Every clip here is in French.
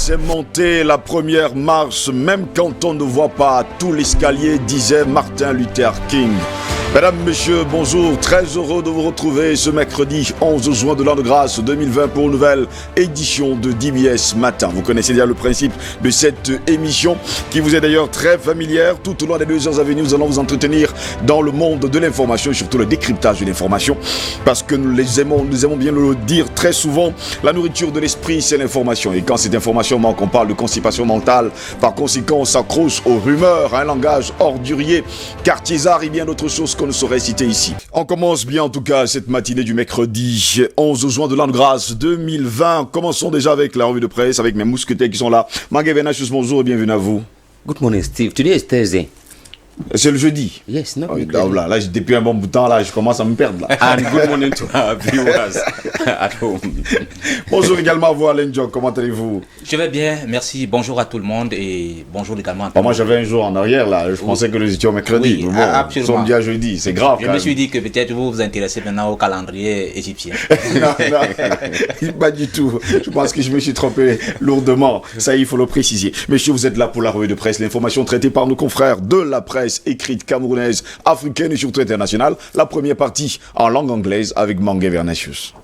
C'est monter la première marche, même quand on ne voit pas tout l'escalier, disait Martin Luther King. Mesdames, Messieurs, bonjour, très heureux de vous retrouver ce mercredi 11 juin de l'an de grâce 2020 pour une nouvelle édition de DBS Matin. Vous connaissez déjà le principe de cette émission qui vous est d'ailleurs très familière. Tout au long des 2 heures à venir, nous allons vous entretenir dans le monde de l'information et surtout le décryptage de l'information parce que nous aimons bien le dire très souvent, la nourriture de l'esprit c'est l'information et quand cette information manque, on parle de constipation mentale. Par conséquent, on s'accroche aux rumeurs, à un langage ordurier, quartiésard et bien d'autres choses qu'on ne saurait citer ici. On commence bien en tout cas cette matinée du mercredi 11 juin de l'an de grâce 2020. Commençons déjà avec la revue de presse avec mes mousquetaires qui sont là. Mangue Venachus, bonjour et bienvenue à vous. Good morning, Steve. Today is Thursday. C'est le jeudi. Yes, no. Là, depuis un bon bout de temps, là, je commence à me perdre. Là. And good morning to our viewers at home. Bonjour également à vous, Alain Diop. Comment allez-vous? Je vais bien, merci. Bonjour à tout le monde et bonjour également à tout le monde. Moi, j'avais un jour en arrière, là. Je pensais que nous étions mercredi. Oui, bon, absolument. Nous sommes déjà jeudi. C'est grave. Je me suis dit que peut-être vous vous intéressez maintenant au calendrier égyptien. non, pas du tout. Je pense que je me suis trompé lourdement. Ça, il faut le préciser. Messieurs, vous êtes là pour la revue de presse. L'information traitée par nos confrères de la presse écrite camerounaise, africaine et surtout internationale. La première partie en langue anglaise avec Mangue Vernatius.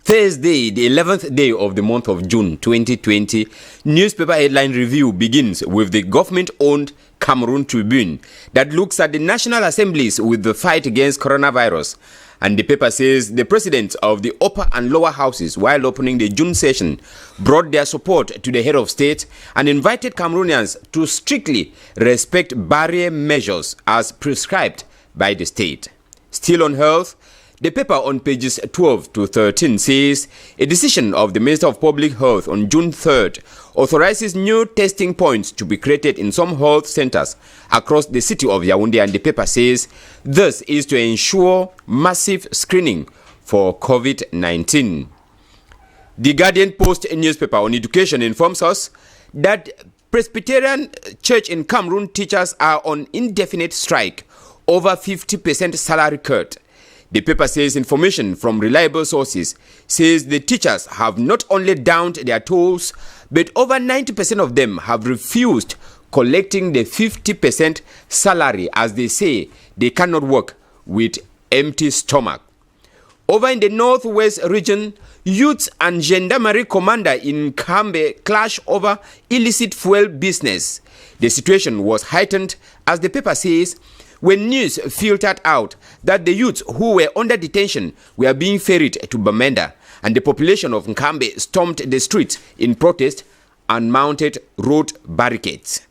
Thursday, the 11th day of the month of June 2020, newspaper headline review begins with the government-owned Cameroon Tribune that looks at the National Assemblies with the fight against coronavirus. And the paper says the presidents of the upper and lower houses, while opening the June session, brought their support to the head of state and invited Cameroonians to strictly respect barrier measures as prescribed by the state. Still on health, the paper on pages 12 to 13 says a decision of the Minister of Public Health on June 3rd authorizes new testing points to be created in some health centers across the city of Yaoundé, and the paper says this is to ensure massive screening for COVID-19. The Guardian Post newspaper on education informs us that Presbyterian Church in Cameroon teachers are on indefinite strike over 50% salary cut. The paper says information from reliable sources says the teachers have not only downed their tolls, but over 90% of them have refused collecting the 50% salary as they say they cannot work with empty stomach. Over in the northwest region, youths and gendarmerie commander in Kambe clash over illicit fuel business. The situation was heightened, as the paper says, when news filtered out that the youths who were under detention were being ferried to Bamenda, and the population of Nkambe stormed the streets in protest and mounted road barricades.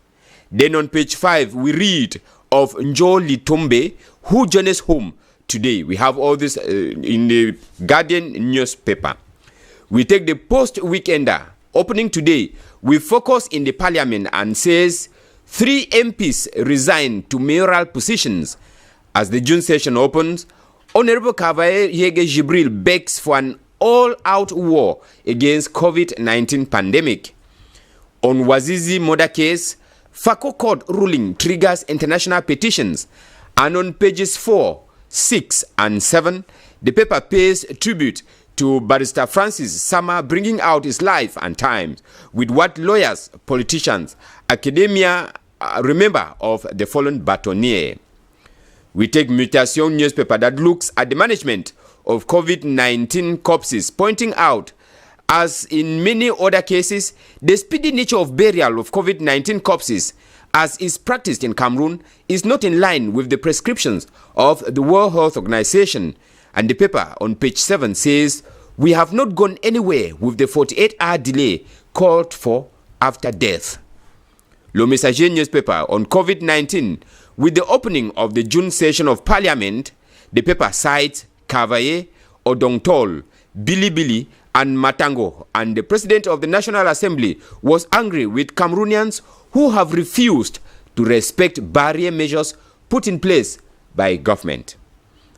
Then on page 5, we read of Njo Litombe, who journeys home today. We have all this in the Guardian newspaper. We take the post-weekender opening today. We focus in the parliament and says 3 MPs resign to mayoral positions. As the June session opens, Honorable Kavae Yege Jibril begs for an all-out war against COVID-19 pandemic. On Wazizi murder case, Fako court ruling triggers international petitions. And on pages 4, 6, and 7, the paper pays tribute to Barrister Francis Sama, bringing out his life and times with what lawyers, politicians, academia remember of the fallen bâtonnier. We take Mutation newspaper that looks at the management of COVID-19 corpses, pointing out, as in many other cases, the speedy nature of burial of COVID-19 corpses, as is practiced in Cameroon, is not in line with the prescriptions of the World Health Organization. And the paper on page 7 says, we have not gone anywhere with the 48-hour delay called for after death. Le Messager newspaper on COVID-19, with the opening of the June session of Parliament, the paper cites Kavaye, Odongtol, Bilibili, and Matango, and the President of the National Assembly was angry with Cameroonians who have refused to respect barrier measures put in place by government.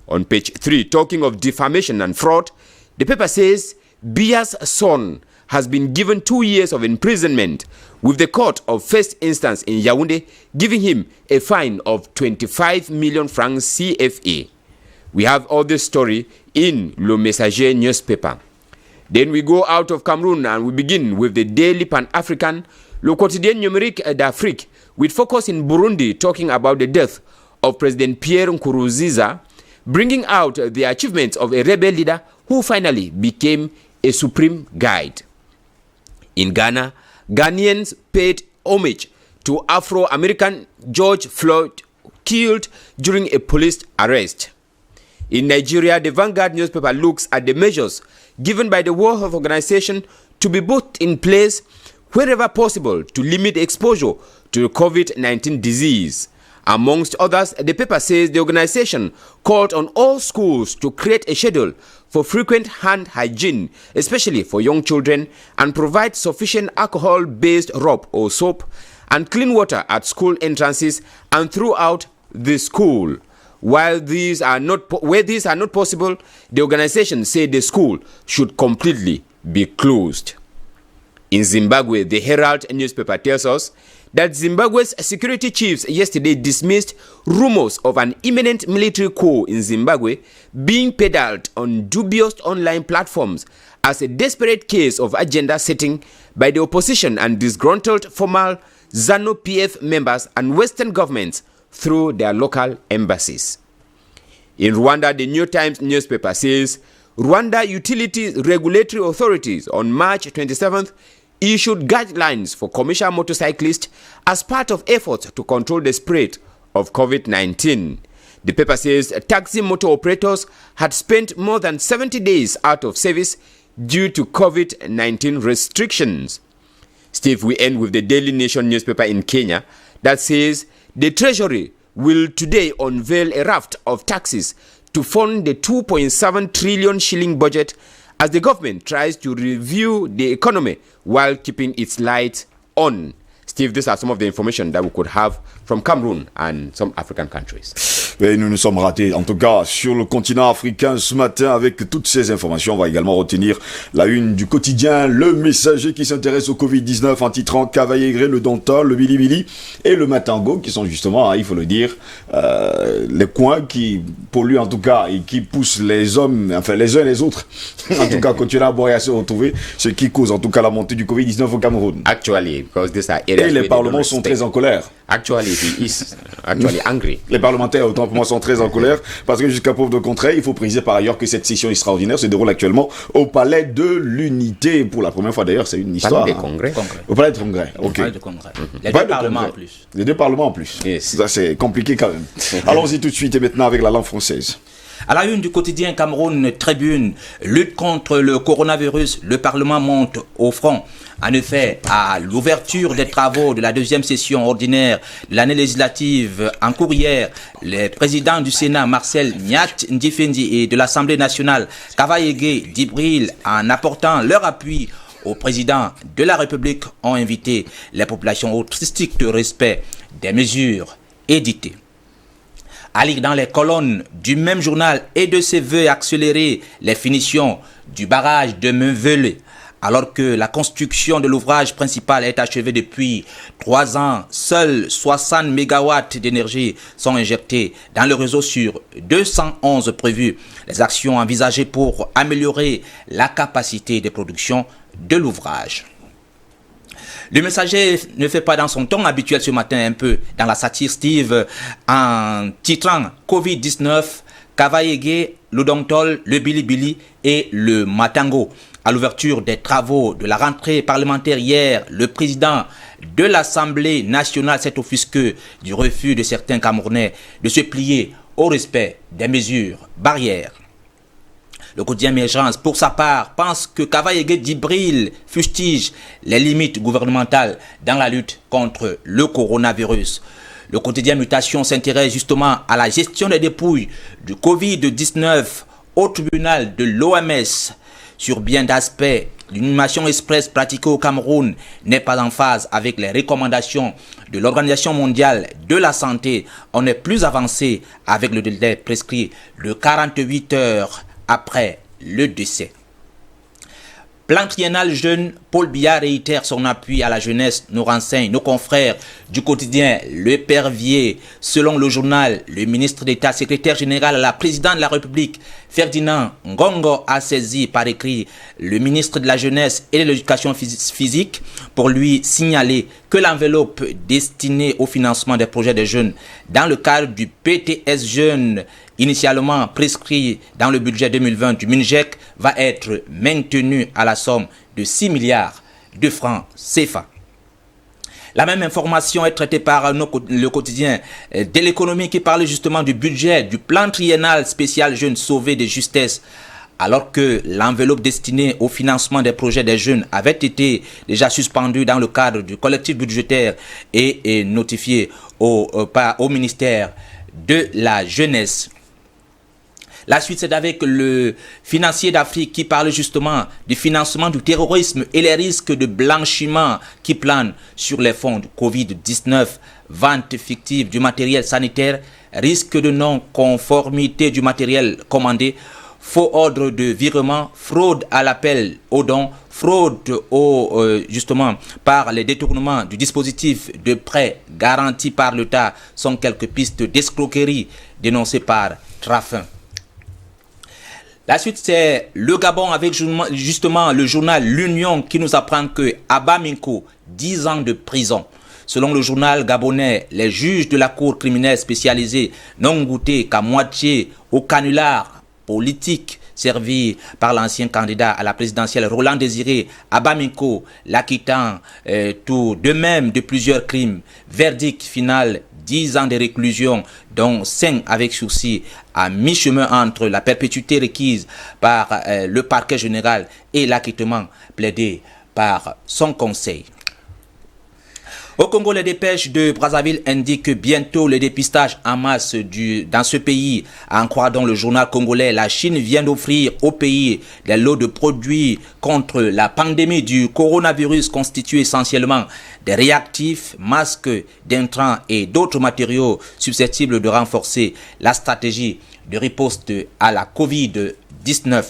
On page 3, talking of defamation and fraud, The paper says Bia's son has been given 2 years of imprisonment, with the court of first instance in Yaoundé giving him a fine of 25 million francs CFA. We have all this story in Le Messager newspaper. Then we go out of Cameroon and we begin with the Daily Pan-African, Le Quotidien Numérique d'Afrique, with focus in Burundi talking about the death of President Pierre Nkurunziza, bringing out the achievements of a rebel leader who finally became a supreme guide. In Ghana, Ghanaians paid homage to Afro-American George Floyd, killed during a police arrest. In Nigeria, the Vanguard newspaper looks at the measures given by the World Health Organization to be put in place wherever possible to limit exposure to the COVID-19 disease. Amongst others, the paper says the organization called on all schools to create a schedule for frequent hand hygiene, especially for young children, and provide sufficient alcohol-based rub or soap and clean water at school entrances and throughout the school. Where these are not possible, the organization said the school should completely be closed. In Zimbabwe, the Herald newspaper tells us that Zimbabwe's security chiefs yesterday dismissed rumors of an imminent military coup in Zimbabwe being peddled on dubious online platforms as a desperate case of agenda setting by the opposition and disgruntled former ZANU-PF members and Western governments through their local embassies. In Rwanda, the New Times newspaper says Rwanda Utility Regulatory Authorities on March 27th issued guidelines for commercial motorcyclists as part of efforts to control the spread of COVID-19. The paper says taxi motor operators had spent more than 70 days out of service due to COVID-19 restrictions. Steve, we end with the Daily Nation newspaper in Kenya that says the Treasury will today unveil a raft of taxes to fund the 2.7 trillion shilling budget as the government tries to review the economy while keeping its lights on. Steve, these are some of the information that we could have from Cameroon and some African countries. Et nous nous sommes ratés, en tout cas, sur le continent africain ce matin. Avec toutes ces informations, on va également retenir la une du quotidien Le Messager qui s'intéresse au Covid-19 en titrant Cavaillé, le Danton, le Bilibili et le Matango, qui sont justement, il faut le dire, les coins qui polluent en tout cas et qui poussent les hommes, enfin les uns et les autres, en tout cas, continuer à boire et à se retrouver, ce qui cause en tout cas la montée du Covid-19 au Cameroun. Actually, because these are areas et les parlements sont très en colère. Actually, he is actually angry. Les parlementaires, autant pour moi, sont très en colère parce que jusqu'à preuve de contraire, il faut préciser par ailleurs que cette session extraordinaire se déroule actuellement au Palais de l'Unité. Pour la première fois d'ailleurs, c'est une histoire. Palais des Congrès. Au Palais de Congrès, ok. Palais de Congrès. Les deux parlements en plus. Les deux parlements en plus. Yes. Ça, c'est compliqué quand même. Allons-y tout de suite et maintenant avec la langue française. À la une du quotidien Cameroun Tribune, lutte contre le coronavirus, le Parlement monte au front. En effet, à l'ouverture des travaux de la deuxième session ordinaire de l'année législative en cours hier, les présidents du Sénat, Marcel Niat Ndifendi, et de l'Assemblée nationale, Cavaillé Djibril, en apportant leur appui au président de la République, ont invité les populations au strict respect des mesures éditées. À lire dans les colonnes du même journal et de ses vœux accélérer les finitions du barrage de Meuvele, alors que la construction de l'ouvrage principal est achevée depuis 3 ans, seuls 60 MW d'énergie sont injectés dans le réseau sur 211 prévus. Les actions envisagées pour améliorer la capacité de production de l'ouvrage. Le Messager ne fait pas dans son ton habituel ce matin, un peu dans la satire Steve, en titrant Covid-19, Cavaillé, le Dontol, le Bilibili et le Matango. À l'ouverture des travaux de la rentrée parlementaire hier, le président de l'Assemblée nationale s'est offusqué du refus de certains Camerounais de se plier au respect des mesures barrières. Le quotidien Émergence, pour sa part, pense que Cavaillé Djibril fustige les limites gouvernementales dans la lutte contre le coronavirus. Le quotidien Mutation s'intéresse justement à la gestion des dépouilles du Covid-19 au tribunal de l'OMS. Sur bien d'aspects, l'inhumation express pratiquée au Cameroun n'est pas en phase avec les recommandations de l'Organisation mondiale de la santé. On est plus avancé avec le délai prescrit de 48 heures après le décès. Plan triennal jeune, Paul Biya réitère son appui à la jeunesse, nous renseignent nos confrères du quotidien Le Pervier. Selon le journal, le ministre d'État, secrétaire général à la présidente de la République, Ferdinand Ngongo, a saisi par écrit le ministre de la Jeunesse et de l'Éducation physique pour lui signaler que l'enveloppe destinée au financement des projets des jeunes dans le cadre du PTS Jeunes, initialement prescrit dans le budget 2020 du MINJEC, va être maintenue à la somme de 6 milliards de francs CFA. La même information est traitée par le quotidien de l'économie qui parle justement du budget du plan triennal spécial jeunes sauvés de justesse, alors que l'enveloppe destinée au financement des projets des jeunes avait été déjà suspendue dans le cadre du collectif budgétaire et notifiée au ministère de la Jeunesse. La suite, c'est avec le financier d'Afrique qui parle justement du financement du terrorisme et les risques de blanchiment qui planent sur les fonds de Covid-19, vente fictive du matériel sanitaire, risque de non-conformité du matériel commandé, faux ordre de virement, fraude à l'appel aux dons, fraude justement par les détournements du dispositif de prêt garanti par l'État sont quelques pistes d'escroquerie dénoncées par Trafin. La suite, c'est le Gabon avec justement le journal L'Union qui nous apprend que Abba Minko, 10 ans de prison. Selon le journal gabonais, les juges de la cour criminelle spécialisée n'ont goûté qu'à moitié au canular politique servi par l'ancien candidat à la présidentielle Roland Désiré Abba Minko, l'acquittant tout de même de plusieurs crimes. Verdict final, 10 ans de réclusion, dont 5 avec sursis, à mi-chemin entre la perpétuité requise par le parquet général et l'acquittement plaidé par son conseil. Au Congo, les dépêches de Brazzaville indiquent que bientôt le dépistage en masse dans ce pays. En croire dans le journal congolais, la Chine vient d'offrir au pays des lots de produits contre la pandémie du coronavirus constitués essentiellement des réactifs, masques, d'intrants et d'autres matériaux susceptibles de renforcer la stratégie de riposte à la Covid-19.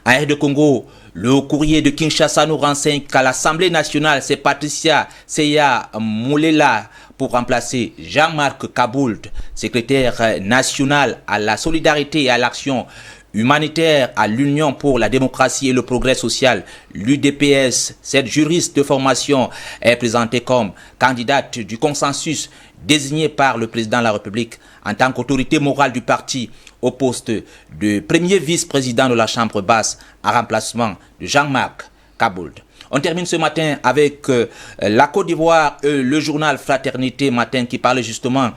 En R de Congo, le courrier de Kinshasa nous renseigne qu'à l'Assemblée nationale, c'est Patricia Seya Moulela pour remplacer Jean-Marc Kaboult, secrétaire national à la solidarité et à l'action humanitaire à l'Union pour la démocratie et le progrès social, l'UDPS. Cette juriste de formation est présentée comme candidate du consensus désignée par le président de la République en tant qu'autorité morale du parti au poste de premier vice-président de la Chambre basse en remplacement de Jean-Marc Kaboult. On termine ce matin avec la Côte d'Ivoire, le journal Fraternité Matin qui parle justement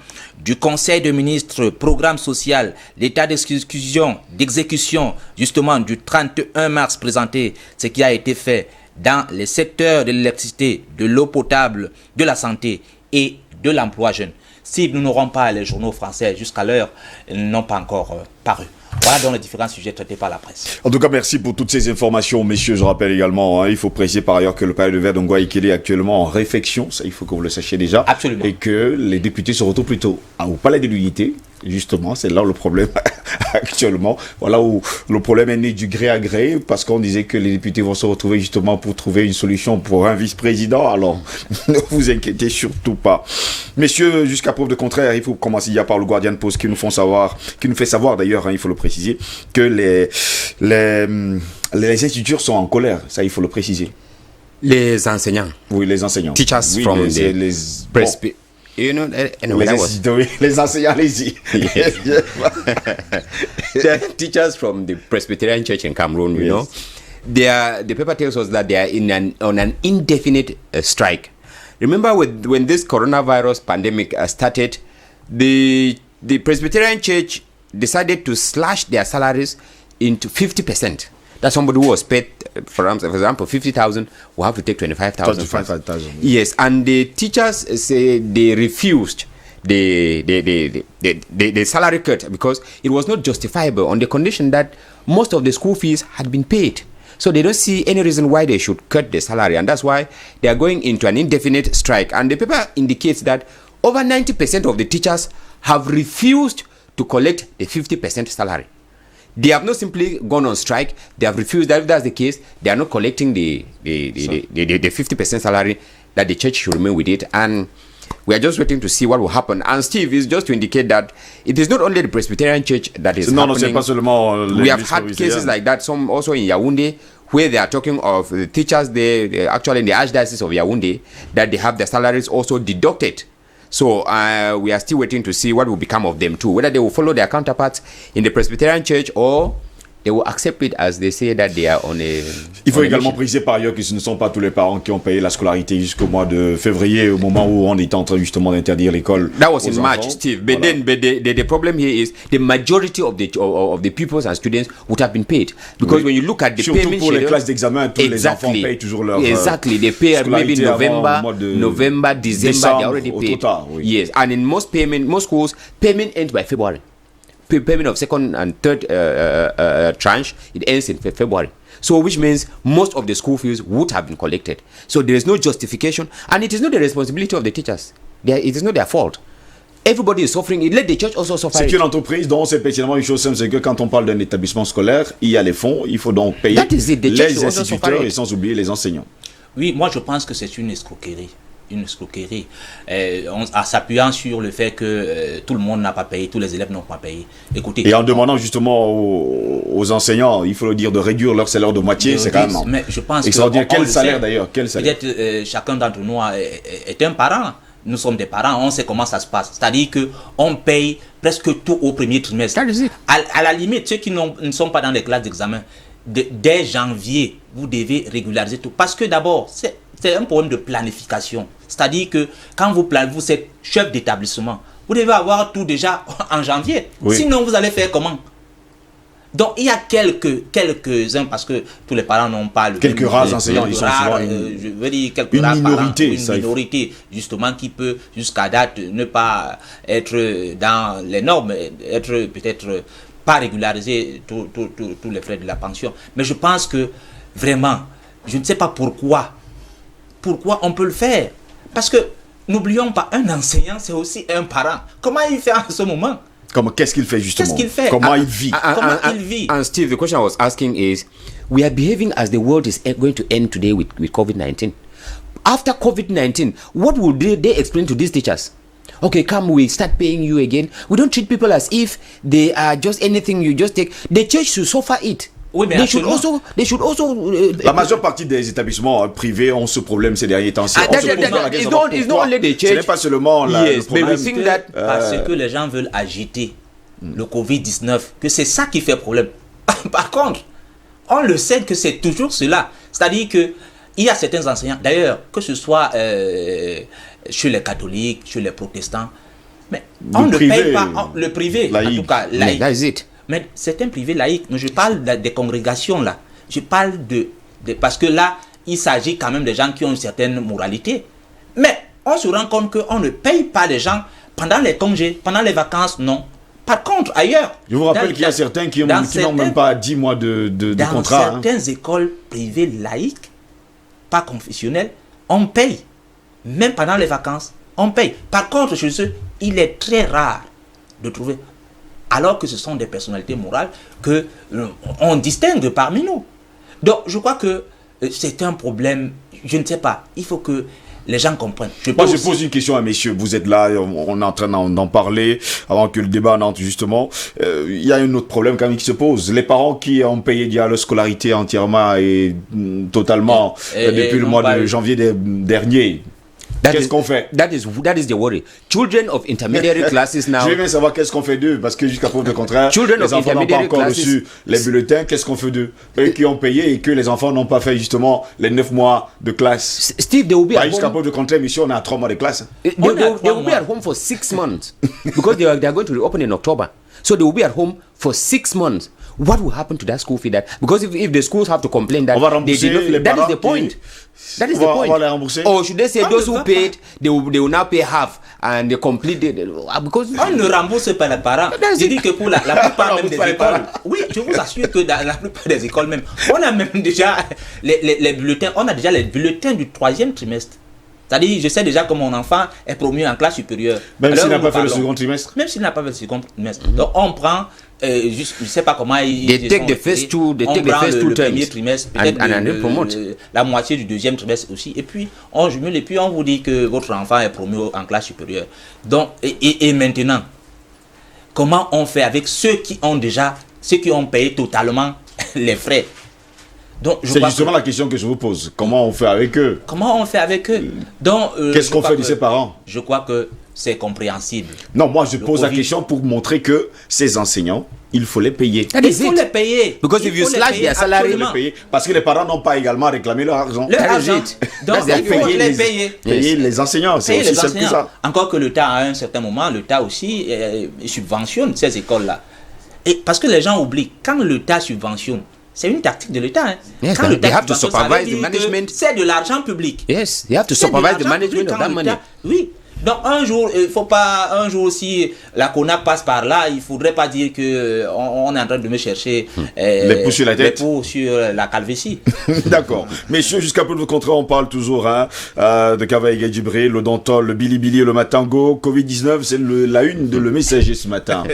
du Conseil de ministres, programme social, l'état d'exécution justement du 31 mars présenté, ce qui a été fait dans les secteurs de l'électricité, de l'eau potable, de la santé et de l'emploi jeune. Si nous n'aurons pas les journaux français jusqu'à l'heure, ils n'ont pas encore paru. Voilà donc les différents sujets traités par la presse. En tout cas, merci pour toutes ces informations, messieurs. Je rappelle également, il faut préciser par ailleurs que le palais de verre d'Ongwa est actuellement en réflexion. Ça, il faut que vous le sachiez déjà. Absolument. Et que les députés se retrouvent plutôt au palais de l'unité. Justement, c'est là le problème actuellement. Voilà où le problème est né du gré à gré, parce qu'on disait que les députés vont se retrouver justement pour trouver une solution pour un vice-président. Alors, ne vous inquiétez surtout pas. Messieurs, jusqu'à preuve de contraire, il faut commencer par le Guardian Post qui nous fait savoir d'ailleurs, il faut le préciser, que les instituteurs sont en colère. Ça, il faut le préciser. Les enseignants. Oui, les enseignants. Teachers oui, from the You know, anyway, les enseignants, allez-y. Teachers from the Presbyterian Church in Cameroon, you know, the paper tells us that they are on an indefinite strike. Remember when this coronavirus pandemic started, the Presbyterian Church decided to slash their salaries into 50%. That somebody who was paid, for example, 50,000 will have to take 25,000. 25,000. Yes, and the teachers say they refused the salary cut because it was not justifiable on the condition that most of the school fees had been paid. So they don't see any reason why they should cut the salary, and that's why they are going into an indefinite strike. And the paper indicates that over 90% of the teachers have refused to collect the 50% salary. They have not simply gone on strike. They have refused. If that's the case, they are not collecting the 50% salary that the church should remain with it. And we are just waiting to see what will happen. And Steve, is just to indicate that it is not only the Presbyterian Church that is happening. Non, c'est pas seulement we have had cases like that, some also in Yaoundé, where they are talking of the teachers there, actually in the Archdiocese of Yaoundé, that they have their salaries also deducted. So we are still waiting to see what will become of them too, whether they will follow their counterparts in the Presbyterian Church or they will accept it as they say that they are on a. Il faut également préciser par ailleurs que ce ne sont pas tous les parents qui ont payé la scolarité jusqu'au mois de février, au moment où on était en train justement d'interdire l'école. That was in March, Steve. But then, the problem here is the majority of the pupils and students would have been paid because when you look at the surtout payment pour les classes d'examen, tous les enfants payent toujours leur they pay maybe November, December, they already paid. Oui. Yes, and in most schools, payment ends by February. Payment of second and third tranche, it ends in February. So which means most of the school fees would have been collected. So there is no justification, and it is not the responsibility of the teachers. It is not their fault. Everybody is suffering. Let the church also suffer. C'est une entreprise dont c'est pertinemment une chose simple, c'est que quand on parle d'un établissement scolaire, il y a les fonds, il faut donc payer les instituteurs et sans oublier les enseignants. Oui, moi je pense que c'est une escroquerie. En s'appuyant sur le fait que tout le monde n'a pas payé, tous les élèves n'ont pas payé. Écoutez, et en demandant justement aux enseignants, il faut le dire, de réduire leur salaire de moitié, c'est quand même. Mais je pense que quel salaire d'ailleurs, quel salaire. Peut-être chacun d'entre nous est un parent. Nous sommes des parents, on sait comment ça se passe. C'est-à-dire que on paye presque tout au premier trimestre. À la limite, ceux qui ne sont pas dans les classes d'examen, dès janvier, vous devez régulariser tout. Parce que d'abord, c'est un problème de planification. C'est-à-dire que quand vous êtes chef d'établissement, vous devez avoir tout déjà en janvier. Oui. Sinon, vous allez faire comment? Donc, il y a quelques-uns, parce que tous les parents n'ont pas le quelques rares enseignants, ils sont souvent je veux dire quelques rares minorité, parents, une minorité, justement, qui peut, jusqu'à date, ne pas être dans les normes, être peut-être pas régulariser tous les frais de la pension. Mais je pense que, vraiment, je ne sais pas pourquoi on peut le faire. Parce que, n'oublions pas, un enseignant, c'est aussi un parent. Comment il fait en ce moment? Qu'est-ce qu'il fait justement? Qu'est-ce qu'il fait? Comment il vit? Il vit? And Steve, the question I was asking is, we are behaving as the world is going to end today with COVID-19. After COVID-19, what would they explain to these teachers? Okay, come, we start paying you again. We don't treat people as if they are just anything you just take. The church should suffer it. Oui, mais they should also la majeure partie des établissements privés ont ce problème ces derniers temps. Ce n'est pas seulement le problème. Parce que les gens veulent agiter le Covid-19, que c'est ça qui fait problème. Par contre, on le sait que c'est toujours cela. C'est-à-dire que il y a certains enseignants, d'ailleurs, que ce soit chez les catholiques, chez les protestants, mais on ne paye pas le privé, en tout cas laïque. Mais certains privés laïcs, je parle des congrégations là. Je parle parce que là, il s'agit quand même de gens qui ont une certaine moralité. Mais on se rend compte qu'on ne paye pas les gens pendant les congés, pendant les vacances, non. Par contre, ailleurs... Je vous rappelle qu'il y a certains qui n'ont même pas 10 mois de contrat. Dans certaines écoles privées laïques, pas confessionnelles, on paye. Même pendant les vacances, on paye. Par contre, chez eux, il est très rare de trouver... Alors que ce sont des personnalités morales qu'on distingue parmi nous. Donc, je crois que c'est un problème, je ne sais pas, il faut que les gens comprennent. Je pose une question à messieurs, vous êtes là, on est en train d'en parler, avant que le débat n'entre justement. Il y a un autre problème quand même qui se pose. Les parents qui ont payé déjà leur scolarité entièrement et totalement depuis le mois de janvier dernier, qu'est-ce qu'on fait? That is the worry. Children of intermediary classes now. Je veux bien savoir qu'est-ce qu'on fait d'eux, parce que jusqu'à preuve de contraire, les enfants n'ont pas encore reçu les bulletins. Qu'est-ce qu'on fait d'eux? Eux qui ont payé et que les enfants n'ont pas fait justement les 9 mois de classe. Steve, they will be at home. Jusqu'à preuve de contraire, monsieur, on a 3 mois de classe. They will be at home for 6 months because they are going to reopen in October. So they will be at home for 6 months. What will happen to that school fee? Because if the schools have to complain that they did not, that is the point. That is the point. Or should they say those who paid, they will now pay half and they complete because on ne rembourse pas les parents. Je dis que pour la plupart même des écoles, oui, je vous assure que dans la plupart des écoles même, on a même déjà les bulletins, on a déjà les bulletins du 3e trimestre. C'est-à-dire, je sais déjà que mon enfant est promu en classe supérieure. Même s'il n'a pas fait le parlons. second trimestre. Même s'il n'a pas fait le second trimestre. Donc, on prend, je ne sais pas comment They take the first two le terms premier trimestre, peut-être and promote. la moitié du deuxième trimestre aussi. Et puis, on jumelle et puis on vous dit que votre enfant est promu en classe supérieure. Donc, et maintenant, comment on fait avec ceux qui ont payé totalement les frais? Donc, c'est justement la question que je vous pose. Comment on fait avec eux? Comment on fait avec eux? Donc, qu'est-ce qu'on fait de ses parents? Je crois que c'est compréhensible. Non, moi je pose la question pour montrer que ces enseignants, il faut les payer. Il faut les payer. Because if you slash their salary, parce que les parents n'ont pas également réclamé leur argent. Leur argent. Donc, il faut les payer. Payer les enseignants, c'est aussi simple que ça. Encore que l'État, à un certain moment, l'État aussi subventionne ces écoles-là. Et parce que les gens oublient, quand l'État subventionne, c'est une tactique de l'État. Hein. Yes, quand they have to supervise the management. C'est de l'argent public. Yes, they have to supervise the management of that money. Oui. Donc un jour, il faut pas, un jour si la CONAC passe par là, il faudrait pas dire que on est en train de me chercher les poux sur la tête, les poux sur la calvitie. D'accord. Messieurs, jusqu'à peu de contraire, on parle toujours de Kavaïga Djibril, le Dantol, le Bilibili et le Matango. Covid-19, c'est la une de Le Messager ce matin.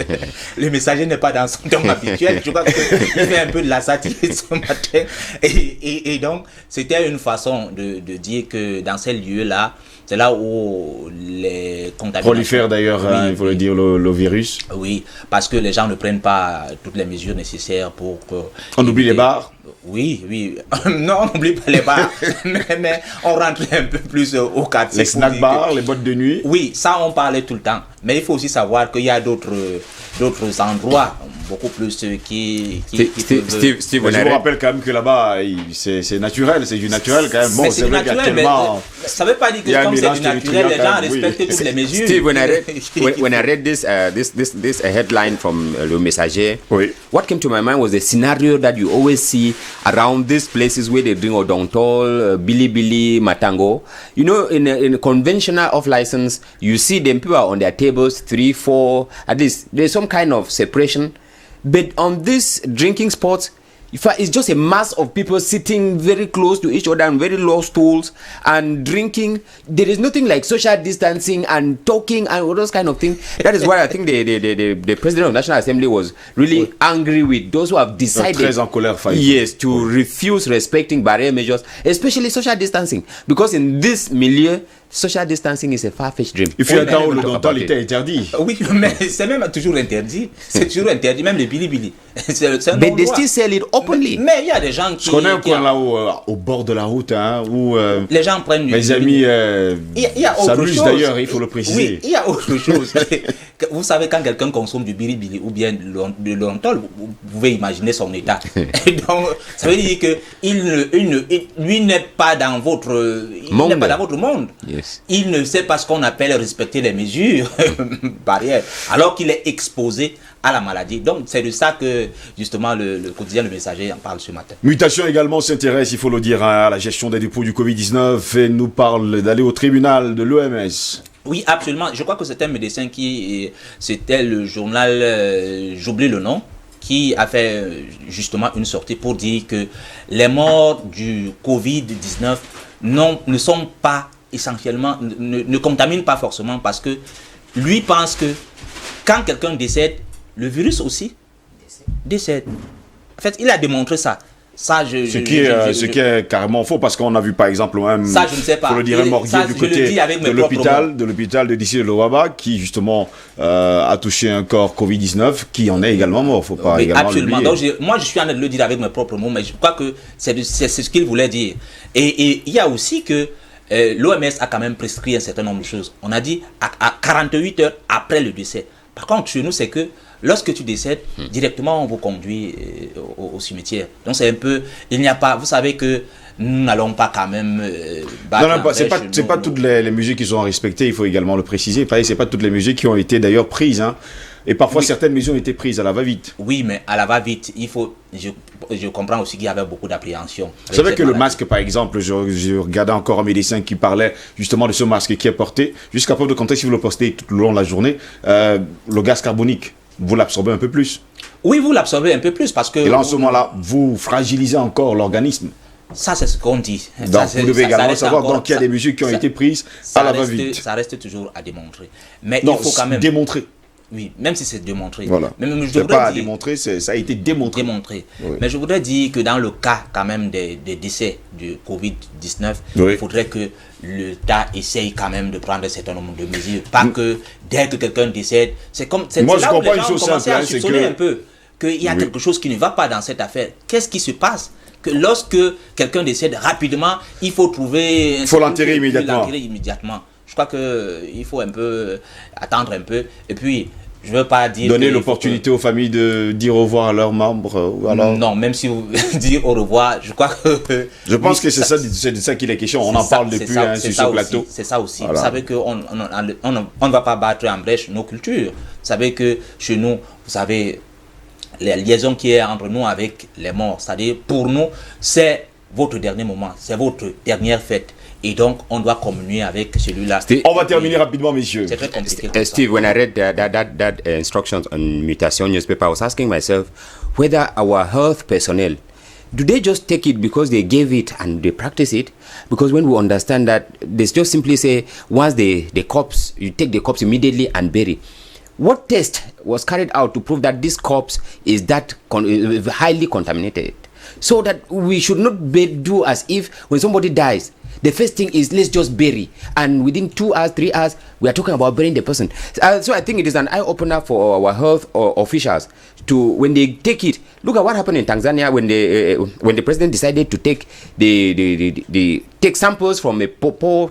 Le Messager n'est pas dans son ton habituel. Je crois qu'il fait un peu de la satire ce matin. Et donc, c'était une façon de dire que dans ces lieux-là, c'est là où les contaminations prolifèrent d'ailleurs, oui, il faut le dire, le virus. Oui, parce que les gens ne prennent pas toutes les mesures nécessaires pour que... On oublie les bars? Oui. Non, on n'oublie pas les bars, mais on rentre un peu plus au quartier. Les snack bars, les boîtes de nuit? Oui, ça on parlait tout le temps. Mais il faut aussi savoir qu'il y a d'autres endroits beaucoup plus qui Steve, je vous rappelle quand même que là-bas, c'est naturel, c'est du naturel quand même. Bon, c'est vrai qu'il y a tellement... Ça ne veut pas dire que comme c'est du naturel, les gens respectent toutes les mesures. Steve, when I read this headline from Le Messager, what came to my mind was the scenario that you always see around these places where they drink Odontol, Bilibili, Matango. You know, in a conventional off license, you see them people are on their tables, 3, 4, at least there's some kind of separation. But on this drinking spots, it's just a mass of people sitting very close to each other on very low stools and drinking. There is nothing like social distancing and talking and all those kind of things. That is why I think the President of the National Assembly was really angry with those who have decided très en colère, to refuse respecting barrier measures, especially social distancing. Because in this milieu, social distancing is a far-fetched dream. Il fut un temps où le dental était interdit. Oui, mais c'est même toujours interdit. C'est toujours interdit, même les bilibili. But they still sell it openly. Mais il y a des gens qui... Je connais un coin là au bord de la route, où les gens prennent mes amis s'amusent d'ailleurs, il faut le préciser. Oui, il y a autre chose. Vous savez, quand quelqu'un consomme du bilibili ou bien de l'ontol, vous pouvez imaginer son état. Donc, ça veut dire que lui n'est pas dans votre monde. Yes. Il ne sait pas ce qu'on appelle respecter les mesures barrières, alors qu'il est exposé à la maladie. Donc c'est de ça que justement le quotidien Le Messager en parle ce matin. Mutation également s'intéresse, il faut le dire, à la gestion des dépôts du Covid-19 et nous parle d'aller au tribunal de l'OMS. Oui, absolument. Je crois que c'est un médecin c'était le journal, j'oublie le nom, qui a fait justement une sortie pour dire que les morts du Covid-19 ne sont pas essentiellement, ne contaminent pas forcément, parce que lui pense que quand quelqu'un décède, le virus aussi décède. En fait, il a démontré ça. Ce qui est carrément faux, parce qu'on a vu par exemple même, ça je ne sais pas, faut le dire, un morguier du côté de l'hôpital de Dissy de Lowaba qui justement a touché un corps Covid-19 qui en est également mort, faut pas également absolument. l'oublier. Donc moi je suis en train de le dire avec mes propres mots, mais je crois que c'est ce qu'il voulait dire. Et il y a aussi que l'OMS a quand même prescrit un certain nombre de choses. On a dit à 48 heures après le décès. Par contre, chez nous, c'est que lorsque tu décèdes, directement on vous conduit au cimetière. Donc c'est un peu, il n'y a pas, vous savez que nous n'allons pas quand même c'est pas toutes les mesures qui sont respectées, il faut également le préciser. C'est pas toutes les mesures qui ont été d'ailleurs prises, hein. Et parfois certaines mesures ont été prises à la va-vite. Oui, mais à la va-vite, je comprends aussi qu'il y avait beaucoup d'appréhension. C'est vrai que le masque, par exemple, je regardais encore un médecin qui parlait justement de ce masque qui est porté. Jusqu'à preuve de contexte, si vous le portez tout le long de la journée, le gaz carbonique, vous l'absorbez un peu plus. Oui, vous l'absorbez un peu plus parce que... Et là, en ce moment-là, vous fragilisez encore l'organisme. Ça, c'est ce qu'on dit. Donc, vous devez également savoir qu'il y a des mesures qui ont été prises à la va-vite. Ça reste toujours à démontrer. Mais non, il faut quand même... démontrer. Oui, même si c'est démontré. Voilà. Je pas à démontrer, ça a été démontré. Oui. Mais je voudrais dire que dans le cas quand même des décès du Covid-19, il faudrait que l'État essaye quand même de prendre un certain nombre de mesures. Pas que dès que quelqu'un décède, c'est comme... Moi, je là où comprends les une gens chose commencent simple. à soupçonner un peu qu'il y a quelque chose qui ne va pas dans cette affaire. Qu'est-ce qui se passe? Que lorsque quelqu'un décède rapidement, il faut trouver... Il faut l'enterrer immédiatement. Je crois qu'il faut un peu attendre un peu. Et puis, je ne veux pas dire... Donner l'opportunité aux familles de dire au revoir à leurs membres. Ou alors... Non, même si vous dire au revoir, je crois que... Je pense que c'est de ça qu'il est question. On en parle depuis sur ce plateau. C'est ça aussi. Voilà. Vous savez qu'on ne va pas battre en brèche nos cultures. Vous savez que chez nous, vous savez... la liaison qui est entre nous avec les morts, c'est-à-dire pour nous, c'est votre dernier moment, c'est votre dernière fête. Et donc, on doit communier avec celui-là. On va terminer rapidement, messieurs. C'est très compliqué. Steve, when I read that instructions on mutation newspaper, I was asking myself whether our health personnel, do they just take it because they gave it and they practice it? Because when we understand that, they just simply say, once the corpse, you take the corpse immediately and bury. What test was carried out to prove that this corpse is that highly contaminated? So that we should not do as if when somebody dies, the first thing is let's just bury, and within 2 hours, 3 hours, we are talking about burying the person. So I think it is an eye-opener for our health officials to, when they take it, look at what happened in Tanzania when the president decided to take take samples from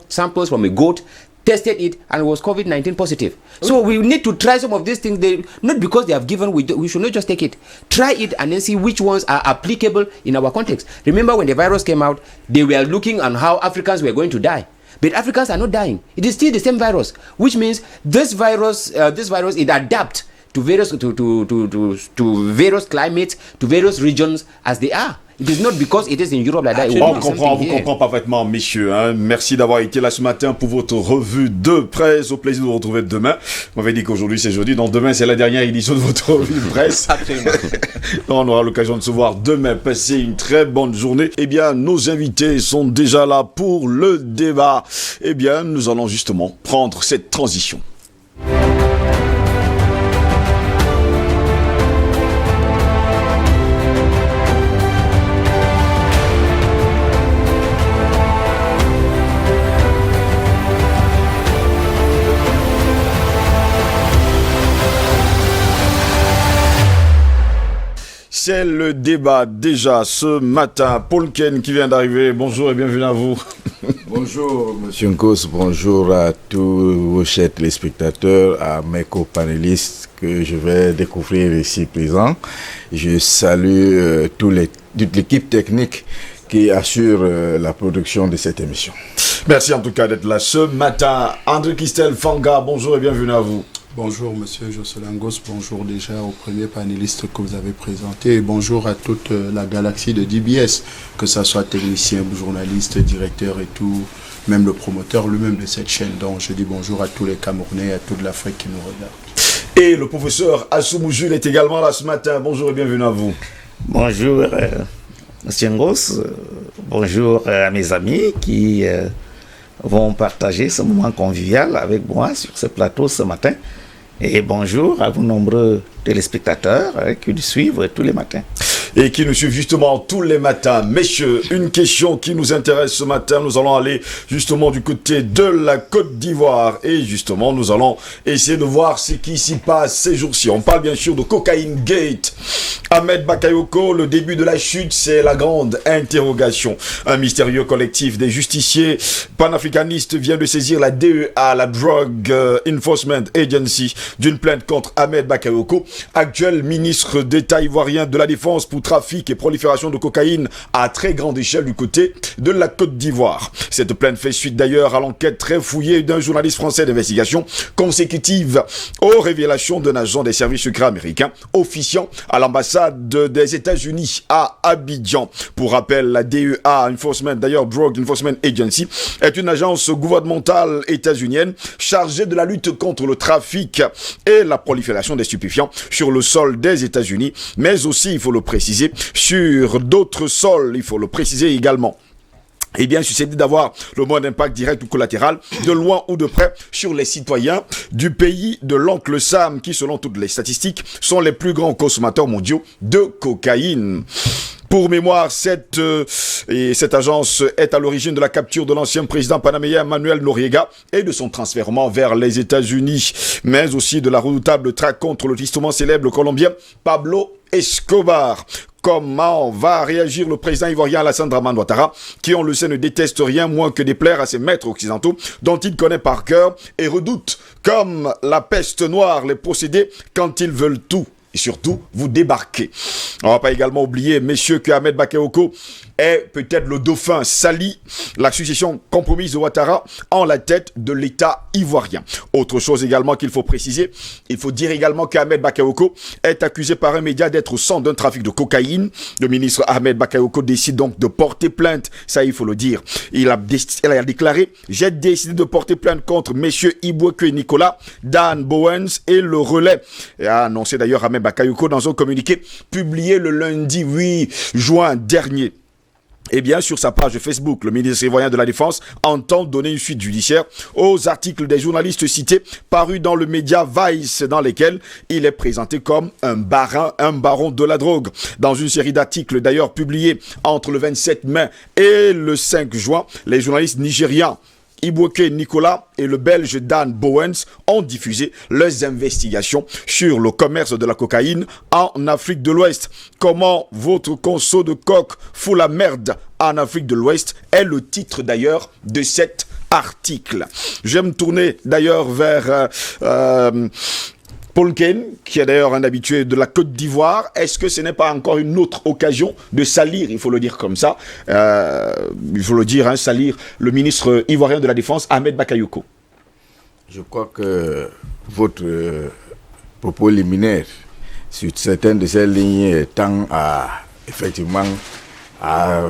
samples from a goat, tested it, and it was COVID-19 positive. So we need to try some of these things. Not because they have given, we should not just take it. Try it and then see which ones are applicable in our context. Remember when the virus came out, they were looking on how Africans were going to die. But Africans are not dying. It is still the same virus, which means this virus it adapts to various various climates, to various regions as they are. It is not because it is in Europe like that. On comprend parfaitement, messieurs. Hein. Merci d'avoir été là ce matin pour votre revue de presse. Au plaisir de vous retrouver demain. Vous m'avez dit qu'aujourd'hui c'est jeudi, donc demain c'est la dernière édition de votre revue de presse. On aura l'occasion de se voir demain. Passez une très bonne journée. Eh bien, nos invités sont déjà là pour le débat. Eh bien, nous allons justement prendre cette transition. C'est le débat déjà ce matin. Paul Ken qui vient d'arriver. Bonjour et bienvenue à vous. Bonjour Monsieur Nkos, bonjour à tous vos chers téléspectateurs, à mes co-panélistes que je vais découvrir ici présents. Je salue toute l'équipe technique qui assure la production de cette émission. Merci en tout cas d'être là ce matin. André Christelle Fanga, bonjour et bienvenue à vous. Bonjour Monsieur Josselangos, bonjour déjà au premier panéliste que vous avez présenté et bonjour à toute la galaxie de DBS, que ce soit technicien, journaliste, directeur et tout, même le promoteur lui-même de cette chaîne. Donc je dis bonjour à tous les Camerounais et à toute l'Afrique qui nous regarde. Et le professeur Assoumou Jules est également là ce matin. Bonjour et bienvenue à vous. Bonjour Monsieur Ngos, bonjour à mes amis qui vont partager ce moment convivial avec moi sur ce plateau ce matin. Et bonjour à vos nombreux téléspectateurs qui nous suivent tous les matins. Et qui nous suivent justement tous les matins. Messieurs, une question qui nous intéresse ce matin. Nous allons aller justement du côté de la Côte d'Ivoire. Et justement, nous allons essayer de voir ce qui s'y passe ces jours-ci. On parle bien sûr de Cocaine Gate. Ahmed Bakayoko, le début de la chute, c'est la grande interrogation. Un mystérieux collectif des justiciers panafricanistes vient de saisir la DEA, la Drug Enforcement Agency, d'une plainte contre Ahmed Bakayoko, actuel ministre d'État ivoirien de la Défense pour trafic et prolifération de cocaïne à très grande échelle du côté de la Côte d'Ivoire. Cette plainte fait suite d'ailleurs à l'enquête très fouillée d'un journaliste français d'investigation consécutive aux révélations d'un agent des services secrets américains officiant à l'ambassade des États-Unis à Abidjan. Pour rappel, la DEA, d'ailleurs Drug Enforcement Agency, est une agence gouvernementale états-unienne chargée de la lutte contre le trafic et la prolifération des stupéfiants sur le sol des États-Unis, mais aussi, il faut le préciser, préciser, sur d'autres sols, il faut le préciser également. Et bien susceptible d'avoir le moins d'impact direct ou collatéral, de loin ou de près, sur les citoyens du pays de l'oncle Sam, qui, selon toutes les statistiques, sont les plus grands consommateurs mondiaux de cocaïne. Pour mémoire, cette agence est à l'origine de la capture de l'ancien président panaméen Manuel Noriega et de son transfèrement vers les États-Unis, mais aussi de la redoutable traque contre le tristement célèbre colombien Pablo Escobar. Comment va réagir le président ivoirien Alassane Dramane Ouattara, qui, on le sait, ne déteste rien moins que déplaire à ses maîtres occidentaux, dont il connaît par cœur et redoute, comme la peste noire, les procédés quand ils veulent tout. Et surtout, vous débarquez. On ne va pas également oublier, messieurs, que Ahmed Bakayoko est peut-être le dauphin sali, la succession compromise de Ouattara en la tête de l'État ivoirien. Autre chose également qu'il faut préciser, il faut dire également qu'Ahmed Bakayoko est accusé par un média d'être au centre d'un trafic de cocaïne. Le ministre Ahmed Bakayoko décide donc de porter plainte, ça il faut le dire. Il a déclaré « J'ai décidé de porter plainte contre messieurs Iboueke Nicolas, Dan Bowens et le Relais ». Et a annoncé d'ailleurs Ahmed Bakayoko dans un communiqué publié le lundi 8 juin dernier. Eh bien, sur sa page Facebook, le ministre ivoirien de la Défense entend donner une suite judiciaire aux articles des journalistes cités parus dans le média Vice, dans lesquels il est présenté comme un baron de la drogue. Dans une série d'articles d'ailleurs publiés entre le 27 mai et le 5 juin, les journalistes nigérians Iboueke Nicolas et le Belge Dan Bowens ont diffusé leurs investigations sur le commerce de la cocaïne en Afrique de l'Ouest. Comment votre conso de coke fout la merde en Afrique de l'Ouest est le titre d'ailleurs de cet article. Je vais me tourner d'ailleurs vers Paul Kane, qui est d'ailleurs un habitué de la Côte d'Ivoire. Est-ce que ce n'est pas encore une autre occasion de salir, il faut le dire comme ça, salir le ministre ivoirien de la Défense, Ahmed Bakayoko? Je crois que votre propos liminaire sur certaines de ces lignes tend effectivement à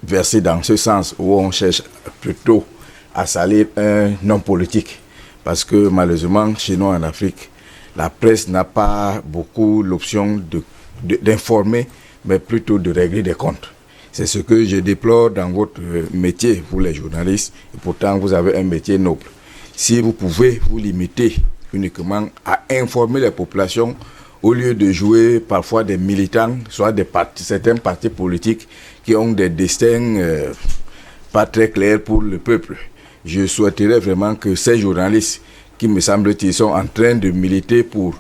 verser dans ce sens où on cherche plutôt à salir un homme politique. Parce que malheureusement, chez nous en Afrique, la presse n'a pas beaucoup l'option d'informer, mais plutôt de régler des comptes. C'est ce que je déplore dans votre métier, vous les journalistes, et pourtant vous avez un métier noble. Si vous pouvez vous limiter uniquement à informer les populations, au lieu de jouer parfois des militants, soit certains partis politiques qui ont des destins pas très clairs pour le peuple. Je souhaiterais vraiment que ces journalistes qui me semble-t-il sont en train de militer pour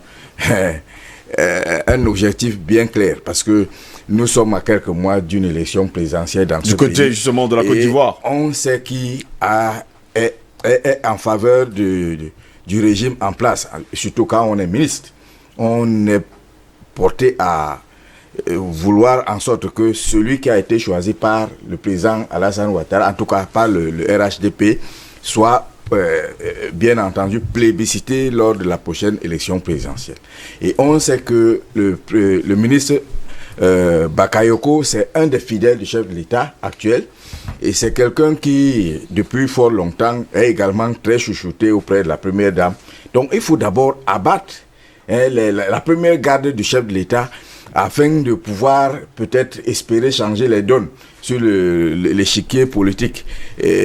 un objectif bien clair, parce que nous sommes à quelques mois d'une élection présidentielle dans ce pays. Du côté justement de la Côte d'Ivoire. On sait qui est en faveur du régime en place, surtout quand on est ministre. On est porté à vouloir en sorte que celui qui a été choisi par le président Alassane Ouattara, en tout cas par le RHDP, soit bien entendu plébiscité lors de la prochaine élection présidentielle. Et on sait que le ministre Bakayoko, c'est un des fidèles du chef de l'État actuel, et c'est quelqu'un qui, depuis fort longtemps, est également très chouchouté auprès de la première dame. Donc il faut d'abord abattre la première garde du chef de l'État afin de pouvoir peut-être espérer changer les donnes sur l'échiquier politique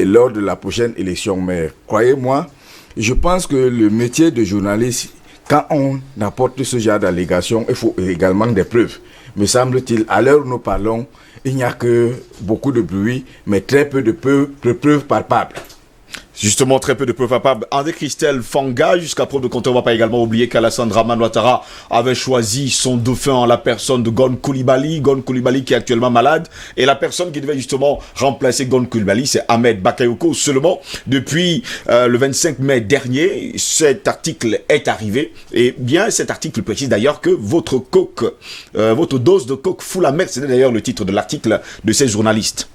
lors de la prochaine élection. Mais croyez-moi, je pense que le métier de journaliste, quand on apporte ce genre d'allégations, il faut également des preuves. Me semble-t-il, à l'heure où nous parlons, il n'y a que beaucoup de bruit, mais très peu de preuves palpables. Justement, très peu de preuves palpables. André Christelle Fanga, jusqu'à preuve de contraire, on ne va pas également oublier qu'Alassane Dramane Ouattara avait choisi son dauphin en la personne de Gon Coulibaly. Gon Coulibaly qui est actuellement malade. Et la personne qui devait justement remplacer Gon Coulibaly, c'est Ahmed Bakayoko. Seulement, depuis le 25 mai dernier, cet article est arrivé. Et bien, cet article précise d'ailleurs que votre dose de coke fout la merde. C'était d'ailleurs le titre de l'article de ces journalistes.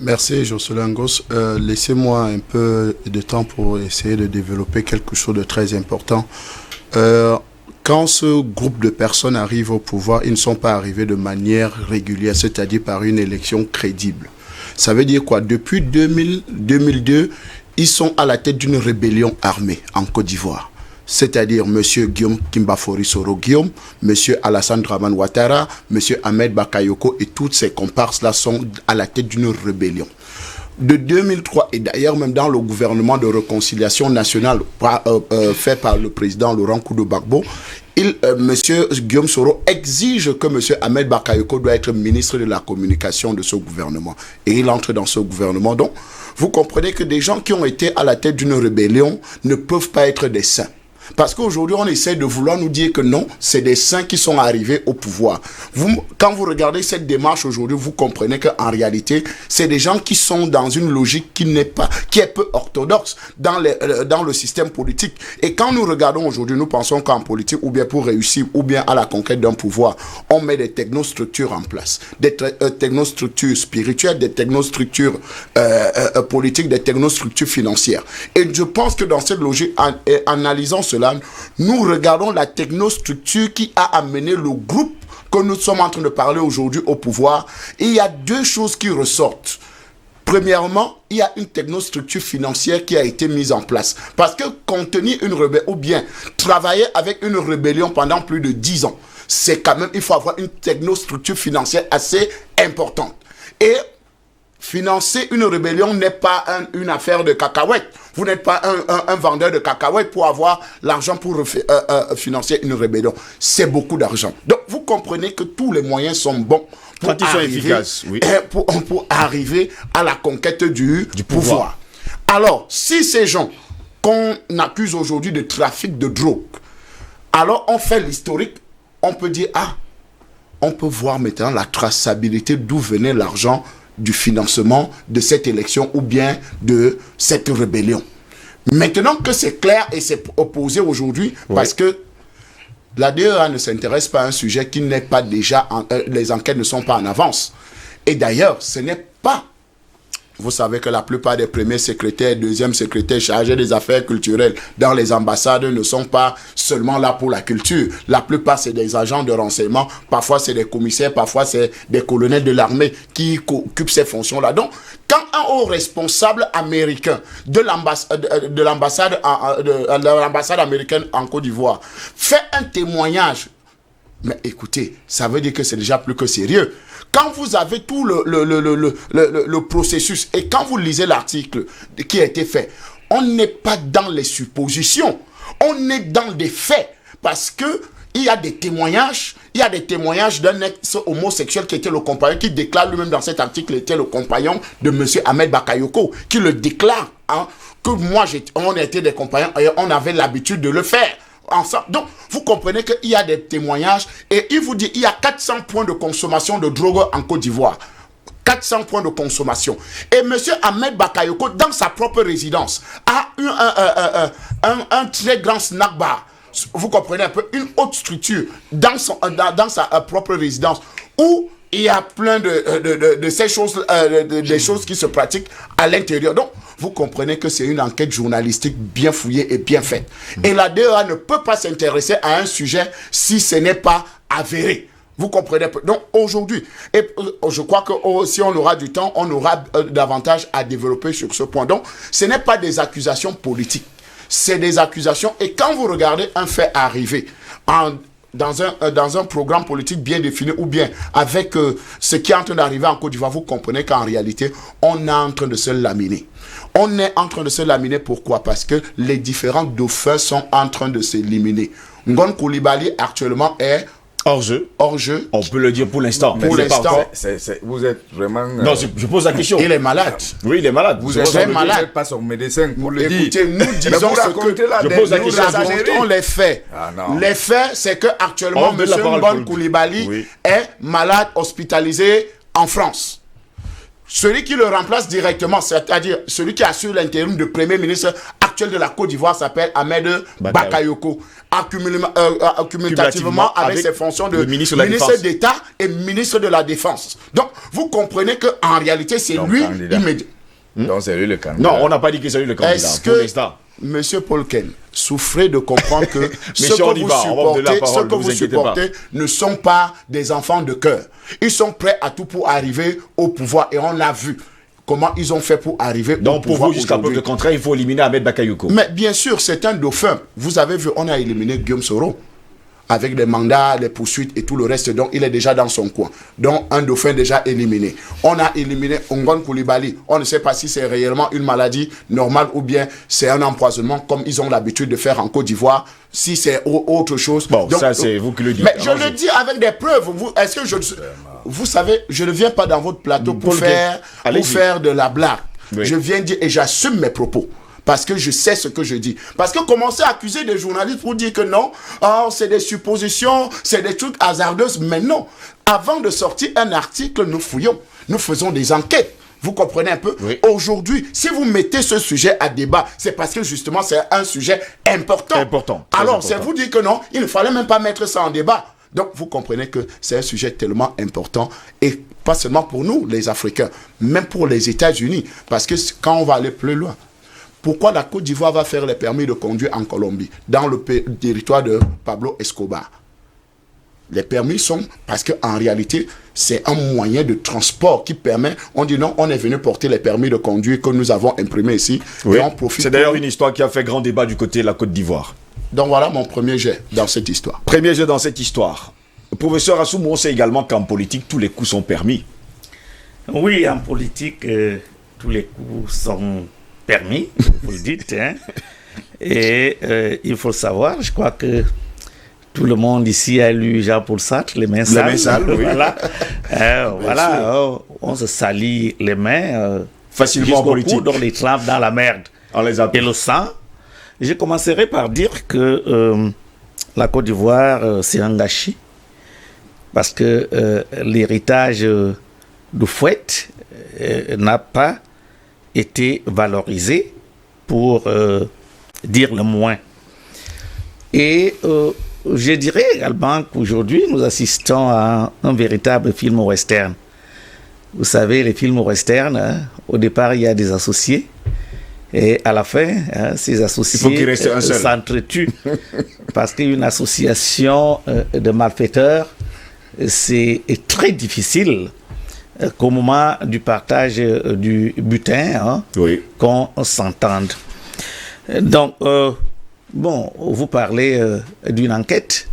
Merci Jocelyn Ngos. Laissez-moi un peu de temps pour essayer de développer quelque chose de très important. Quand ce groupe de personnes arrive au pouvoir, ils ne sont pas arrivés de manière régulière, c'est-à-dire par une élection crédible. Ça veut dire quoi? Depuis 2002, ils sont à la tête d'une rébellion armée en Côte d'Ivoire. c'est-à-dire M. Guillaume Kimbafori Soro Guillaume, M. Alassane Dramane Ouattara, M. Ahmed Bakayoko et toutes ces comparses-là sont à la tête d'une rébellion. De 2003, et d'ailleurs même dans le gouvernement de réconciliation nationale fait par le président Laurent Koudou-Gbagbo, M. Guillaume Soro exige que M. Ahmed Bakayoko doit être ministre de la communication de ce gouvernement. Et il entre dans ce gouvernement. Donc, vous comprenez que des gens qui ont été à la tête d'une rébellion ne peuvent pas être des saints. Parce qu'aujourd'hui, on essaie de vouloir nous dire que non, c'est des saints qui sont arrivés au pouvoir. Quand vous regardez cette démarche aujourd'hui, vous comprenez qu'en réalité, c'est des gens qui sont dans une logique qui est peu orthodoxe dans le système politique. Et quand nous regardons aujourd'hui, nous pensons qu'en politique, ou bien pour réussir, ou bien à la conquête d'un pouvoir, on met des technostructures en place. Des technostructures spirituelles, des technostructures politiques, des technostructures financières. Et je pense que dans cette logique, en analysant cela, nous regardons la technostructure qui a amené le groupe que nous sommes en train de parler aujourd'hui au pouvoir. Et il y a deux choses qui ressortent. Premièrement, il y a une technostructure financière qui a été mise en place. Parce que contenir une rébellion, ou bien travailler avec une rébellion pendant plus de 10 ans, c'est quand même, il faut avoir une technostructure financière assez importante. Et financer une rébellion n'est pas une affaire de cacahuètes. Vous n'êtes pas un vendeur de cacahuètes pour avoir l'argent pour financer une rébellion. C'est beaucoup d'argent. Donc, vous comprenez que tous les moyens sont bons pour quand ils sont efficaces, oui. pour arriver à la conquête du pouvoir. Alors, si ces gens qu'on accuse aujourd'hui de trafic de drogue, alors on fait l'historique, on peut dire, on peut voir maintenant la traçabilité d'où venait l'argent du financement de cette élection ou bien de cette rébellion. Maintenant que c'est clair et c'est opposé aujourd'hui, parce que la DEA ne s'intéresse pas à un sujet qui n'est pas déjà, les enquêtes ne sont pas en avance. Et d'ailleurs, ce n'est pas, vous savez que la plupart des premiers secrétaires, deuxièmes secrétaires chargés des affaires culturelles dans les ambassades ne sont pas seulement là pour la culture. La plupart, c'est des agents de renseignement. Parfois, c'est des commissaires. Parfois, c'est des colonels de l'armée qui occupent ces fonctions-là. Donc, quand un haut responsable américain de l'ambassade américaine en Côte d'Ivoire fait un témoignage, mais écoutez, ça veut dire que c'est déjà plus que sérieux. Quand vous avez tout le processus et quand vous lisez l'article qui a été fait, on n'est pas dans les suppositions, on est dans des faits. Parce que il y a des témoignages, d'un ex-homosexuel qui était le compagnon, qui déclare lui-même dans cet article, était le compagnon de M. Ahmed Bakayoko, qui le déclare, que moi, on était des compagnons et on avait l'habitude de le faire. Ensemble. Donc, vous comprenez qu'il y a des témoignages et il vous dit il y a 400 points de consommation de drogue en Côte d'Ivoire. 400 points de consommation. Et M. Ahmed Bakayoko, dans sa propre résidence, a eu un très grand snack bar. Vous comprenez un peu, une haute structure dans sa propre résidence où il y a plein de ces choses, des choses qui se pratiquent à l'intérieur. Donc, vous comprenez que c'est une enquête journalistique bien fouillée et bien faite. Et la DEA ne peut pas s'intéresser à un sujet si ce n'est pas avéré. Vous comprenez? Donc, aujourd'hui, et je crois que si on aura du temps, on aura davantage à développer sur ce point. Donc, ce n'est pas des accusations politiques. C'est des accusations. Et quand vous regardez un fait arriver dans un programme politique bien défini ou bien avec ce qui est en train d'arriver en Côte d'Ivoire, vous comprenez qu'en réalité, on est en train de se laminer. On est en train de se laminer. Pourquoi? Parce que les différents dauphins sont en train de s'éliminer. Ngon Coulibaly actuellement est hors jeu. On peut le dire pour l'instant. Pour l'instant. Vous êtes vraiment... Non, je pose la question. Il est malade. Oui, il est malade. Vous êtes très malade. Vous n'êtes pas son médecin pour le dire. Écoutez, nous disons ce que... Je pose la question. Nous racontons les faits. Les faits, c'est que actuellement, M. Ngon Coulibaly est malade, hospitalisé en France. Celui qui le remplace directement, c'est-à-dire celui qui assure l'intérim de Premier ministre actuel de la Côte d'Ivoire s'appelle Ahmed Bakayoko. Accumulativement avec ses fonctions de ministre d'État et ministre de la Défense. Donc, vous comprenez qu'en réalité, c'est lui immédiat. Donc, c'est lui le candidat. Non, on n'a pas dit que c'est lui le candidat. Est-ce que, M. Paul Ken, souffrez de comprendre que ce que vous supportez ne sont pas des enfants de cœur. Ils sont prêts à tout pour arriver au pouvoir. Et on l'a vu. comment ils ont fait pour arriver Donc au pour pouvoir vous, jusqu'à preuve aujourd'hui. de contraire, il faut éliminer Ahmed Bakayoko. Mais bien sûr, c'est un dauphin. Vous avez vu, on a éliminé Guillaume Soro avec les mandats, les poursuites et tout le reste. Donc, il est déjà dans son coin. Donc, un dauphin déjà éliminé. On a éliminé Ongon Koulibaly. On ne sait pas si c'est réellement une maladie normale ou bien c'est un empoisonnement comme ils ont l'habitude de faire en Côte d'Ivoire. Si c'est autre chose. Bon, donc, ça, c'est vous qui le dites. Mais je le dis avec des preuves. Est-ce que vous savez, je ne viens pas dans votre plateau pour faire de la blague. Oui. Je viens dire et j'assume mes propos. Parce que je sais ce que je dis. Parce que commencer à accuser des journalistes pour dire que non, c'est des suppositions, c'est des trucs hasardeux. Mais non. Avant de sortir un article, nous fouillons. Nous faisons des enquêtes. Vous comprenez un peu? Oui. Aujourd'hui, si vous mettez ce sujet à débat, c'est parce que justement, c'est un sujet important. Important. Très Alors, important. c'est vous dire que non, il ne fallait même pas mettre ça en débat. Donc, vous comprenez que c'est un sujet tellement important, et pas seulement pour nous, les Africains, même pour les États-Unis. Parce que quand on va aller plus loin, pourquoi la Côte d'Ivoire va faire les permis de conduire en Colombie, dans le territoire de Pablo Escobar? Les permis sont parce qu'en réalité, c'est un moyen de transport qui permet, on dit non, on est venu porter les permis de conduire que nous avons imprimés ici. Oui. Et on profite. C'est d'ailleurs une histoire qui a fait grand débat du côté de la Côte d'Ivoire. Donc voilà mon premier jet dans cette histoire. Premier jet dans cette histoire. Professeur Assoumou, on sait également qu'en politique, tous les coups sont permis. Oui, en politique, tous les coups sont permis, vous le dites. Hein. Et il faut le savoir, je crois que tout le monde ici a lu Jean-Paul Sartre, les mains sales. Les mains sales, oui. Voilà, on se salit les mains Facilement en jusqu'au politique. cou, donc les trempes dans la merde On les et appelle. le sang. Je commencerai par dire que la Côte d'Ivoire, c'est un gâchis, parce que l'héritage du Fouet n'a pas été valorisé, pour dire le moins. Et je dirais également qu'aujourd'hui, nous assistons à un véritable film western. Vous savez, les films western, hein, au départ, il y a des associés. Et à la fin, hein, ces associés s'entretuent. Parce qu'une association de malfaiteurs, c'est très difficile qu'au moment du partage du butin, hein, Oui. qu'on s'entende. Donc, bon, vous parlez d'une enquête.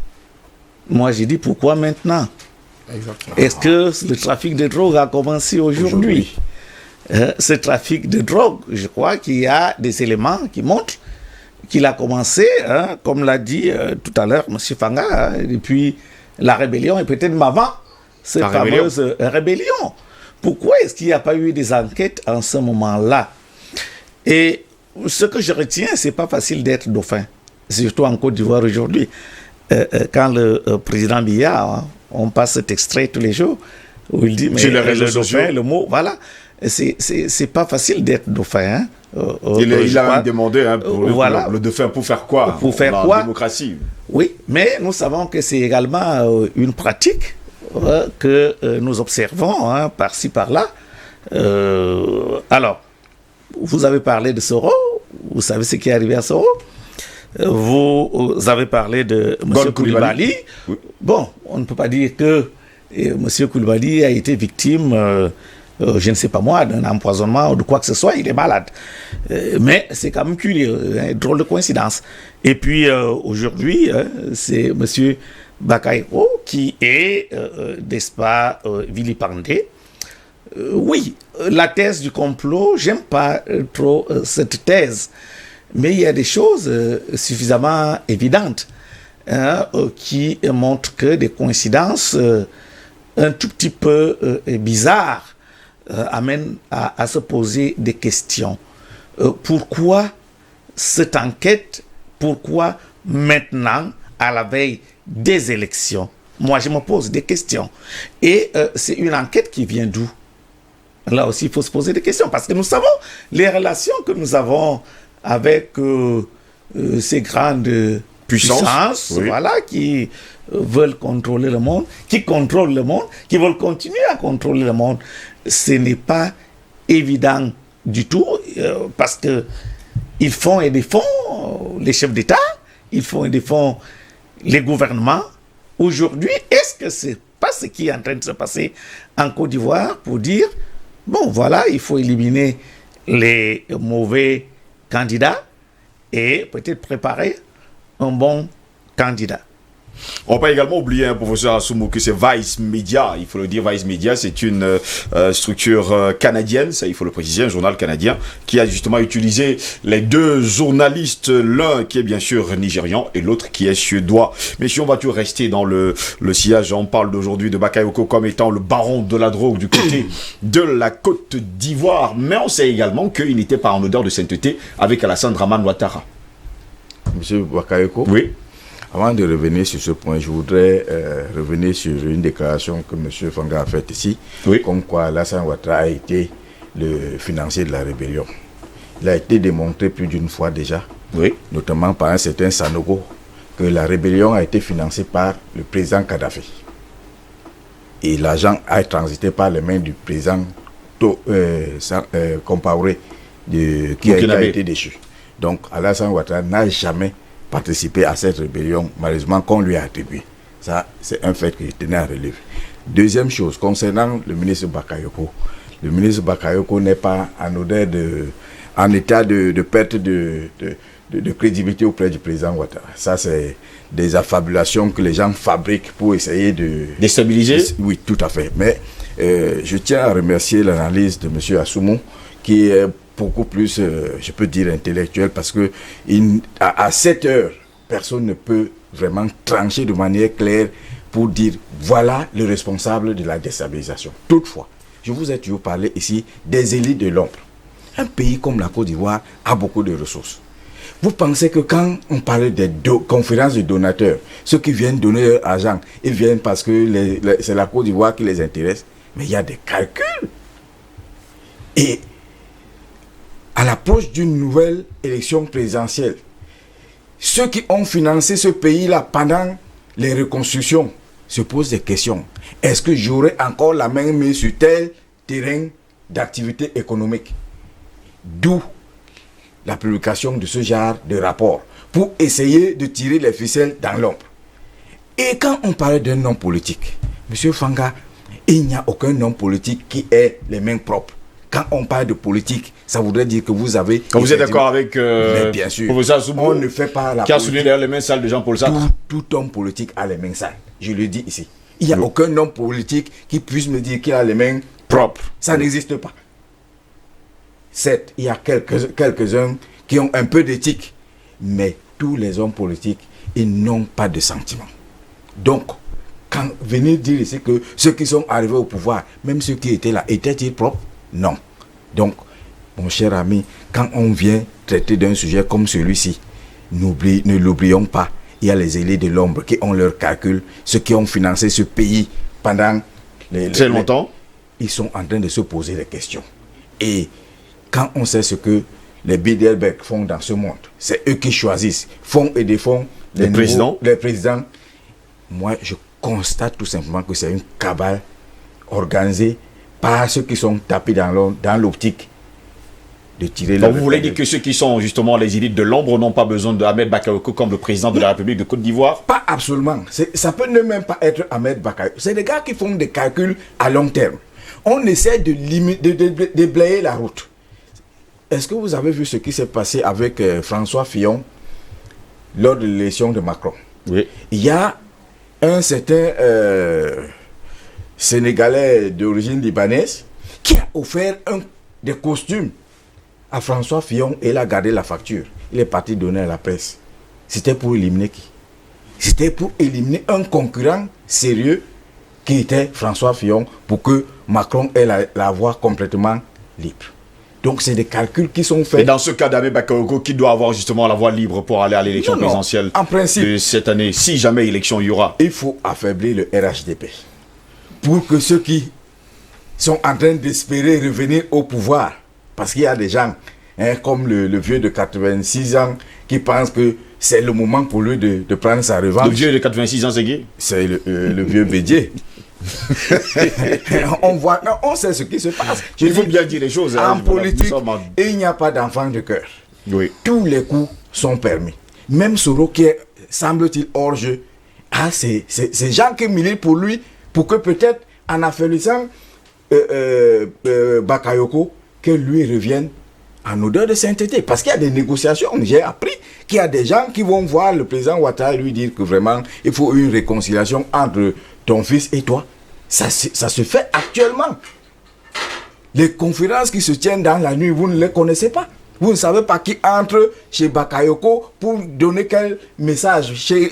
Moi, j'ai dit pourquoi maintenant? Exactement. Est-ce que le trafic de drogue a commencé aujourd'hui? Ce trafic de drogue, je crois qu'il y a des éléments qui montrent qu'il a commencé, hein, comme l'a dit tout à l'heure M. Fanga, hein, depuis la rébellion et peut-être même avant cette fameuse rébellion. Pourquoi est-ce qu'il n'y a pas eu des enquêtes en ce moment-là? Et ce que je retiens, c'est pas facile d'être dauphin, surtout en Côte d'Ivoire aujourd'hui. Quand le président Biya, hein, on passe cet extrait tous les jours, où il dit, mais le dauphin, le mot, voilà. C'est pas facile d'être dauphin. Hein. Il a même demandé hein, pour voilà. le dauphin pour faire quoi? Pour faire la quoi? Démocratie. Oui, mais nous savons que c'est également une pratique que nous observons hein, par-ci, par-là. Alors, vous avez parlé de Soro, vous savez ce qui est arrivé à Soro. Vous avez parlé de M. Koulibaly. Oui. Bon, on ne peut pas dire que M. Koulibaly a été victime, je ne sais pas moi, d'un empoisonnement ou de quoi que ce soit, il est malade. Mais c'est quand même curieux, hein, drôle de coïncidence. Et puis aujourd'hui, c'est M. Bakayoko qui est, n'est-ce pas, vilipendé. Oui, la thèse du complot, j'aime pas trop cette thèse. Mais il y a des choses suffisamment évidentes hein, qui montrent que des coïncidences un tout petit peu bizarres amènent à se poser des questions. Pourquoi cette enquête? Pourquoi maintenant, à la veille des élections? Moi, je me pose des questions. Et c'est une enquête qui vient d'où? Là aussi, il faut se poser des questions parce que nous savons les relations que nous avons avec ces grandes puissances oui. Voilà, qui veulent contrôler le monde, qui contrôlent le monde, qui veulent continuer à contrôler le monde. Ce n'est pas évident du tout parce que ils font et défont les chefs d'État, ils font et défont les gouvernements. Aujourd'hui, est-ce que c'est pas ce qui est en train de se passer en Côte d'Ivoire pour dire Bon, voilà, il faut éliminer les mauvais candidats et peut-être préparer un bon candidat. On ne peut pas également oublier, professeur Assoumou, que c'est Vice Media. Il faut le dire, Vice Media, c'est une structure canadienne, ça il faut le préciser, un journal canadien, qui a justement utilisé les deux journalistes, l'un qui est bien sûr nigérian et l'autre qui est suédois. Messieurs, on va toujours rester dans le sillage. On parle d'aujourd'hui de Bakayoko comme étant le baron de la drogue du côté de la Côte d'Ivoire. Mais on sait également qu'il n'était pas en odeur de sainteté avec Alassane Dramane Ouattara. Monsieur Bakayoko? Oui. Avant de revenir sur ce point, je voudrais revenir sur une déclaration que M. Fanga a faite ici, oui, comme quoi Alassane Ouattara a été le financier de la rébellion. Il a été démontré plus d'une fois déjà, oui, notamment par un certain Sanogo, que la rébellion a été financée par le président Kadhafi. Et l'argent a transité par les mains du président Compaoré, qui a été déchu. Donc Alassane Ouattara n'a jamais participer à cette rébellion, malheureusement, qu'on lui a attribué. Ça, c'est un fait que je tenais à relever. Deuxième chose, concernant le ministre Bakayoko. Le ministre Bakayoko n'est pas en état de perte de crédibilité auprès du président Ouattara. Ça, c'est des affabulations que les gens fabriquent pour essayer de déstabiliser. Oui, tout à fait. Mais je tiens à remercier l'analyse de M. Assoumou, qui est beaucoup plus, je peux dire, intellectuel, parce que à 7 heures, personne ne peut vraiment trancher de manière claire pour dire voilà le responsable de la déstabilisation. Toutefois, je vous ai toujours parlé ici des élites de l'ombre. Un pays comme la Côte d'Ivoire a beaucoup de ressources. Vous pensez que quand on parle des conférences de donateurs, ceux qui viennent donner leur argent, ils viennent parce que c'est la Côte d'Ivoire qui les intéresse, mais il y a des calculs. Et à l'approche d'une nouvelle élection présidentielle, ceux qui ont financé ce pays-là pendant les reconstructions se posent des questions. Est-ce que j'aurai encore la main mise sur tel terrain d'activité économique? D'où la publication de ce genre de rapport, pour essayer de tirer les ficelles dans l'ombre. Et quand on parle d'un homme politique, M. Fanga, il n'y a aucun homme politique qui ait les mains propres. Quand on parle de politique, ça voudrait dire que vous avez... Quand vous êtes d'accord avec mais bien sûr, on ne fait pas la qui a souligné d'ailleurs les mains sales de Jean-Paul Sartre. Tout homme politique a les mains sales. Je le dis ici. Il n'y a aucun homme politique qui puisse me dire qu'il a les mains propres. Ça n'existe pas. Certes, il y a quelques-uns qui ont un peu d'éthique, mais tous les hommes politiques, ils n'ont pas de sentiments. Donc, quand venir dire ici que ceux qui sont arrivés au pouvoir, même ceux qui étaient là, étaient-ils propres? Non. Donc, mon cher ami, quand on vient traiter d'un sujet comme celui-ci, ne l'oublions pas. Il y a les élites de l'ombre qui ont leurs calculs, ceux qui ont financé ce pays pendant très longtemps. Ils sont en train de se poser des questions. Et quand on sait ce que les Bilderberg font dans ce monde, c'est eux qui choisissent, font et défont les présidents. Moi, je constate tout simplement que c'est une cabale organisée par ceux qui sont tapés dans l'optique de tirer. Donc vous voulez dire que ceux qui sont justement les élites de l'ombre n'ont pas besoin de Ahmed Bakayoko comme le président de la République de Côte d'Ivoire? Pas absolument. Ça peut ne même pas être Ahmed Bakayoko. C'est des gars qui font des calculs à long terme. On essaie de déblayer la route. Est-ce que vous avez vu ce qui s'est passé avec François Fillon lors de l'élection de Macron? Oui. Il y a un certain Sénégalais d'origine libanaise qui a offert des costumes à François Fillon et il a gardé la facture. Il est parti donner à la presse. C'était pour éliminer qui? C'était pour éliminer un concurrent sérieux qui était François Fillon pour que Macron ait la voie complètement libre. Donc c'est des calculs qui sont faits. Et dans ce cas d'Ahmed Bakayoko, qui doit avoir justement la voie libre pour aller à l'élection présidentielle en principe, de cette année, si jamais élection il y aura? Il faut affaiblir le RHDP pour que ceux qui sont en train d'espérer revenir au pouvoir, parce qu'il y a des gens comme le vieux de 86 ans qui pensent que c'est le moment pour lui de prendre sa revanche. Le vieux de 86 ans, c'est qui? C'est le vieux Bédier. on sait ce qui se passe. Il faut bien dire les choses. En politique, il n'y a pas d'enfant de cœur. Oui. Tous les coups sont permis. Même Soro, qui est, semble-t-il, hors jeu, c'est gens qui militent pour lui, pour que peut-être, en affaiblissant Bakayoko, que lui revienne en odeur de sainteté. Parce qu'il y a des négociations. J'ai appris qu'il y a des gens qui vont voir le président Ouattara et lui dire que vraiment, il faut une réconciliation entre ton fils et toi. Ça se fait actuellement. Les conférences qui se tiennent dans la nuit, vous ne les connaissez pas. Vous ne savez pas qui entre chez Bakayoko pour donner quel message, chez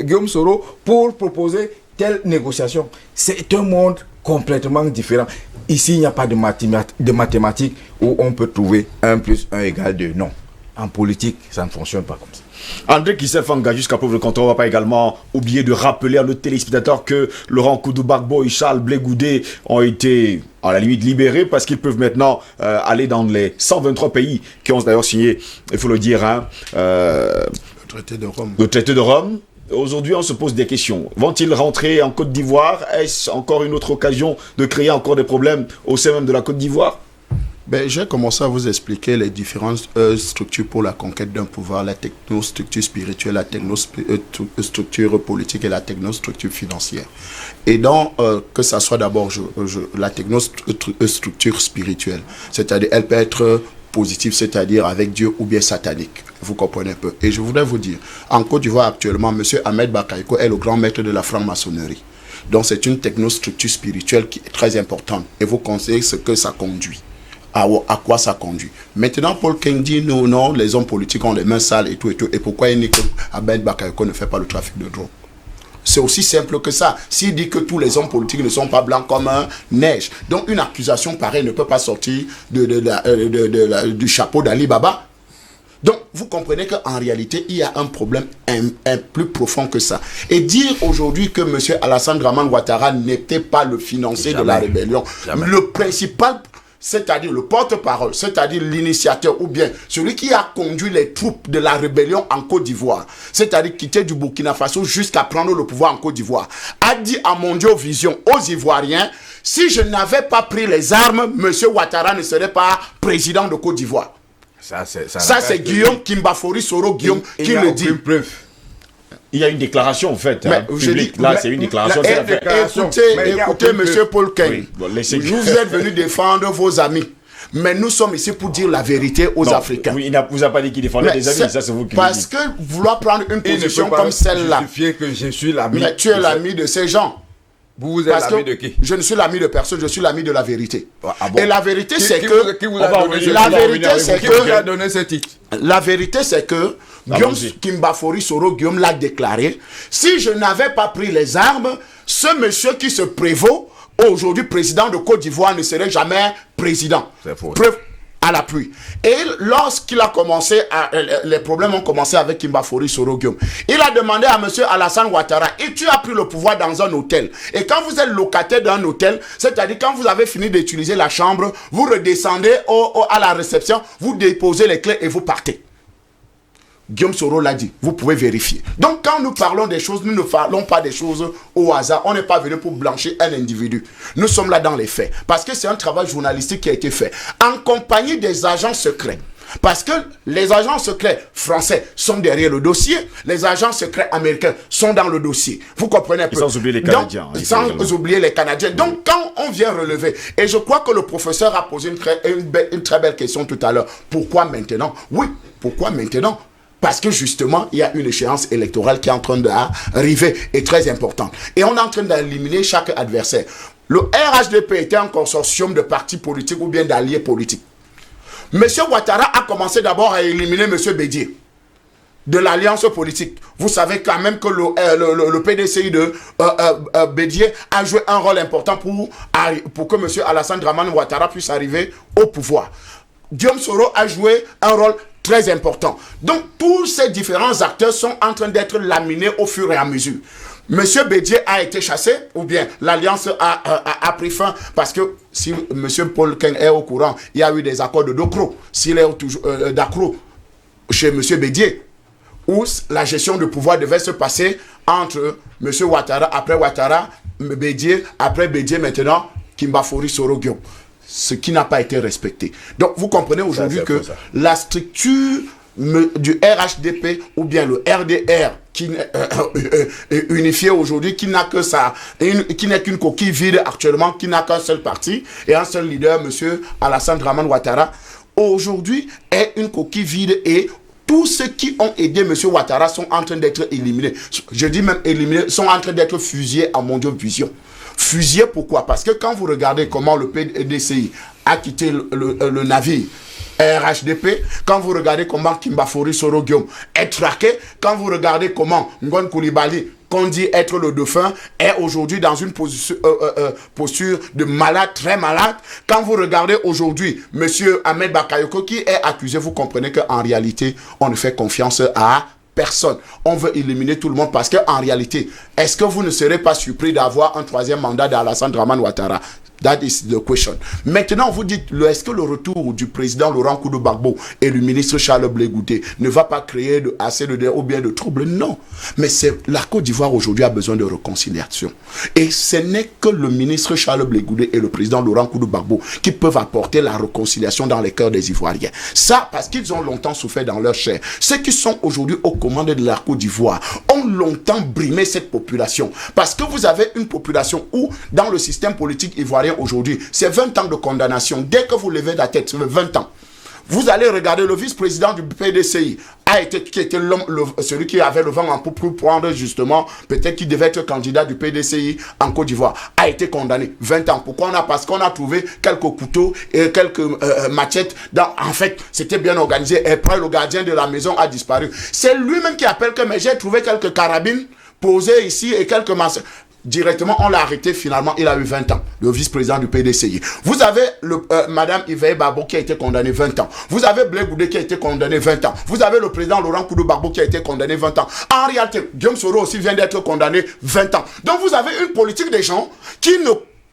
Guillaume Soro pour proposer telle négociation. C'est un monde complètement différent. Ici, il n'y a pas de mathématiques où on peut trouver 1 + 1 = 2. Non. En politique, ça ne fonctionne pas comme ça. André Kisef-Fanga, jusqu'à preuve de contraire, on ne va pas également oublier de rappeler à nos téléspectateurs que Laurent Koudou-Bagbo et Charles Blé Goudé ont été à la limite libérés parce qu'ils peuvent maintenant aller dans les 123 pays qui ont d'ailleurs signé, il faut le dire, le traité de Rome. Le traité de Rome. Aujourd'hui, on se pose des questions. Vont-ils rentrer en Côte d'Ivoire? Est-ce encore une autre occasion de créer encore des problèmes au sein même de la Côte d'Ivoire? J'ai commencé à vous expliquer les différentes structures pour la conquête d'un pouvoir, la technostructure spirituelle, la technostructure politique et la technostructure financière. Et donc, que ça soit d'abord la technostructure spirituelle, c'est-à-dire elle peut être positive, c'est-à-dire avec Dieu, ou bien satanique. Vous comprenez un peu. Et je voudrais vous dire, en Côte d'Ivoire actuellement, M. Ahmed Bakayoko est le grand maître de la franc-maçonnerie. Donc c'est une technostructure spirituelle qui est très importante. Et vous conseillez ce que ça conduit. À quoi ça conduit. Maintenant, Paul King dit non, les hommes politiques ont les mains sales et tout. Et pourquoi il dit que Ahmed Bakayoko ne fait pas le trafic de drogue? C'est aussi simple que ça. S'il dit que tous les hommes politiques ne sont pas blancs comme neige, donc une accusation pareille ne peut pas sortir du chapeau d'Ali Baba. Donc, vous comprenez qu'en réalité, il y a un problème plus profond que ça. Et dire aujourd'hui que M. Alassane Dramane Ouattara n'était pas le financier de la rébellion, le principal, c'est-à-dire le porte-parole, c'est-à-dire l'initiateur, ou bien celui qui a conduit les troupes de la rébellion en Côte d'Ivoire, c'est-à-dire quitter du Burkina Faso jusqu'à prendre le pouvoir en Côte d'Ivoire, a dit à Mondio Vision, aux Ivoiriens, si je n'avais pas pris les armes, M. Ouattara ne serait pas président de Côte d'Ivoire. Ça, c'est Guillaume Kimbafori Soro Guillaume qui le dit. Il y a une déclaration en fait, publique. Là, c'est une déclaration. Écoutez, M. Paul King, vous êtes venu défendre vos amis. Mais nous sommes ici pour dire la vérité aux Africains. Il ne vous a pas dit qu'il défendait des amis, ça c'est vous qui le dites. Parce que vouloir prendre une position comme celle-là, que je suis l'ami. Mais tu es l'ami de ces gens. Vous êtes l'ami de qui? Je ne suis l'ami de personne, je suis l'ami de la vérité. Ah bon? Et la vérité, c'est que... Qui vous a donné ce titre? La vérité, c'est que Guillaume Kimbafori Soro Guillaume l'a déclaré. Si je n'avais pas pris les armes, ce monsieur qui se prévaut, aujourd'hui président de Côte d'Ivoire, ne serait jamais président. C'est faux. Preuve à l'appui. Et lorsqu'il a commencé, les problèmes ont commencé avec Kimbafori Soro Guillaume. Il a demandé à M. Alassane Ouattara, et tu as pris le pouvoir dans un hôtel. Et quand vous êtes locataire d'un hôtel, c'est-à-dire quand vous avez fini d'utiliser la chambre, vous redescendez à la réception, vous déposez les clés et vous partez. Guillaume Soro l'a dit, vous pouvez vérifier. Donc quand nous parlons des choses, nous ne parlons pas des choses au hasard. On n'est pas venu pour blanchir un individu. Nous sommes là dans les faits. Parce que c'est un travail journalistique qui a été fait. En compagnie des agents secrets. Parce que les agents secrets français sont derrière le dossier. Les agents secrets américains sont dans le dossier. Vous comprenez un peu. Sans oublier les Canadiens. Donc, sans oublier les Canadiens. Donc quand on vient relever, et je crois que le professeur a posé une très belle question tout à l'heure. Pourquoi maintenant? Oui, pourquoi maintenant? Parce que justement, il y a une échéance électorale qui est en train d'arriver et très importante. Et on est en train d'éliminer chaque adversaire. Le RHDP était un consortium de partis politiques ou bien d'alliés politiques. M. Ouattara a commencé d'abord à éliminer M. Bédié de l'alliance politique. Vous savez quand même que le PDCI de Bédié a joué un rôle important pour que M. Alassane Dramane Ouattara puisse arriver au pouvoir. Guillaume Soro a joué un rôle très important. Donc, tous ces différents acteurs sont en train d'être laminés au fur et à mesure. Monsieur Bédié a été chassé, ou bien l'alliance a pris fin, parce que si Monsieur Paul King est au courant, il y a eu des accords de Docro, s'il est toujours d'accro chez Monsieur Bédié, où la gestion du pouvoir devait se passer entre Monsieur Ouattara, après Ouattara, Bédié, après Bédié maintenant, Kimbafori Soro Guillaume. Ce qui n'a pas été respecté. Donc, vous comprenez aujourd'hui que la structure du RHDP ou bien le RDR qui est unifié aujourd'hui, qui n'a que ça, qui n'est qu'une coquille vide actuellement, qui n'a qu'un seul parti et un seul leader, monsieur Alassane Dramane Ouattara, aujourd'hui est une coquille vide et tous ceux qui ont aidé M. Ouattara sont en train d'être éliminés. Je dis même éliminés, sont en train d'être fusillés à Mondial Vision. Fusillés pourquoi? Parce que quand vous regardez comment le PDCI a quitté le navire RHDP, quand vous regardez comment Kimbafori Soro Guillaume est traqué, quand vous regardez comment Ngon Koulibaly, qu'on dit être le dauphin, est aujourd'hui dans une posture de malade, très malade. Quand vous regardez aujourd'hui M. Ahmed Bakayoko qui est accusé, vous comprenez qu'en réalité, on ne fait confiance à personne. On veut éliminer tout le monde parce qu'en réalité, est-ce que vous ne serez pas surpris d'avoir un troisième mandat d'Alassane Dramane Ouattara? That is the question. Maintenant, vous dites, est-ce que le retour du président Laurent Koudou Gbagbo et du ministre Charles Blé Goudé ne va pas créer assez de ou bien de troubles? Non. Mais la Côte d'Ivoire aujourd'hui a besoin de réconciliation. Et ce n'est que le ministre Charles Blé Goudé et le président Laurent Koudou Gbagbo qui peuvent apporter la réconciliation dans les cœurs des Ivoiriens. Ça, parce qu'ils ont longtemps souffert dans leur chair. Ceux qui sont aujourd'hui aux commandes de la Côte d'Ivoire ont longtemps brimé cette population. Parce que vous avez une population où, dans le système politique ivoirien, aujourd'hui, c'est 20 ans de condamnation. Dès que vous levez la tête, c'est 20 ans. Vous allez regarder le vice-président du PDCI, qui était celui qui avait le vent en poupe pour prendre justement, peut-être qu'il devait être candidat du PDCI en Côte d'Ivoire, a été condamné 20 ans. Pourquoi? Parce qu'on a trouvé quelques couteaux et quelques machettes. En fait, c'était bien organisé. Et après, le gardien de la maison a disparu. C'est lui-même qui appelle que, mais j'ai trouvé quelques carabines posées ici et quelques masses. Directement, on l'a arrêté, finalement, il a eu 20 ans, le vice-président du PDCI. Vous avez Madame Yves Babo qui a été condamnée 20 ans. Vous avez Blé Goudé qui a été condamné 20 ans. Vous avez le président Laurent Koudou Gbagbo qui a été condamné 20 ans. En réalité, Guillaume Soro aussi vient d'être condamné 20 ans. Donc vous avez une politique des gens qui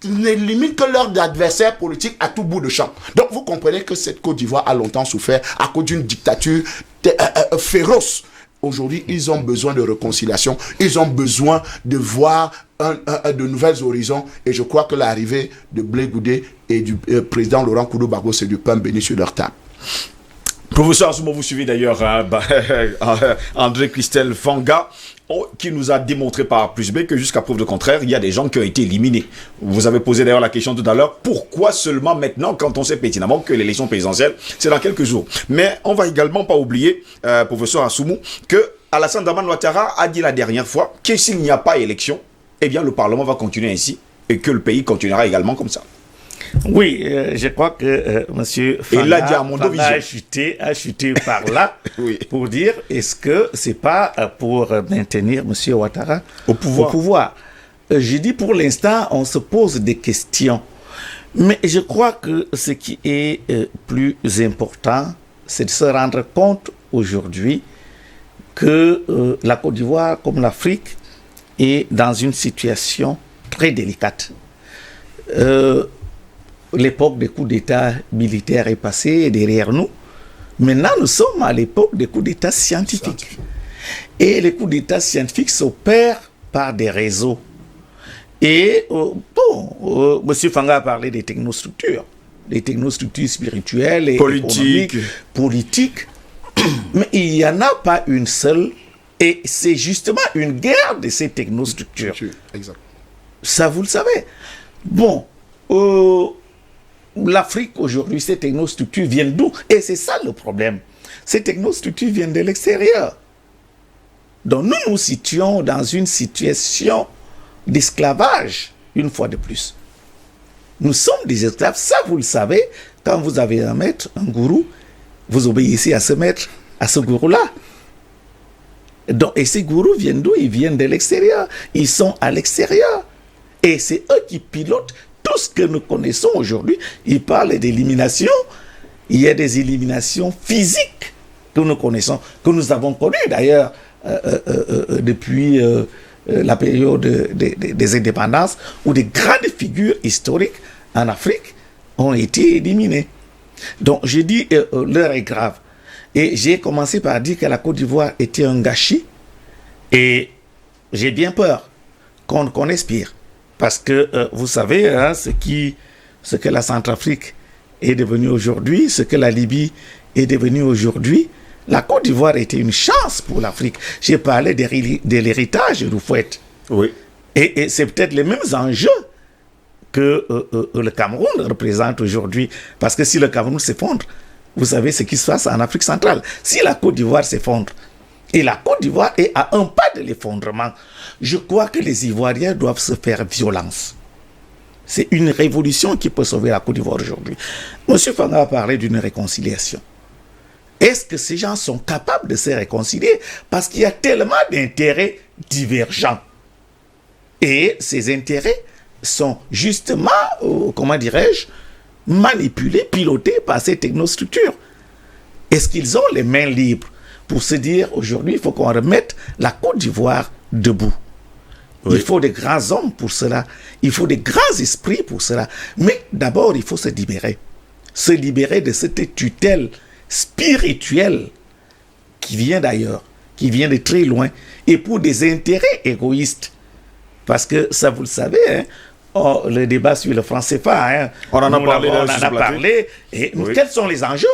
ne limitent que leurs adversaires politiques à tout bout de champ. Donc vous comprenez que cette Côte d'Ivoire a longtemps souffert à cause d'une dictature féroce. Aujourd'hui, ils ont besoin de réconciliation. Ils ont besoin de voir de nouvelles horizons. Et je crois que l'arrivée de Blé Goudé et du président Laurent Koudou Gbagbo, c'est du pain béni sur leur table. Professeur Assoumo, vous suivez d'ailleurs André Christelle Fanga, qui nous a démontré par A plus B que jusqu'à preuve de contraire, il y a des gens qui ont été éliminés. Vous avez posé d'ailleurs la question tout à l'heure, pourquoi seulement maintenant, quand on sait pertinemment que l'élection présidentielle, c'est dans quelques jours. Mais on va également pas oublier, professeur Assoumo, que Alassane Dramane Ouattara a dit la dernière fois que s'il n'y a pas élection, eh bien le Parlement va continuer ainsi et que le pays continuera également comme ça. Oui, je crois que M. Fanga a chuté par là oui. Pour dire est-ce que c'est pas pour maintenir M. Ouattara au pouvoir. Je dis pour l'instant, on se pose des questions. Mais je crois que ce qui est plus important, c'est de se rendre compte aujourd'hui que la Côte d'Ivoire, comme l'Afrique, est dans une situation très délicate. L'époque des coups d'État militaires est passée et derrière nous. Maintenant, nous sommes à l'époque des coups d'État scientifiques. Et les coups d'État scientifiques s'opèrent par des réseaux. Et, M. Fanga a parlé des technostructures spirituelles et politiques. Mais il n'y en a pas une seule. Et c'est justement une guerre de ces technostructures. Exact. Ça, vous le savez. Bon, l'Afrique aujourd'hui, ces technostructures viennent d'où? Et c'est ça le problème. Ces technostructures viennent de l'extérieur. Donc nous nous situons dans une situation d'esclavage, une fois de plus. Nous sommes des esclaves, ça vous le savez. Quand vous avez un maître, un gourou, vous obéissez à ce maître, à ce gourou-là. Donc, et ces gourous viennent d'où? Ils viennent de l'extérieur. Ils sont à l'extérieur. Et c'est eux qui pilotent tout ce que nous connaissons aujourd'hui. Ils parlent d'élimination. Il y a des éliminations physiques que nous connaissons, que nous avons connues d'ailleurs depuis la période des indépendances, où des grandes figures historiques en Afrique ont été éliminées. Donc, j'ai dit, l'heure est grave. Et j'ai commencé par dire que la Côte d'Ivoire était un gâchis. Et j'ai bien peur qu'on expire. Parce que vous savez, hein, ce que la Centrafrique est devenue aujourd'hui, ce que la Libye est devenue aujourd'hui, La Côte d'Ivoire était une chance pour l'Afrique. J'ai parlé de l'héritage de Houphouët. Oui. Et c'est peut-être les mêmes enjeux que le Cameroun représente aujourd'hui. Parce que si le Cameroun s'effondre, vous savez ce qui se passe en Afrique centrale. Si la Côte d'Ivoire s'effondre, et la Côte d'Ivoire est à un pas de l'effondrement, je crois que les Ivoiriens doivent se faire violence. C'est une révolution qui peut sauver la Côte d'Ivoire aujourd'hui. M. Fanga a parlé d'une réconciliation. Est-ce que ces gens sont capables de se réconcilier? Parce qu'il y a tellement d'intérêts divergents. Et ces intérêts sont justement, comment dirais-je, manipulés, pilotés par ces technostructures. Est-ce qu'ils ont les mains libres pour se dire, aujourd'hui, il faut qu'on remette la Côte d'Ivoire debout? Oui. Il faut des grands hommes pour cela. Il faut des grands esprits pour cela. Mais d'abord, il faut se libérer. Se libérer de cette tutelle spirituelle qui vient d'ailleurs, qui vient de très loin, et pour des intérêts égoïstes. Parce que ça, vous le savez, hein, le débat sur le franc CFA, hein, on en a parlé. Et oui. Quels sont les enjeux?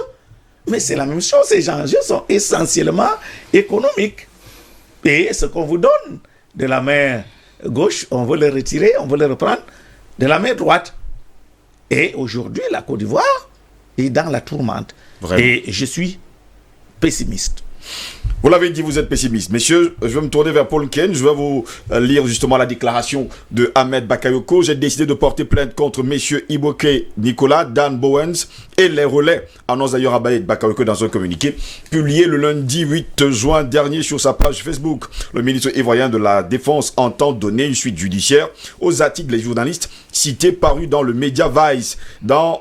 Mais c'est la même chose, ces enjeux sont essentiellement économiques. Et ce qu'on vous donne de la main gauche, on veut le retirer, on veut le reprendre de la main droite. Et aujourd'hui, la Côte d'Ivoire est dans la tourmente. Vraiment. Et je suis pessimiste. Vous l'avez dit, vous êtes pessimiste. Messieurs, je vais me tourner vers Paul Ken. Je vais vous lire justement la déclaration de Ahmed Bakayoko. J'ai décidé de porter plainte contre messieurs Iboke Nicolas, Dan Bowens et les relais. Annonce d'ailleurs Ahmed Bakayoko dans un communiqué publié le lundi 8 juin dernier sur sa page Facebook. Le ministre ivoirien de la Défense entend donner une suite judiciaire aux articles des journalistes cités parus dans le média Vice, dans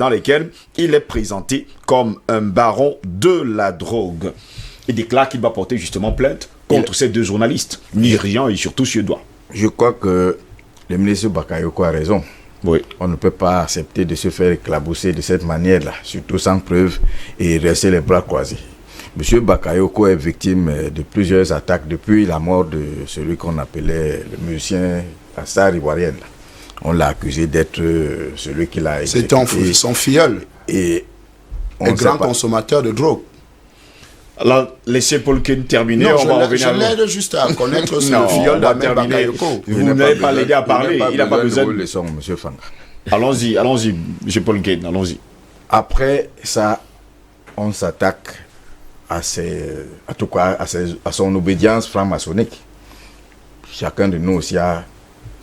lesquels il est présenté comme un baron de la drogue. Il déclare qu'il va porter justement plainte contre ces deux journalistes, nigérians et surtout suédois. Je crois que le ministre Bakayoko a raison. Oui. On ne peut pas accepter de se faire éclabousser de cette manière-là, surtout sans preuve, et rester les bras croisés. M. Bakayoko est victime de plusieurs attaques depuis la mort de celui qu'on appelait le musicien à star ivoirienne. On l'a accusé d'être celui qui l'a exécuté. C'était son filleul. Et un grand consommateur de drogue. Alors, laissez Paul Ken terminer, on va revenir. Je l'aide juste à connaître ce filleul d'Ahmed Bakayoko. Vous n'avez pas l'aider à parler, il n'a pas besoin de leçon, M. Fanga. Allons-y, M. Paul Ken, allons-y. Après ça, on s'attaque à son obédience franc-maçonnique. Chacun de nous aussi a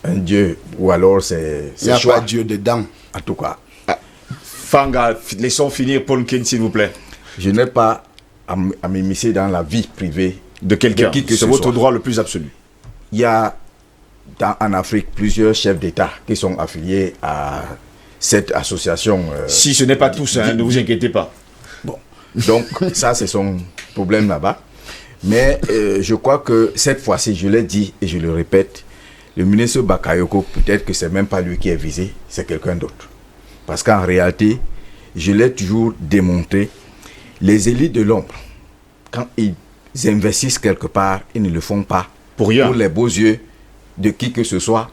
un dieu, ou alors c'est il n'y a pas de dieu dedans. En tout cas. Fanga, laissons finir Paul Ken, s'il vous plaît. Je n'ai pas à m'immiscer dans la vie privée de quelqu'un. C'est votre droit le plus absolu. Il y a en Afrique plusieurs chefs d'État qui sont affiliés à cette association. Si ce n'est pas tous, ne vous inquiétez pas. Bon, donc ça c'est son problème là-bas. Mais je crois que cette fois-ci, je l'ai dit et je le répète, le ministre Bakayoko, peut-être que c'est même pas lui qui est visé, c'est quelqu'un d'autre. Parce qu'en réalité, je l'ai toujours démontré, les élites de l'ombre, quand ils investissent quelque part, ils ne le font pas pour rien, pour les beaux yeux de qui que ce soit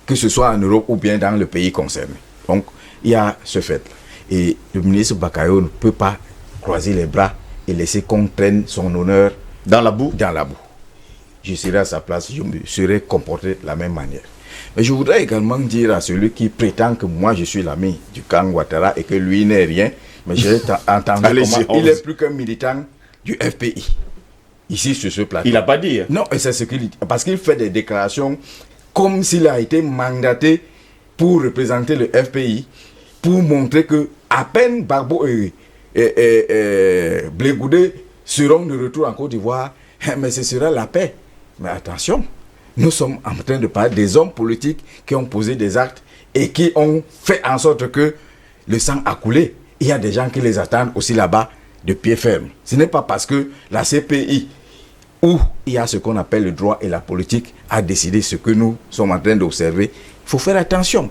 en Europe ou bien dans le pays concerné. Donc, il y a ce fait-là. Et le ministre Bakayoko ne peut pas croiser les bras et laisser qu'on traîne son honneur dans la boue. Je serai à sa place, je me serais comporté de la même manière. Mais je voudrais également dire à celui qui prétend que moi je suis l'ami du camp Ouattara et que lui n'est rien, mais j'ai entendu comment il est plus qu'un militant du FPI. Ici sur ce plateau. Il n'a pas dit. Non, et c'est ce qu'il dit. Parce qu'il fait des déclarations comme s'il a été mandaté pour représenter le FPI, pour montrer que à peine Gbagbo et Blé Goudé seront de retour en Côte d'Ivoire, mais ce sera la paix. Mais attention, nous sommes en train de parler des hommes politiques qui ont posé des actes et qui ont fait en sorte que le sang a coulé. Il y a des gens qui les attendent aussi là-bas de pied ferme. Ce n'est pas parce que la CPI, où il y a ce qu'on appelle le droit et la politique, a décidé ce que nous sommes en train d'observer. Il faut faire attention.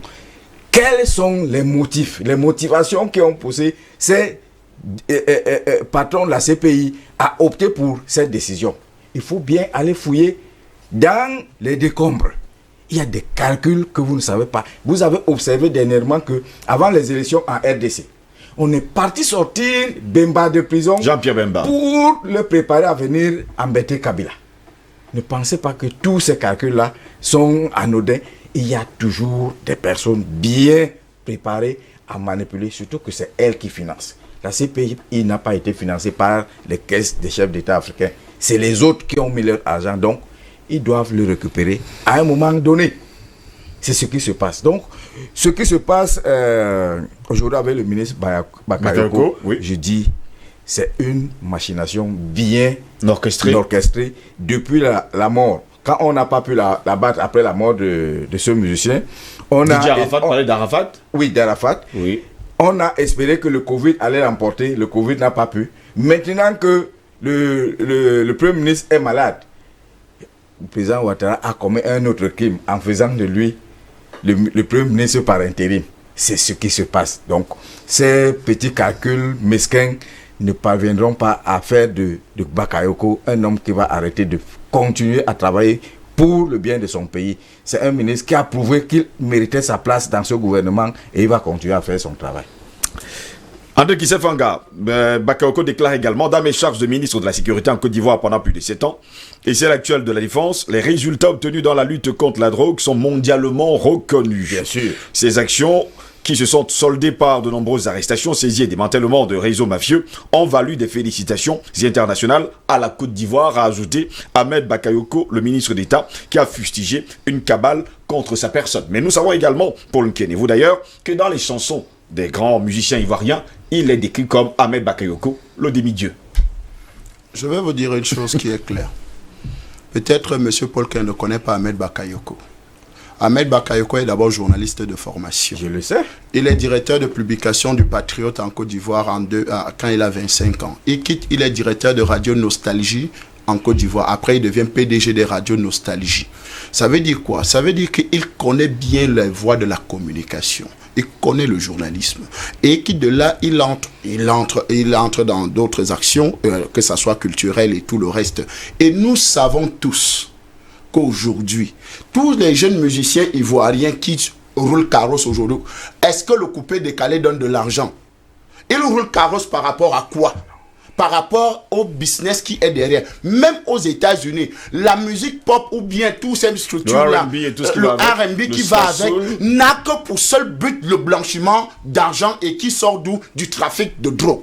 Quels sont les motifs, les motivations qui ont poussé ces patrons de la CPI à opter pour cette décision? Il faut bien aller fouiller dans les décombres. Il y a des calculs que vous ne savez pas. Vous avez observé dernièrement que avant les élections en RDC, On est parti sortir Bemba de prison Jean-Pierre Bemba pour le préparer à venir embêter Kabila. Ne pensez pas que tous ces calculs-là sont anodins. Il y a toujours des personnes bien préparées à manipuler, surtout que c'est elles qui financent. La CPI n'a pas été financée par les caisses des chefs d'État africains. C'est les autres qui ont mis leur argent, donc ils doivent le récupérer à un moment donné. C'est ce qui se passe. Donc, ce qui se passe aujourd'hui avec le ministre Bakayoko, oui. je dis, c'est une machination bien orchestrée depuis la mort. Quand on n'a pas pu la battre après la mort de ce musicien, Didier Arafat parlait d'Arafat. Oui, d'Arafat. Oui. On a espéré que le Covid allait l'emporter. Le Covid n'a pas pu. Maintenant que le Premier ministre est malade, le président Ouattara a commis un autre crime en faisant de lui le Premier ministre par intérim. C'est ce qui se passe. Donc, ces petits calculs mesquins ne parviendront pas à faire de Bakayoko un homme qui va arrêter de continuer à travailler pour le bien de son pays. C'est un ministre qui a prouvé qu'il méritait sa place dans ce gouvernement et il va continuer à faire son travail. André Kissefanga, Bakayoko déclare également dans mes charges de ministre de la Sécurité en Côte d'Ivoire pendant plus de 7 ans, et c'est l'actuel de la Défense, les résultats obtenus dans la lutte contre la drogue sont mondialement reconnus. Bien sûr. Ces actions, qui se sont soldées par de nombreuses arrestations, saisies et démantèlements de réseaux mafieux, ont valu des félicitations internationales à la Côte d'Ivoire, a ajouté Ahmed Bakayoko, le ministre d'État, qui a fustigé une cabale contre sa personne. Mais nous savons également, Paul Nkene, vous d'ailleurs, que dans les chansons des grands musiciens ivoiriens, il est décrit comme Ahmed Bakayoko, le demi-dieu. Je vais vous dire une chose qui est claire. Peut-être M. Paulkin ne connaît pas Ahmed Bakayoko. Ahmed Bakayoko est d'abord journaliste de formation. Je le sais. Il est directeur de publication du Patriote en Côte d'Ivoire quand il a 25 ans. Il est directeur de Radio Nostalgie en Côte d'Ivoire. Après, il devient PDG des radios Nostalgie. Ça veut dire quoi? Ça veut dire qu'il connaît bien les voies de la communication. Il connaît le journalisme. Et qui de là, il entre dans d'autres actions, que ce soit culturelles et tout le reste. Et nous savons tous qu'aujourd'hui, tous les jeunes musiciens ivoiriens qui roulent carrosse aujourd'hui, est-ce que le coupé décalé donne de l'argent? Ils roulent carrosse par rapport à quoi? Par rapport au business qui est derrière. Même aux États-Unis, la musique pop ou bien toutes ces structures-là, le R&B qui va avec, n'a que pour seul but le blanchiment d'argent et qui sort d'où? Du trafic de drogue.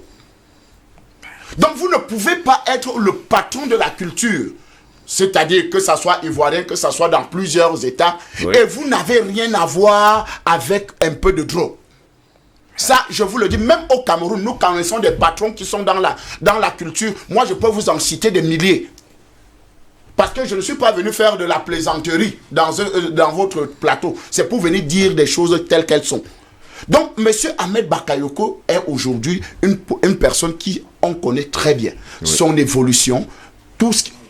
Donc vous ne pouvez pas être le patron de la culture. C'est-à-dire que ça soit ivoirien, que ça soit dans plusieurs États, oui. Et vous n'avez rien à voir avec un peu de drogue. Ça, je vous le dis, même au Cameroun, nous connaissons des patrons qui sont dans la culture. Moi, je peux vous en citer des milliers. Parce que je ne suis pas venu faire de la plaisanterie dans votre plateau. C'est pour venir dire des choses telles qu'elles sont. Donc, M. Ahmed Bakayoko est aujourd'hui une personne qui on connaît très bien. Oui. Son évolution,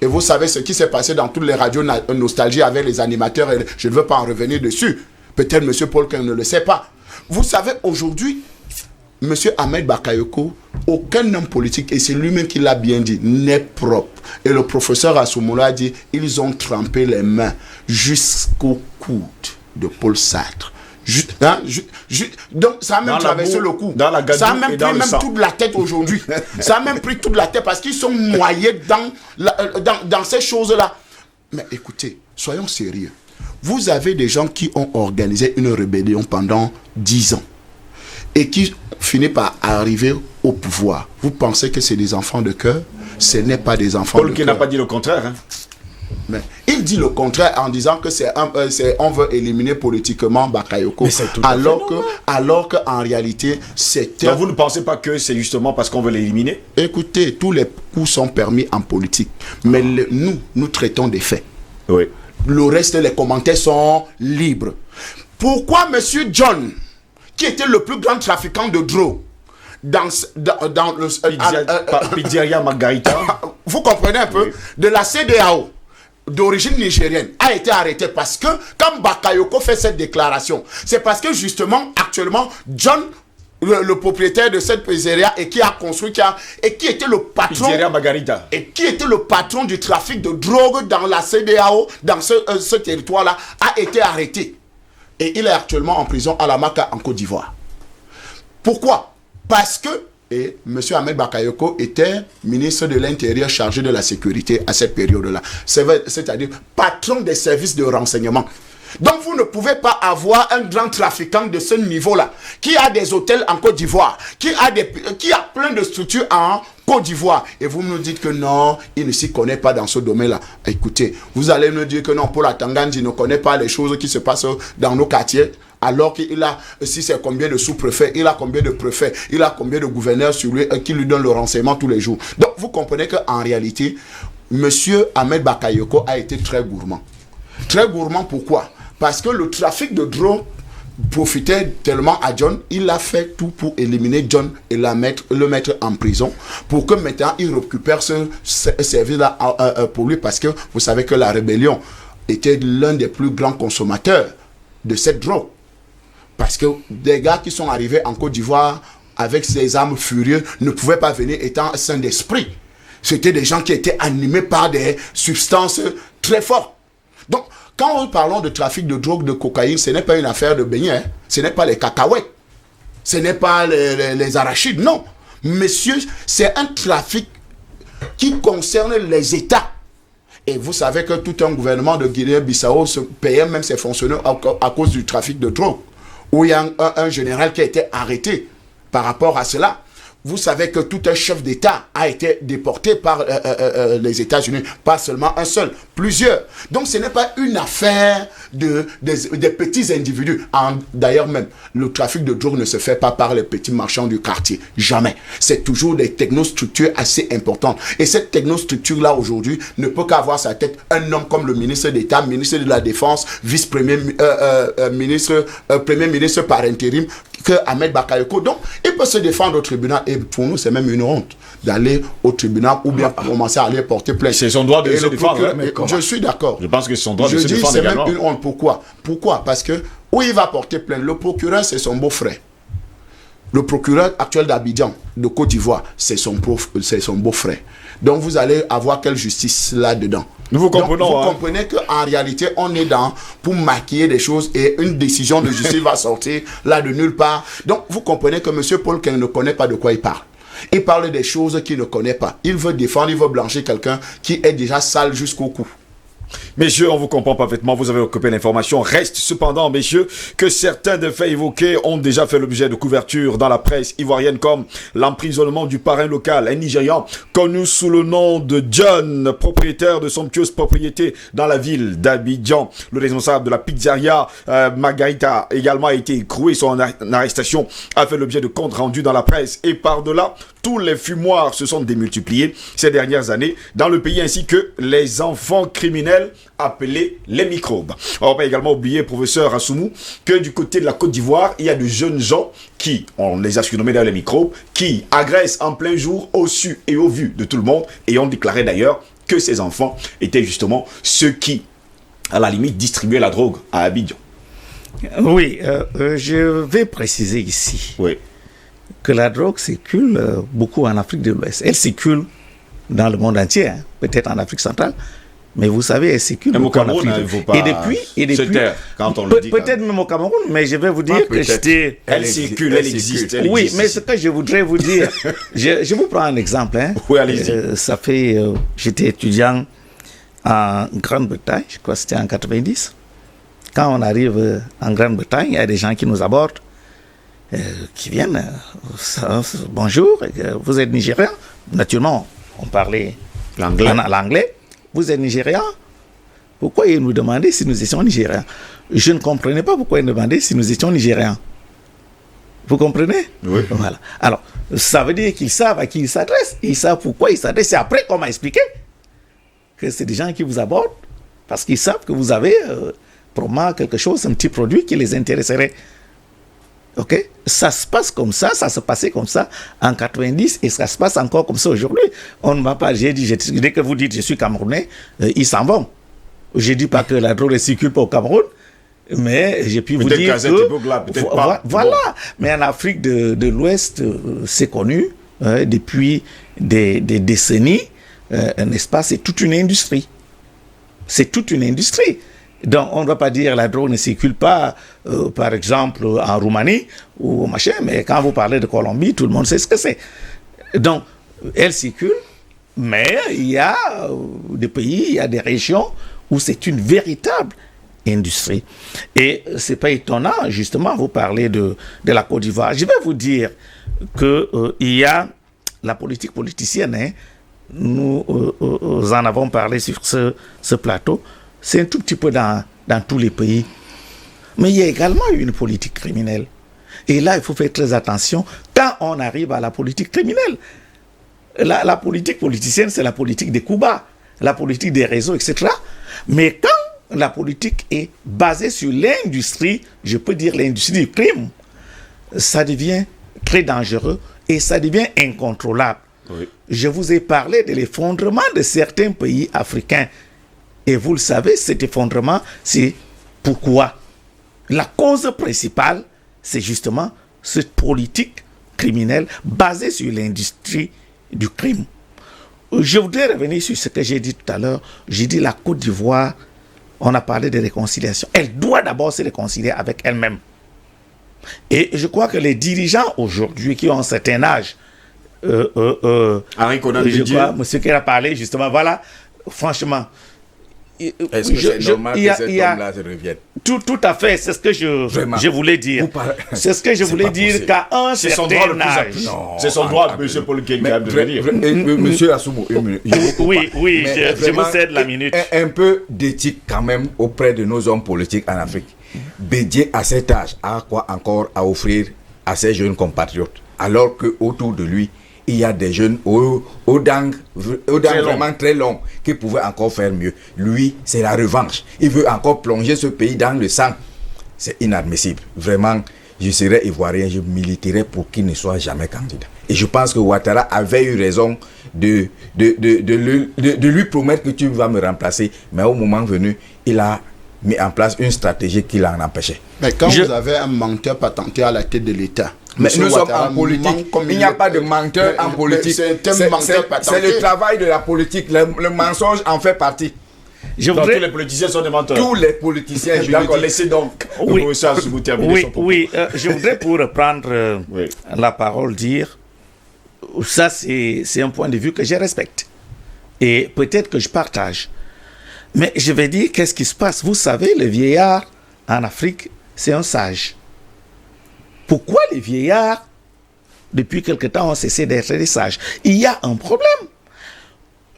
et vous savez ce qui s'est passé dans toutes les radios Nostalgie avec les animateurs, et je ne veux pas en revenir dessus. Peut-être M. Paulkin ne le sait pas. Vous savez, aujourd'hui, M. Ahmed Bakayoko, aucun homme politique, et c'est lui-même qui l'a bien dit, n'est propre. Et le professeur Assoumoulo a dit, ils ont trempé les mains jusqu'au coude de Paul Sartre. Donc ça a même traversé le cou. Ça a même pris même toute la tête aujourd'hui. Ça a même pris toute la tête parce qu'ils sont noyés dans ces choses-là. Mais écoutez, soyons sérieux. Vous avez des gens qui ont organisé une rébellion pendant 10 ans et qui finissent par arriver au pouvoir. Vous pensez que c'est des enfants de cœur? Ce n'est pas des enfants de cœur. Paul qui n'a pas dit le contraire. Hein? Mais il dit le contraire en disant que on veut éliminer politiquement Bakayoko. Alors qu'en réalité, c'est... Donc vous ne pensez pas que c'est justement parce qu'on veut l'éliminer? Écoutez, tous les coups sont permis en politique. Mais nous traitons des faits. Oui. Le reste, les commentaires sont libres. Pourquoi M. John, qui était le plus grand trafiquant de drogue, dans le... Pizzeria Margarita. Vous comprenez un peu? Oui. De la CEDEAO, d'origine nigérienne, a été arrêté parce que quand Bakayoko fait cette déclaration, c'est parce que justement, actuellement, John, le propriétaire de cette pizzeria et qui a construit, et qui était le patron, Pizzeria Margarita, et qui était le patron du trafic de drogue dans la CEDEAO, dans ce territoire-là, a été arrêté. Et il est actuellement en prison à la Maka en Côte d'Ivoire. Pourquoi? Parce que et M. Ahmed Bakayoko était ministre de l'Intérieur chargé de la sécurité à cette période-là. C'est-à-dire patron des services de renseignement. Donc vous ne pouvez pas avoir un grand trafiquant de ce niveau-là, qui a des hôtels en Côte d'Ivoire, qui a plein de structures en Côte d'Ivoire, et vous nous dites que non, il ne s'y connaît pas dans ce domaine-là. Écoutez, vous allez nous dire que non, Paul Atangandji ne connaît pas les choses qui se passent dans nos quartiers, alors qu'il a, si c'est combien de sous-préfets, il a combien de préfets, il a combien de gouverneurs sur lui, qui lui donnent le renseignement tous les jours. Donc vous comprenez qu'en réalité, M. Ahmed Bakayoko a été très gourmand. Très gourmand, pourquoi? Parce que le trafic de drogue profitait tellement à John, il a fait tout pour éliminer John et le mettre en prison, pour que maintenant il récupère ce service-là pour lui, parce que vous savez que la rébellion était l'un des plus grands consommateurs de cette drogue. Parce que des gars qui sont arrivés en Côte d'Ivoire avec ces armes furieuses ne pouvaient pas venir étant sains d'esprit. C'était des gens qui étaient animés par des substances très fortes. Donc, quand nous parlons de trafic de drogue, de cocaïne, ce n'est pas une affaire de beignets, hein. Ce n'est pas les cacahuètes, ce n'est pas les arachides, non. Monsieur, c'est un trafic qui concerne les États. Et vous savez que tout un gouvernement de Guinée-Bissau se payait même ses fonctionnaires à cause du trafic de drogue, où il y a un général qui a été arrêté par rapport à cela. Vous savez que tout un chef d'État a été déporté par les États-Unis, pas seulement un seul, plusieurs. Donc ce n'est pas une affaire des petits individus. D'ailleurs même, le trafic de drogue ne se fait pas par les petits marchands du quartier, jamais. C'est toujours des technostructures assez importantes. Et cette technostructure-là aujourd'hui ne peut qu'avoir sa tête un homme comme le ministre d'État, ministre de la Défense, vice-premier ministre, premier ministre par intérim, que Ahmed Bakayoko. Donc, il peut se défendre au tribunal. Et pour nous, c'est même une honte d'aller au tribunal ou bien commencer à aller porter plainte. C'est son droit de se défendre. Je suis d'accord. Je pense que c'est son droit de se défendre également. C'est même une honte. Pourquoi? Parce que où il va porter plainte, le procureur, c'est son beau-frère. Le procureur actuel d'Abidjan, de Côte d'Ivoire, c'est son beau-frère. Donc, vous allez avoir quelle justice là-dedans? Nous comprenons. Donc, vous comprenez qu'en réalité, on est pour maquiller des choses et une décision de justice va sortir là de nulle part. Donc, vous comprenez que M. Paul Keng ne connaît pas de quoi il parle. Il parle des choses qu'il ne connaît pas. Il veut défendre, il veut blanchir quelqu'un qui est déjà sale jusqu'au cou. Messieurs, on vous comprend parfaitement, vous avez occupé l'information. Reste cependant, messieurs, que certains des faits évoqués ont déjà fait l'objet de couverture dans la presse ivoirienne, comme l'emprisonnement du parrain local, un Nigérian connu sous le nom de John, propriétaire de somptueuse propriété dans la ville d'Abidjan. Le responsable de la pizzeria Margarita également a été écroué. Son arrestation a fait l'objet de comptes rendus dans la presse. Et par-delà, tous les fumoirs se sont démultipliés ces dernières années dans le pays, ainsi que les enfants criminels appelés les microbes. On va pas également oublier, professeur Assoumou, que du côté de la Côte d'Ivoire, il y a de jeunes gens qui, on les a surnommés d'ailleurs les microbes, qui agressent en plein jour au su et au vu de tout le monde, et ont déclaré d'ailleurs que ces enfants étaient justement ceux qui, à la limite, distribuaient la drogue à Abidjan. Oui, je vais préciser ici que la drogue circule beaucoup en Afrique de l'Ouest. Elle circule dans le monde entier, hein, peut-être en Afrique centrale, mais vous savez, elle circule beaucoup en Afrique de l'Ouest. Et depuis, quand on le dit, peut-être même au Cameroun, mais je vais vous dire que j'étais... Elle circule, elle existe. Oui, mais ce que je voudrais vous dire, je vous prends un exemple. Hein. Oui, allez-y. Ça fait... j'étais étudiant en Grande-Bretagne, je crois que c'était en 90. Quand on arrive en Grande-Bretagne, il y a des gens qui nous abordent, qui viennent, bonjour, vous êtes Nigérien? Naturellement, on parlait l'anglais. Vous êtes Nigérien? Pourquoi ils nous demandaient si nous étions Nigériens? Je ne comprenais pas pourquoi ils nous demandaient si nous étions Nigériens. Vous comprenez? Oui. Voilà. Alors, ça veut dire qu'ils savent à qui ils s'adressent. Ils savent pourquoi ils s'adressent. Et après, on m'a expliqué que c'est des gens qui vous abordent parce qu'ils savent que vous avez probablement quelque chose, un petit produit qui les intéresserait. Ok, ça se passe comme ça se passait comme ça en 90 et ça se passe encore comme ça aujourd'hui. On ne m'a pas, dès que vous dites je suis Camerounais, ils s'en vont. Je ne dis pas que la drogue ne circule pas au Cameroun, mais j'ai pu vous dire que voilà. Mais en Afrique de l'Ouest, c'est connu depuis des décennies, n'est-ce pas? C'est toute une industrie. C'est toute une industrie. Donc, on ne va pas dire la drogue ne circule pas, par exemple, en Roumanie ou machin, mais quand vous parlez de Colombie, tout le monde sait ce que c'est. Donc, elle circule, mais il y a des pays, il y a des régions où c'est une véritable industrie. Et c'est pas étonnant, justement, vous parlez de la Côte d'Ivoire. Je vais vous dire que il y a la politique politicienne, hein. Nous en avons parlé sur ce plateau. C'est un tout petit peu dans tous les pays. Mais il y a également une politique criminelle. Et là, il faut faire très attention quand on arrive à la politique criminelle. La politique politicienne, c'est la politique des coups bas, la politique des réseaux, etc. Mais quand la politique est basée sur l'industrie, je peux dire l'industrie du crime, ça devient très dangereux et ça devient incontrôlable. Oui. Je vous ai parlé de l'effondrement de certains pays africains. Et vous le savez, cet effondrement, c'est pourquoi? La cause principale, c'est justement cette politique criminelle basée sur l'industrie du crime. Je voudrais revenir sur ce que j'ai dit tout à l'heure. J'ai dit la Côte d'Ivoire, on a parlé de réconciliation. Elle doit d'abord se réconcilier avec elle-même. Et je crois que les dirigeants aujourd'hui qui ont un certain âge, Henri Konan je crois, monsieur qui a parlé justement, voilà, franchement, est-ce que c'est normal que cet homme-là se revienne? Tout à fait, c'est ce que je voulais dire. C'est ce que je voulais dire qu'à un certain âge. C'est son droit, monsieur Paul Kenga, de venir. Monsieur Assoumo, oui, je vous cède la minute. Un peu d'éthique quand même auprès de nos hommes politiques en Afrique. Bédier à cet âge a quoi encore à offrir à ses jeunes compatriotes, alors qu'autour de lui, il y a des jeunes aux dents vraiment très longs qui pouvaient encore faire mieux. Lui, c'est la revanche. Il veut encore plonger ce pays dans le sang. C'est inadmissible. Vraiment, je serais ivoirien, je militerais pour qu'il ne soit jamais candidat. Et je pense que Ouattara avait eu raison de lui promettre que tu vas me remplacer. Mais au moment venu, il a mis en place une stratégie qui l'a empêché. Mais quand vous avez un menteur patenté à la tête de l'État, mais nous sommes en politique, il n'y a pas de menteur en politique. C'est le travail de la politique, le mensonge en fait partie. Donc tous les politiciens sont des menteurs. Tous les politiciens, d'accord, laissez donc je voudrais pour reprendre la parole dire, ça c'est un point de vue que je respecte. Et peut-être que je partage. Mais je vais dire qu'est-ce qui se passe. Vous savez, le vieillard en Afrique, c'est un sage. Pourquoi les vieillards, depuis quelque temps, ont cessé d'être des sages? Il y a un problème.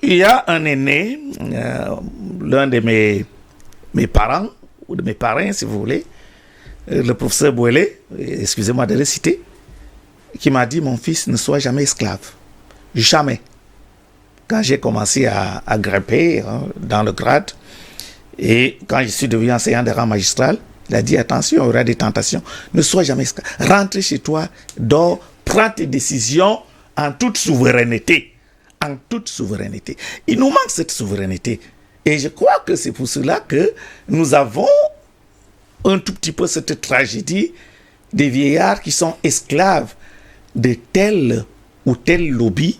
Il y a un aîné, l'un de mes parents, ou de mes parrains, si vous voulez, le professeur Bouélé, excusez-moi de le citer, qui m'a dit, mon fils, ne sois jamais esclave. Jamais. Quand j'ai commencé à grimper dans le grade, et quand je suis devenu enseignant de rang magistral, il a dit, attention, il y aura des tentations. Ne sois jamais esclave. Rentre chez toi, dors, prends tes décisions en toute souveraineté. En toute souveraineté. Il nous manque cette souveraineté. Et je crois que c'est pour cela que nous avons un tout petit peu cette tragédie des vieillards qui sont esclaves de tel ou tel lobby,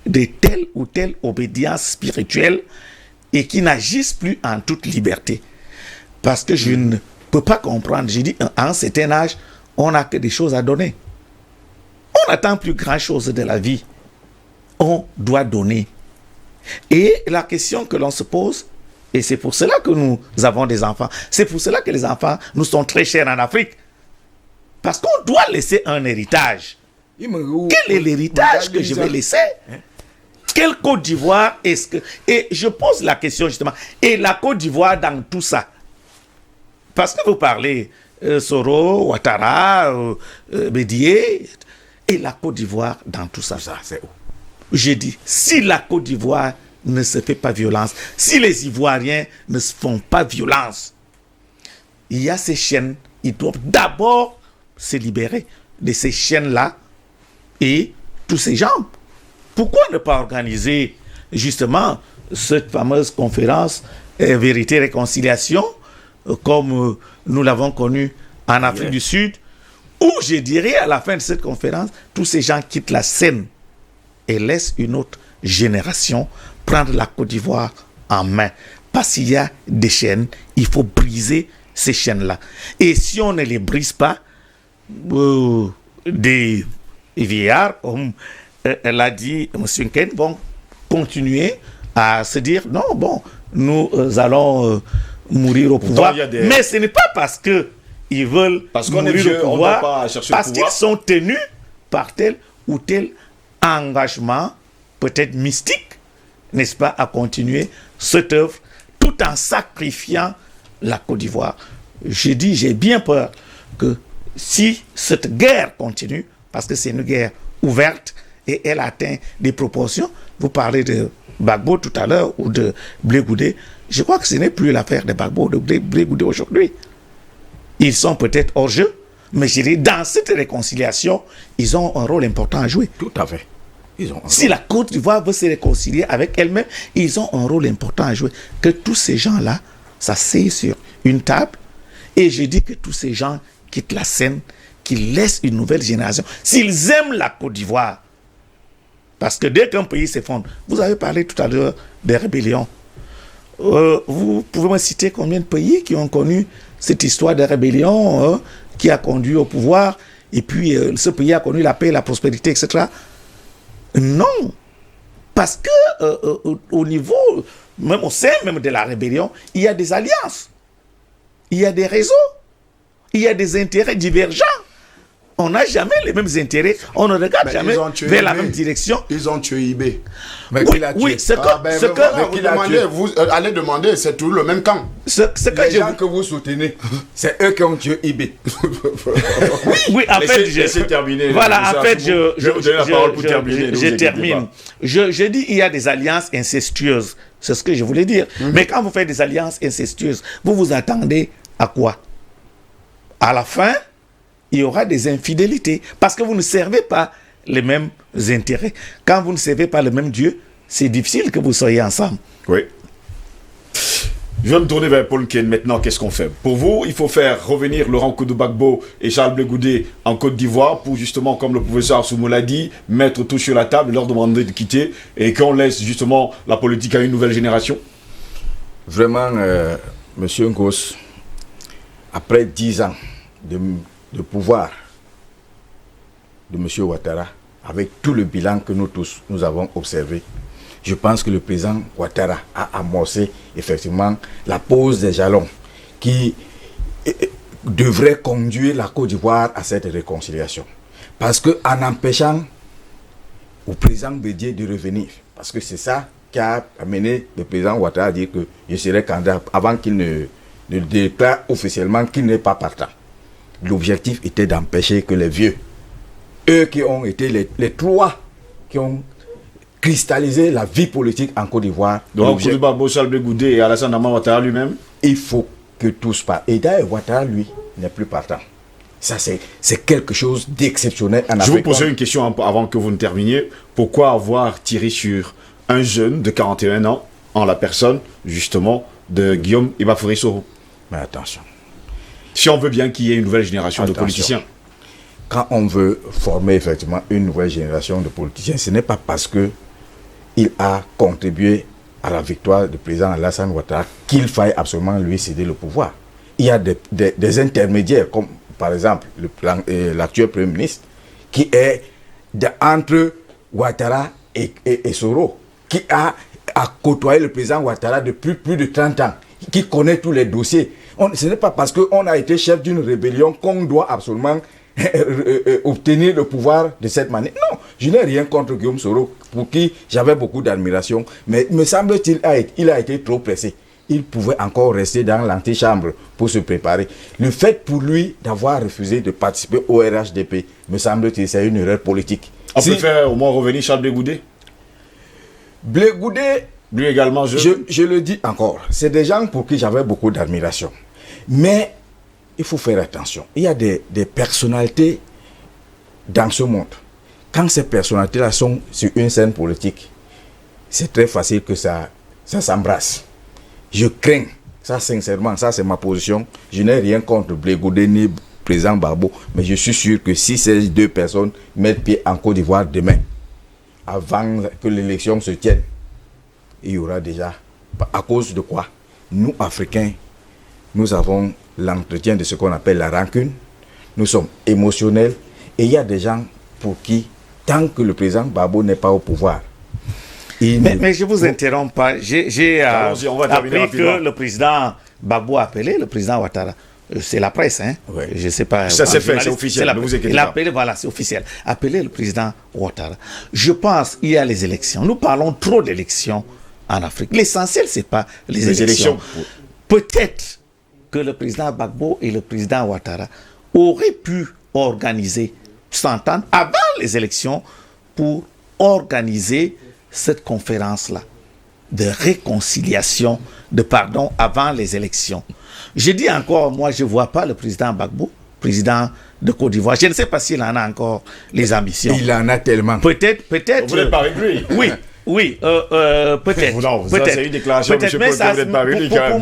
de telle ou telle obédience spirituelle et qui n'agissent plus en toute liberté. Parce que je ne peux pas comprendre. J'ai dit, à un certain âge, on n'a que des choses à donner. On n'attend plus grand-chose de la vie. On doit donner. Et la question que l'on se pose, et c'est pour cela que nous avons des enfants, c'est pour cela que les enfants nous sont très chers en Afrique. Parce qu'on doit laisser un héritage. Quel est l'héritage que je vais laisser? Quelle Côte d'Ivoire est-ce que... Et je pose la question justement, et la Côte d'Ivoire dans tout ça? Parce que vous parlez Soro, Ouattara, Bédié, et la Côte d'Ivoire dans tout ça. C'est où? J'ai dit, si la Côte d'Ivoire ne se fait pas violence, si les Ivoiriens ne se font pas violence, il y a ces chaînes, ils doivent d'abord se libérer de ces chaînes-là et tous ces gens. Pourquoi ne pas organiser justement cette fameuse conférence Vérité Réconciliation comme nous l'avons connu en Afrique du Sud, où je dirais à la fin de cette conférence, tous ces gens quittent la scène et laissent une autre génération prendre la Côte d'Ivoire en main. Parce qu'il y a des chaînes, il faut briser ces chaînes-là. Et si on ne les brise pas, des vieillards, comme l'a dit M. Nken, vont continuer à se dire non, bon, nous allons mourir au pouvoir. Mais ce n'est pas parce qu'ils veulent mourir au pouvoir, parce qu'ils sont tenus par tel ou tel engagement, peut-être mystique, n'est-ce pas, à continuer cette œuvre tout en sacrifiant la Côte d'Ivoire. J'ai dit, j'ai bien peur que si cette guerre continue, parce que c'est une guerre ouverte et elle atteint des proportions, vous parlez de Gbagbo tout à l'heure ou de Blé Goudé, je crois que ce n'est plus l'affaire de Gbagbo ou de Blé Goudé aujourd'hui. Ils sont peut-être hors jeu, mais je dis, dans cette réconciliation, ils ont un rôle important à jouer. Tout à fait. Si la Côte d'Ivoire veut se réconcilier avec elle-même, ils ont un rôle important à jouer. Que tous ces gens-là s'asseyent sur une table, et je dis que tous ces gens quittent la scène, qu'ils laissent une nouvelle génération. S'ils aiment la Côte d'Ivoire, parce que dès qu'un pays s'effondre, vous avez parlé tout à l'heure des rébellions. Vous pouvez me citer combien de pays qui ont connu cette histoire de rébellion qui a conduit au pouvoir, et puis ce pays a connu la paix, la prospérité, etc. Non, parce que au niveau, même au sein même de la rébellion, il y a des alliances, il y a des réseaux, il y a des intérêts divergents. On n'a jamais les mêmes intérêts, on ne regarde jamais vers la même direction. Ils ont tué IB. Mais oui, c'est que vous allez demander, c'est tout le même camp. Les gens que vous soutenez, c'est eux qui ont tué IB. Oui, en fait, laissez terminer. Voilà, en fait, je termine. Je dis il y a des alliances incestueuses. C'est ce que je voulais dire. Mais quand vous faites des alliances incestueuses, vous vous attendez à quoi? À la fin, il y aura des infidélités parce que vous ne servez pas les mêmes intérêts. Quand vous ne servez pas le même Dieu, c'est difficile que vous soyez ensemble. Oui. Je vais me tourner vers Paul Nken maintenant. Qu'est-ce qu'on fait? Pour vous, il faut faire revenir Laurent Koudou Gbagbo et Charles Blé Goudé en Côte d'Ivoire pour justement, comme le professeur Soumou l'a dit, mettre tout sur la table, leur demander de quitter et qu'on laisse justement la politique à une nouvelle génération? Vraiment, Monsieur Ngos, après 10 ans de pouvoir de M. Ouattara, avec tout le bilan que nous tous nous avons observé, je pense que le président Ouattara a amorcé effectivement la pose des jalons qui devrait conduire la Côte d'Ivoire à cette réconciliation. Parce qu'en empêchant au président Bédié de revenir, parce que c'est ça qui a amené le président Ouattara à dire que je serai candidat avant qu'il ne déclare officiellement qu'il n'est pas partant. L'objectif était d'empêcher que les vieux, eux qui ont été les trois qui ont cristallisé la vie politique en Côte d'Ivoire. Donc, Gbagbo, Charles Blé Goudé et Alassane Ouattara lui-même. Il faut que tous partent. Et d'ailleurs, Ouattara, lui, n'est plus partant. Ça, c'est quelque chose d'exceptionnel en Afrique. Je vais vous poser une question avant que vous ne terminiez. Pourquoi avoir tiré sur un jeune de 41 ans en la personne, justement, de Guillaume Ibafoury Soro? Mais attention. Si on veut bien qu'il y ait une nouvelle génération de politiciens. Quand on veut former effectivement une nouvelle génération de politiciens, ce n'est pas parce qu'il a contribué à la victoire du président Alassane Ouattara qu'il faille absolument lui céder le pouvoir. Il y a des intermédiaires, comme par exemple l'actuel Premier ministre, qui est entre Ouattara et Soro, qui a côtoyé le président Ouattara depuis plus de 30 ans, qui connaît tous les dossiers. Ce n'est pas parce qu'on a été chef d'une rébellion qu'on doit absolument obtenir le pouvoir de cette manière. Non, je n'ai rien contre Guillaume Soro, pour qui j'avais beaucoup d'admiration, mais me semble-t-il il a été trop pressé. Il pouvait encore rester dans l'antichambre pour se préparer. Le fait pour lui d'avoir refusé de participer au RHDP, me semble-t-il, c'est une erreur politique. On peut faire au moins revenir Charles Blé Goudé? Blé Goudé, lui également, je le dis encore, c'est des gens pour qui j'avais beaucoup d'admiration. Mais il faut faire attention. Il y a des personnalités dans ce monde. Quand ces personnalités-là sont sur une scène politique, c'est très facile que ça s'embrasse. Je crains, ça sincèrement, ça c'est ma position. Je n'ai rien contre Blé Goudé ni président Gbagbo, mais je suis sûr que si ces deux personnes mettent pied en Côte d'Ivoire demain, avant que l'élection se tienne, il y aura déjà, à cause de quoi? nous, Africains, nous avons l'entretien de ce qu'on appelle la rancune. Nous sommes émotionnels. Et il y a des gens pour qui, tant que le président Gbagbo n'est pas au pouvoir, mais je vous interromps pas. J'ai Allons-y, on va terminer appris rapidement. que le président Gbagbo a appelé le président Ouattara. C'est la presse, hein. Ouais. Je sais pas. Ça s'est un fait, journaliste, c'est officiel, la ne vous presse. inquiétez Il a pas. appelé, voilà, c'est officiel. Appelé le président Ouattara. Je pense qu'il y a les élections. Nous parlons trop d'élections en Afrique. L'essentiel, c'est pas les élections. Peut-être que le président Gbagbo et le président Ouattara auraient pu s'entendre avant les élections pour organiser cette conférence-là de réconciliation, de pardon avant les élections. Je dis encore, moi, je ne vois pas le président Gbagbo, président de Côte d'Ivoire. Je ne sais pas s'il en a encore les ambitions. il en a tellement. Peut-être. Vous n'êtes pas avec lui. Oui, peut-être. Non, ça, peut-être. c'est une déclaration, Peut-être, monsieur mais Paul, ça, que vous n'êtes pas avec lui, quand même.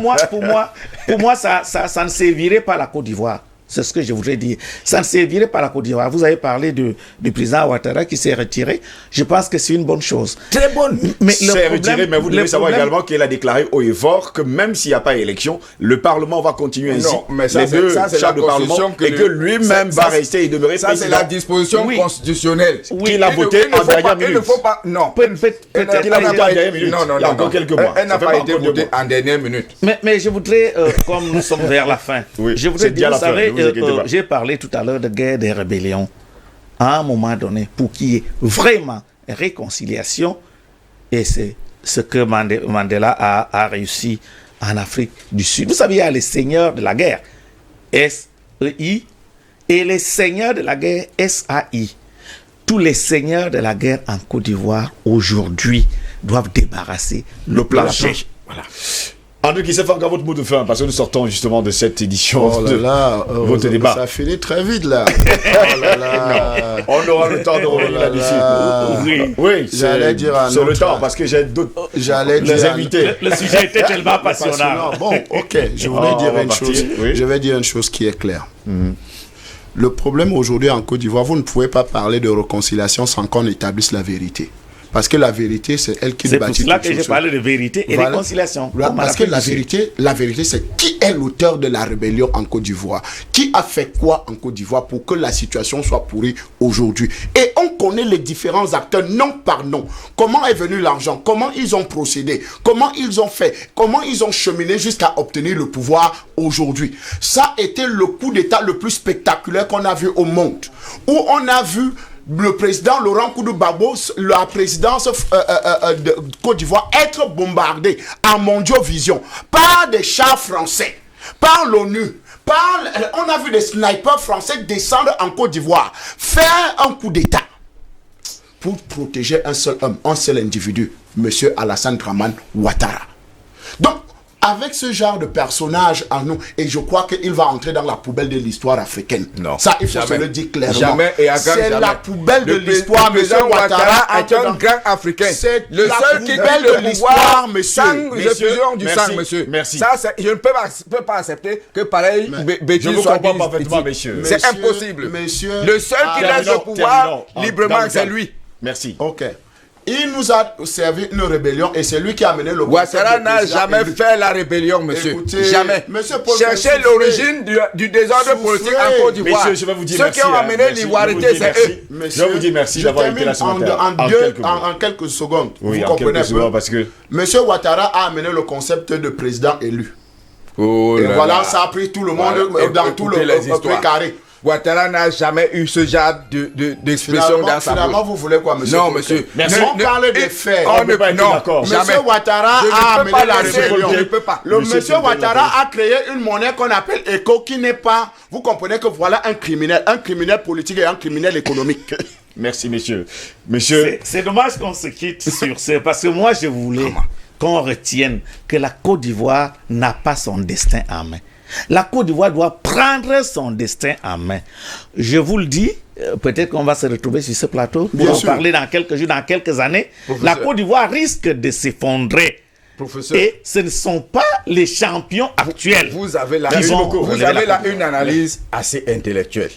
pour moi, ça ne servirait pas la Côte d'Ivoire. C'est ce que je voudrais dire. Ça ne servirait pas la Côte d'Ivoire. Vous avez parlé du président Ouattara qui s'est retiré. Je pense que c'est une bonne chose. Très bonne. Mais C'est retiré, mais vous devez savoir également qu'il a déclaré haut et fort que même s'il n'y a pas élection, le Parlement va continuer ainsi. Non, mais ça, les deux c'est chambres la de Parlement, constitution et que lui-même va rester et demeurer Ça, c'est président. la disposition Oui. constitutionnelle. Qu'il a voté en dernière minute. Il ne faut pas. Non. Peut-être qu'il a voté en dernière minute. Non, non, Il y a non. encore quelques mois. Elle n'a Ça fait pas pas été encore deux votée mois. en dernière minute. Mais je voudrais, comme nous sommes vers la fin, Oui, je voudrais c'est bien dire, la vous fin, savez, ne vous inquiétez pas. j'ai parlé tout à l'heure de guerre des rébellions. À un moment donné, pour qu'il y ait vraiment réconciliation, et c'est ce que Mandela a réussi en Afrique du Sud. Vous savez, il y a les seigneurs de la guerre, SEI, et les seigneurs de la guerre, SAI. Tous les seigneurs de la guerre en Côte d'Ivoire, aujourd'hui, doivent débarrasser le plancher. Voilà. André Kissefa, votre mot de fin, parce que nous sortons justement de cette édition Oh de là là, votre débat. ça finit très vite là. Oh là là. On aura le temps de revenir là là-dessus. là. Oui, J'allais dire un c'est le autre- temps, parce que j'ai d'autres J'allais les dire invités. Le sujet était tellement passionnant. Bon, ok, je voulais On dire va une partir, chose. oui. Je vais dire une chose qui est claire. Le problème aujourd'hui en Côte d'Ivoire, vous ne pouvez pas parler de réconciliation sans qu'on établisse la vérité. Parce que la vérité, c'est elle qui C'est pour bâtit cela toute que j'ai chose. parlé de vérité et Voilà. réconciliation. Voilà, Comme en parce que Afrique du Sud. la vérité, c'est qui est l'auteur de la rébellion en Côte d'Ivoire? Qui a fait quoi en Côte d'Ivoire pour que la situation soit pourrie aujourd'hui? Et on connaît les différents acteurs nom par nom. Comment est venu l'argent? Comment ils ont procédé? Comment ils ont fait? Comment ils ont cheminé jusqu'à obtenir le pouvoir aujourd'hui? Ça a été le coup d'État le plus spectaculaire qu'on a vu au monde. Où on a vu le président Laurent Koudou-Gbagbo, la présidence de Côte d'Ivoire, être bombardée à Mondiovision par des chars français, par l'ONU, on a vu des snipers français descendre en Côte d'Ivoire, faire un coup d'État pour protéger un seul homme, un seul individu, monsieur Alassane Dramane Ouattara. Donc, avec ce genre de personnage en nous, et je crois qu'il va entrer dans la poubelle de l'histoire africaine. Non, Ça, il faut jamais. se le dire clairement. Jamais et à grand c'est jamais. la poubelle de Le l'histoire, monsieur président Ouattara. est un grand Africain. C'est Le la seul qui poubelle quitte de le l'histoire, pouvoir monsieur. sans Messieurs, effusion du merci, sang, monsieur. merci. Ça, je ne peux pas accepter que pareil Je bêtise vous soit comprends dite parfaitement, ici. messieurs. C'est Messieurs, impossible. messieurs, Le seul qui laisse le pouvoir librement, c'est lui. Merci. Ok. Il nous a servi une rébellion et c'est lui qui a mené le Ouattara n'a président jamais élu. fait la rébellion, monsieur. Écoutez, Jamais. monsieur Paul, Cherchez souffrez. l'origine du désordre Souffrez. politique en Côte d'Ivoire. Messieurs, je vais vous dire Ceux merci. qui ont hein. amené Merci. l'ivoirité, Je vous dis c'est merci. eux. Messieurs, Je vous dis merci je d'avoir été là termine ce matin. en quelques secondes. Oui, Vous en comprenez quelques un peu. secondes, parce que... Monsieur Ouattara a amené le concept de président élu. Oh Et là voilà, là. ça a pris tout le monde Voilà. dans tout le Écoutez les histoires. carré. Ouattara n'a jamais eu ce genre d'expression dans sa Finalement, bouche. vous voulez quoi, monsieur? Non, Coquet? monsieur. Merci. On parle des faits. On ne peut pas être d'accord. Monsieur Jamais. Ouattara Je ne a peux amené pas la laisser, rébellion. je ne peux pas. Le Monsieur monsieur Sylvain Ouattara a créé une monnaie qu'on appelle ECO qui n'est pas... Vous comprenez que voilà un criminel politique et un criminel économique. Merci, messieurs. Monsieur, C'est dommage qu'on se quitte sur ce, parce que moi je voulais qu'on retienne que la Côte d'Ivoire n'a pas son destin en main. La Côte d'Ivoire doit prendre son destin en main. Je vous le dis, peut-être qu'on va se retrouver sur ce plateau pour Bien en sûr. parler dans quelques jours, dans quelques années. La Côte d'Ivoire risque de s'effondrer. Professeur, Et ce ne sont pas les champions actuels. vous avez là, Merci beaucoup. vous Vous avez avez là la- une analyse. Assez intellectuelle.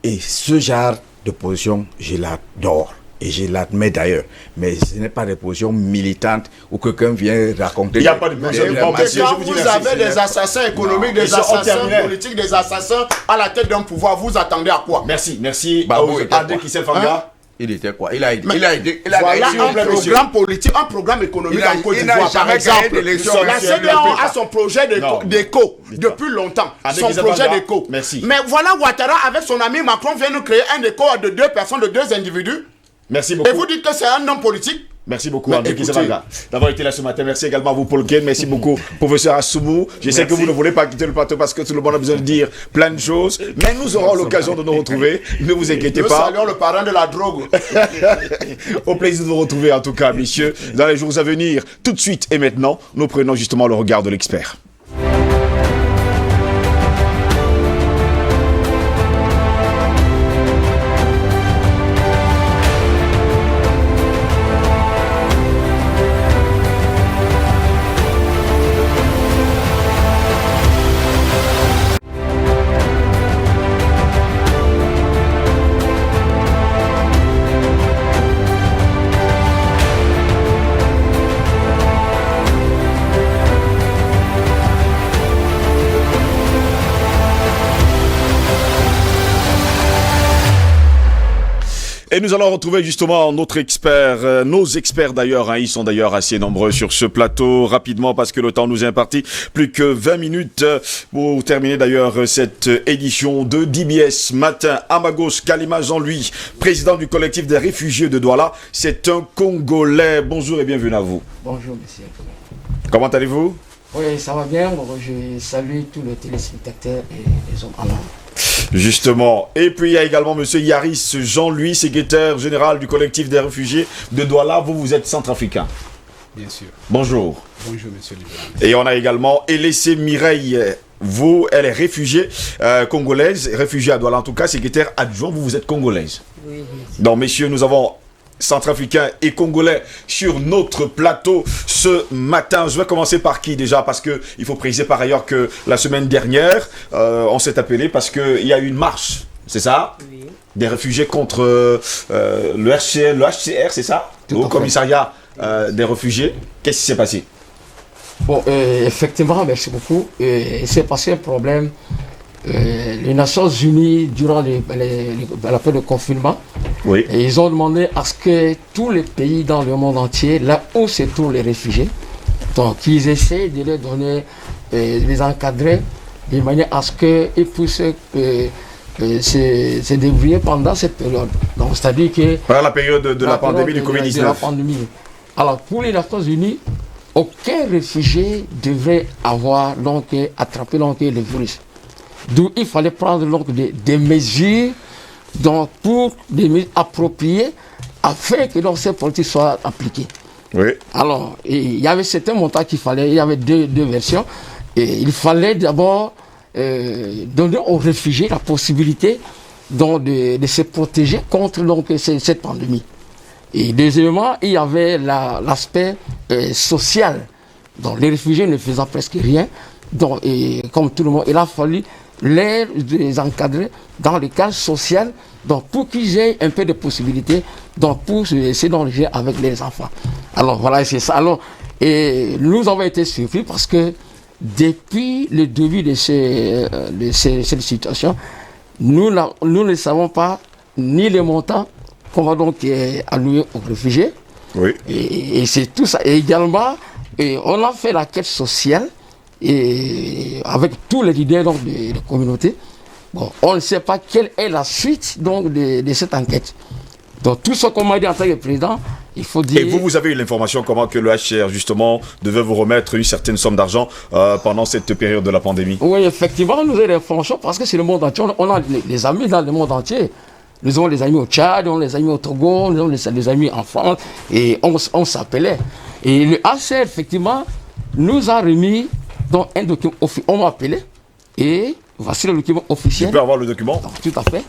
Et ce genre de position, je l'adore. Et je l'admets d'ailleurs. Mais ce n'est pas des positions militantes où quelqu'un vient raconter. Il n'y a pas de position militante. Quand vous avez des assassins économiques, des assassins politiques, des assassins à la tête d'un pouvoir, vous attendez à quoi? Merci. André Kissel-Fanga. Il était quoi? Il a Voilà un programme politique, un programme économique en Côte d'Ivoire, par exemple. La CEDEAO a son projet d'éco depuis longtemps. Son projet d'éco. Merci. Mais voilà, Ouattara, avec son ami Macron, vient nous créer un éco de 2 personnes, de 2 individus. Merci beaucoup. Et vous dites que c'est un homme politique? Merci beaucoup, André Kissel-Fanga, d'avoir été là ce matin. Merci également à vous, Paul Ken. Merci beaucoup, professeur Assoumou. Je sais que vous ne voulez pas quitter le plateau parce que tout le monde a besoin de dire plein de choses. Mais nous aurons l'occasion de nous retrouver. Ne vous inquiétez pas. Nous saluons le parrain de la drogue. Au plaisir de vous retrouver, en tout cas, messieurs, dans les jours à venir. Tout de suite et maintenant, nous prenons justement le regard de l'expert. Et nous allons retrouver justement notre expert, nos experts d'ailleurs, ils sont d'ailleurs assez nombreux sur ce plateau, rapidement parce que le temps nous est imparti, plus que 20 minutes pour terminer d'ailleurs cette édition de DBS Matin. Amagos Kalima Jean-Louis, président du collectif des réfugiés de Douala, c'est un Congolais. Bonjour et bienvenue à vous. Bonjour monsieur. Comment allez-vous? Oui, ça va bien, je salue tous les téléspectateurs et les hommes en l'air. Justement. Et puis il y a également monsieur Yaris Jean-Louis, secrétaire général du collectif des réfugiés de Douala. Vous êtes centrafricain. Bien sûr. Bonjour. Bonjour monsieur Libéral. Et on a également Elessé Mireille. Vous, elle est réfugiée congolaise, réfugiée à Douala en tout cas, secrétaire adjoint. Vous êtes congolaise. Oui. Donc messieurs, nous avons centrafricains et congolais sur notre plateau ce matin. Je vais commencer par qui déjà, parce que il faut préciser par ailleurs que la semaine dernière on s'est appelé parce que il y a eu une marche, c'est ça? Oui. Des réfugiés contre le HCR, c'est ça? Au commissariat des réfugiés. Qu'est-ce qui s'est passé? Bon, effectivement, merci beaucoup. Il s'est passé un problème. Les Nations Unies, durant la période de confinement, oui. Et ils ont demandé à ce que tous les pays dans le monde entier, là où se trouvent les réfugiés, donc ils essaient de les donner, les encadrer, de manière à ce qu'ils puissent se débrouiller pendant cette période. Donc c'est-à-dire que... Pendant la période de la pandémie du Covid-19. Alors pour les Nations Unies, aucun réfugié devrait avoir donc attrapé donc, le virus. D'où il fallait prendre donc, des mesures donc, pour des mesures appropriées afin que donc, ces politiques soient appliquées. Oui. Alors, il y avait certains montants qu'il fallait, il y avait deux versions. Et il fallait d'abord donner aux réfugiés la possibilité donc, de se protéger contre donc, cette pandémie. Et deuxièmement, il y avait l'aspect social. Donc, les réfugiés ne faisaient presque rien. Donc, et, comme tout le monde, il a fallu les encadrer dans le cadre social, donc pour qu'ils aient un peu de possibilités, donc pour essayer d'engager avec les enfants. Alors voilà, c'est ça. Alors, et nous avons été surpris parce que depuis le début de cette situation, nous ne savons pas ni les montants qu'on va donc allouer aux réfugiés. Oui. Et c'est tout ça. Et également, on a fait la quête sociale. Et avec tous les leaders donc, de la communauté, bon, on ne sait pas quelle est la suite donc, de cette enquête. Donc tout ce qu'on m'a dit en tant que président, il faut dire... Et vous avez eu l'information comment que le HCR justement devait vous remettre une certaine somme d'argent pendant cette période de la pandémie? Oui, effectivement, nous avons l'information parce que c'est le monde entier. On a les amis dans le monde entier. Nous avons les amis au Tchad, nous avons les amis au Togo, nous avons les amis en France, et on s'appelait. Et le HCR, effectivement, nous a remis donc un document officiel. On m'a appelé et voici le document officiel. Je peux avoir le document? Donc, tout à fait.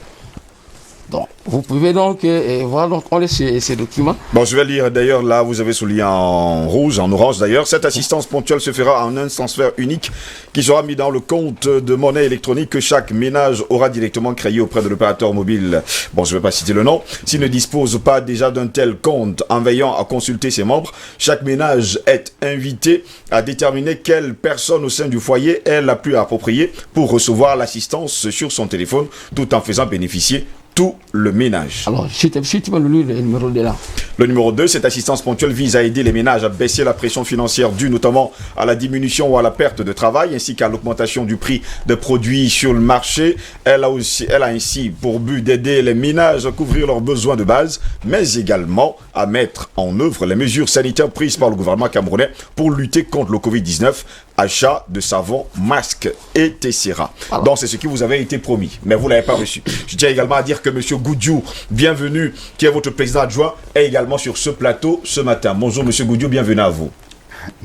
Donc, vous pouvez donc voir, donc, on laisse ces documents. Bon, je vais lire d'ailleurs, là, vous avez souligné en rouge, en orange d'ailleurs. Cette assistance ponctuelle se fera en un transfert unique qui sera mis dans le compte de monnaie électronique que chaque ménage aura directement créé auprès de l'opérateur mobile. Bon, je ne vais pas citer le nom. S'il ne dispose pas déjà d'un tel compte, en veillant à consulter ses membres, chaque ménage est invité à déterminer quelle personne au sein du foyer est la plus appropriée pour recevoir l'assistance sur son téléphone, tout en faisant bénéficier tout le ménage. Alors, si tu peux nous lire le numéro de là. Le numéro 2, cette assistance ponctuelle vise à aider les ménages à baisser la pression financière due notamment à la diminution ou à la perte de travail ainsi qu'à l'augmentation du prix des produits sur le marché. Elle a ainsi pour but d'aider les ménages à couvrir leurs besoins de base, mais également à mettre en œuvre les mesures sanitaires prises par le gouvernement camerounais pour lutter contre le Covid-19, achat de savon, masques etc. Voilà. Donc c'est ce qui vous avait été promis, mais vous ne l'avez pas reçu. Je tiens également à dire que M. Goudiou, bienvenue, qui est votre président adjoint, est également sur ce plateau ce matin. Bonjour M. Goudiou, bienvenue à vous.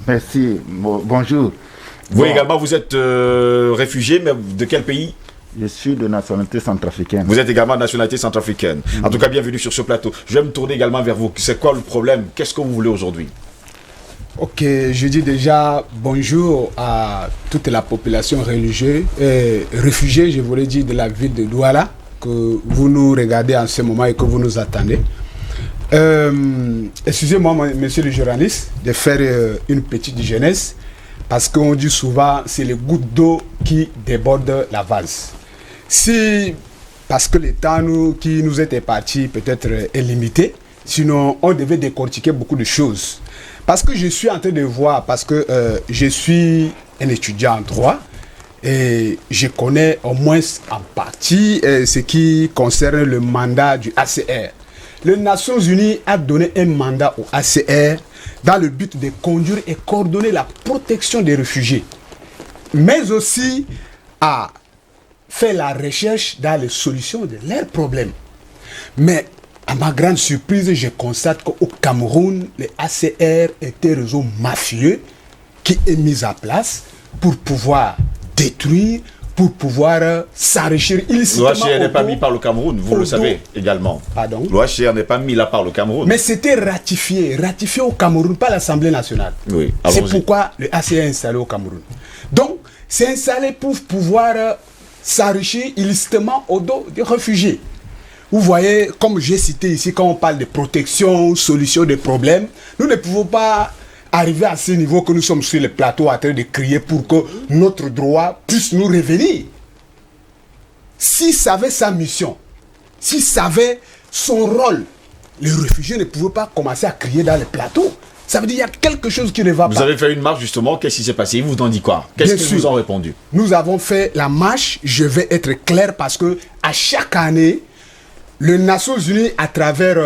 Merci, bonjour. Vous également, vous êtes réfugié, mais de quel pays? Je suis de nationalité centrafricaine. Vous êtes également de nationalité centrafricaine. En tout cas, bienvenue sur ce plateau. Je vais me tourner également vers vous. C'est quoi le problème? Qu'est-ce que vous voulez aujourd'hui? Ok, je dis déjà bonjour à toute la population religieuse et réfugiée, je voulais dire, de la ville de Douala, que vous nous regardez en ce moment et que vous nous attendez. Excusez-moi, monsieur le journaliste, de faire une petite jeunesse, parce qu'on dit souvent, c'est les gouttes d'eau qui débordent la vase. Si, parce que le temps qui nous était parti peut-être est limité, sinon on devait décortiquer beaucoup de choses. Parce que je suis en train de voir, parce que je suis un étudiant en droit et je connais au moins en partie ce qui concerne le mandat du ACR. Les Nations Unies a donné un mandat au ACR dans le but de conduire et coordonner la protection des réfugiés, mais aussi à faire la recherche dans les solutions de leurs problèmes. Mais à ma grande surprise, je constate qu'au Cameroun, le ACR est un réseau mafieux qui est mis en place pour pouvoir détruire, pour pouvoir s'enrichir illicitement. L'OHCR n'est pas mis par le Cameroun, vous le savez également. Pardon? L'OHCR n'est pas mis là par le Cameroun. Mais c'était ratifié au Cameroun par l'Assemblée nationale. Oui, c'est allons-y. pourquoi le ACR est installé au Cameroun. Donc, c'est installé pour pouvoir s'enrichir illicitement au dos des réfugiés. Vous voyez, comme j'ai cité ici, quand on parle de protection, solution des problèmes, nous ne pouvons pas arriver à ce niveau que nous sommes sur le plateau en train de crier pour que notre droit puisse nous revenir. S'il savait sa mission, s'il savait son rôle, les réfugiés ne pouvaient pas commencer à crier dans le plateau. Ça veut dire qu'il y a quelque chose qui ne va pas. Vous avez fait une marche justement, qu'est-ce qui s'est passé? Ils vous ont dit quoi? Qu'est-ce qu'ils vous ont répondu? Nous avons fait la marche, je vais être clair parce que à chaque année, les Nations Unies, à travers